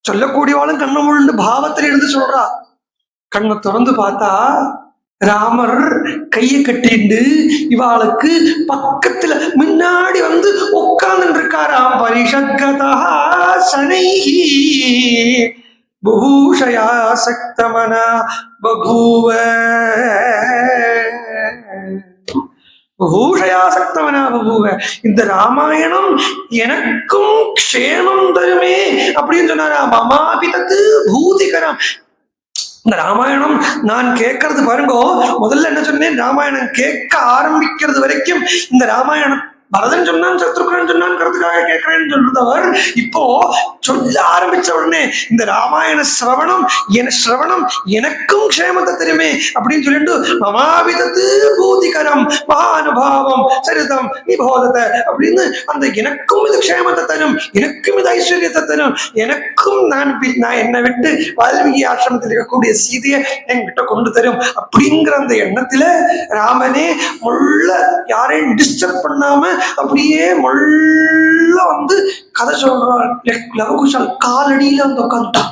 சொல்லக்கூடியவாளும் கண்ணை மூடிட்டு பாவத்துல இருந்து சொல்றா. கண்ணை திறந்து பார்த்தா ராமர் கையை கட்டிண்டு இவாளுக்கு பக்கத்துல முன்னாடி வந்து உட்கார்ந்து இருக்காராம். பரிஷத்கதா சனைஹி புபூஷயா சக்தமனா பபூவ பூஷயாசக்தவனா பபூவ. இந்த ராமாயணம் எனக்கும் க்ஷேமம் தருமே அப்படின்னு சொன்னாரா. மமாபிதத்து பூதிகரம். இந்த ராமாயணம் நான் கேட்கறது பாருங்கோ, முதல்ல என்ன சொன்னேன், ராமாயணம் கேட்க ஆரம்பிக்கிறது வரைக்கும் இந்த ராமாயணம் பரதன் சொன்னான் சத்ருகன் சொன்னான்ங்கிறதுக்காக கேட்கிறேன்னு சொல்றதவர் இப்போ சொல்ல ஆரம்பிச்ச உடனே இந்த ராமாயண சிரவணம் எனக்கும் க்ஷேமத்தை தெரியுமே அப்படின்னு சொல்லிட்டு மமாவிதத்து பூதிகரம் மகானுபாவம் சரிதம் நிபோதத்தை அப்படின்னு அந்த எனக்கும் இது க்ஷேமத்தை தரும், எனக்கும் இது ஐஸ்வர்யத்தை தரும், எனக்கும் நான் என்னை விட்டு வால்மீகி ஆசிரமத்தில் இருக்கக்கூடிய சீதையை என்கிட்ட கொண்டு தரும் அப்படிங்கிற அந்த எண்ணத்துல ராமனே முள்ள யாரையும் டிஸ்டர்ப் பண்ணாம அப்படியே முள்ள வந்து கதை சொல்றான். லவகுஷால் காலடியில வந்து உட்காந்துட்டான்.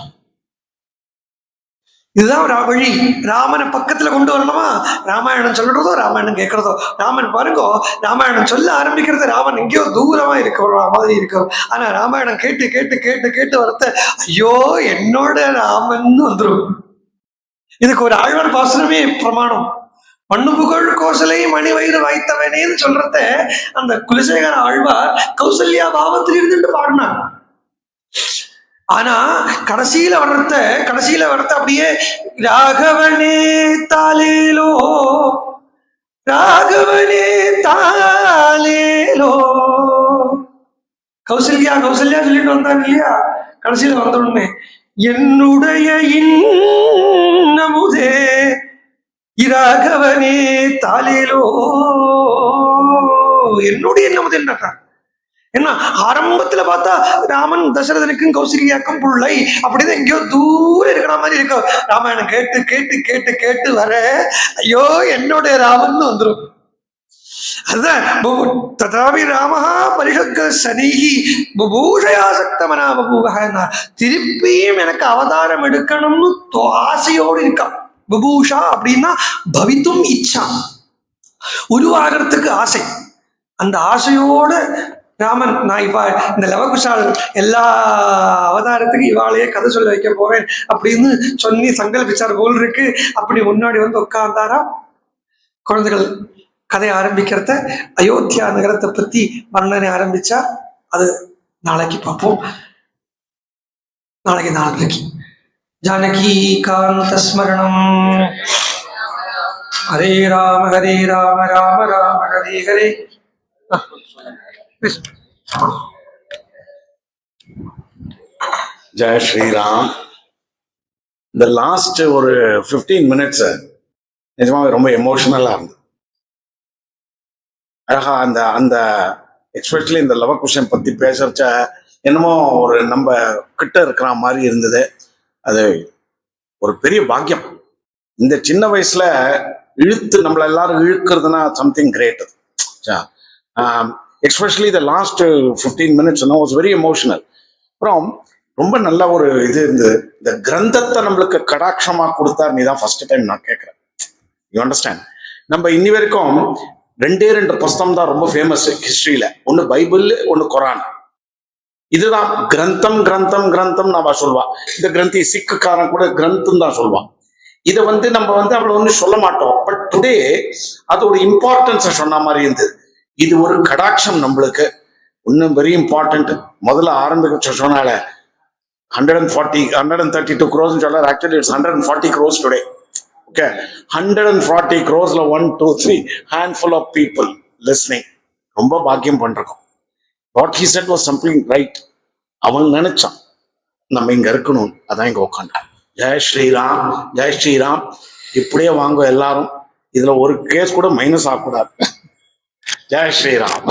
இதுதான் வழி. ராமனை பக்கத்துல கொண்டு வரணுமா, ராமாயணம் சொல்றதோ ராமாயணம் கேட்கறதோ. ராமன் பாருங்கோ, ராமாயணம் சொல்ல ஆரம்பிக்கிறது ராமன் எங்கேயோ தூரமா இருக்க மாதிரி இருக்கும். ஆனா ராமாயணம் கேட்டு கேட்டு கேட்டு கேட்டு வரத்த ஐயோ என்னோட ராமன் வந்துடும். இதுக்கு ஒரு ஆழ்வார் பாசனமே பிரமாணம். மண்ணுபுகழ் கோசலை மணி வயிறு வாய்த்தவனேன்னு சொல்றத அந்த குலசேகர ஆழ்வார் கௌசல்யா பாவத்தில் இருந்துட்டு பாடினார். ஆனா கடைசியில வர்றத அப்படியே ராகவனே தாலேலோ ராகவனே தாலேலோ கௌசல்யா சொல்லிட்டு வந்தாங்க இல்லையா, கடைசியில வந்தோடனே என்னுடைய இன்னமுதே இராகவனே தாலேலோ என்னுடைய என்னமுதே என்ன. ஆரம்பத்துல பார்த்தா ராமன் தசரதனுக்கும் கௌசல்யாக்கும் பிள்ளை அப்படிதான் எங்கேயோ தூரம் இருக்கிற மாதிரி இருக்கும். ராமாயணம் கேட்டு கேட்டு கேட்டு கேட்டு வர ஐயோ என்னுடைய ராமன் வந்துடும். அதுதான் ததாபி ராமஹா பரிஷத்க சனிஹி புபூஷயாசக்தமனா பபூவஹ. திருப்பியும் எனக்கு அவதாரம் எடுக்கணும்னு ஆசையோடு இருக்கான். புபூஷா அப்படின்னா பவித்தும் இச்சா, உருவாகிறதுக்கு ஆசை. அந்த ஆசையோட ராமன் நான் இப்ப இந்த லவகுஷால் எல்லா அவதாரத்துக்கு இவாளையே கதை சொல்ல வைக்க போறேன் அப்படின்னு சொல்லி சங்கல்பிச்சார் போல் இருக்கு. அப்படி முன்னாடி வந்து உட்கார்ந்தாரா. குழந்தைகள் கதை ஆரம்பிக்கிறத அயோத்தியா நகரத்தை பத்தி வர்ணனை ஆரம்பிச்சா அது நாளைக்கு பார்ப்போம். நாளைக்கு ஜானகி காந்த ஸ்மரணம். ஹரே ராம ராம ராம ஹரே ஹரே. ஜெய் ஸ்ரீராம். இந்த லாஸ்ட் ஒரு 15 மினிட்ஸ் நிஜமாவே ரொம்ப எமோஷனலா இருந்தது. அழகா அந்த எஸ்பெஷலி இந்த லவகுஷன் பத்தி பேசுறச்ச என்னமோ ஒரு நம்ம கிட்ட இருக்கிற மாதிரி இருந்தது. அது ஒரு பெரிய பாக்கியம். இந்த சின்ன வயசுல இழுத்து நம்மள எல்லாரும் இழுக்கிறதுனா something great. Especially the last 15 minutes was very emotional. அப்புறம் ரொம்ப நல்ல ஒரு இது இருந்தது. இந்த கிரந்தத்தை நம்மளுக்கு கடாட்சமா கொடுத்தார். நீ தான் ஃபர்ஸ்ட் டைம் நான் கேட்கிறேன். You understand? நம்ம இன்னி வரைக்கும் 2 புஸ்தகம் தான் ரொம்ப ஃபேமஸ் ஹிஸ்டரியில. ஒன்னு பைபிள், ஒன்னு குரான். இதுதான் கிரந்தம் கிரந்தம் கிரந்தம் நான் சொல்லுவா. இந்த கிரந்தி சிக்குக்காரன் கூட கிரந்தம் தான் சொல்லுவான். இதை நம்ம அவ்வளவு ஒன்றும் சொல்ல மாட்டோம். பட் டுடே அதோட இம்பார்ட்டன்ஸை சொன்ன மாதிரி இருந்தது. இது ஒரு கடாட்சம் நம்மளுக்கு. இன்னும் வெரி இம்பார்ட்டன்ட். முதல்ல ஆரம்பிக்க சொன்னால 132 crores சொல்றாரு. Actually it's 140 crores today. Okay, 140 crores 1 2 3 handful of people listening. ரொம்ப பாக்கியம் பண்றோம். What he said was something right. அவன் நினைச்சான் நம்ம இங்க இருக்கணும், அதான் இங்க உட்காண்டான். ஜெய் ஸ்ரீராம், ஜெய் ஸ்ரீராம். இப்படியே வாங்க எல்லாரும். இதுல ஒரு கேஸ் கூட மைனஸ் ஆகக்கூடாது. ஜெய் ஸ்ரீராம்.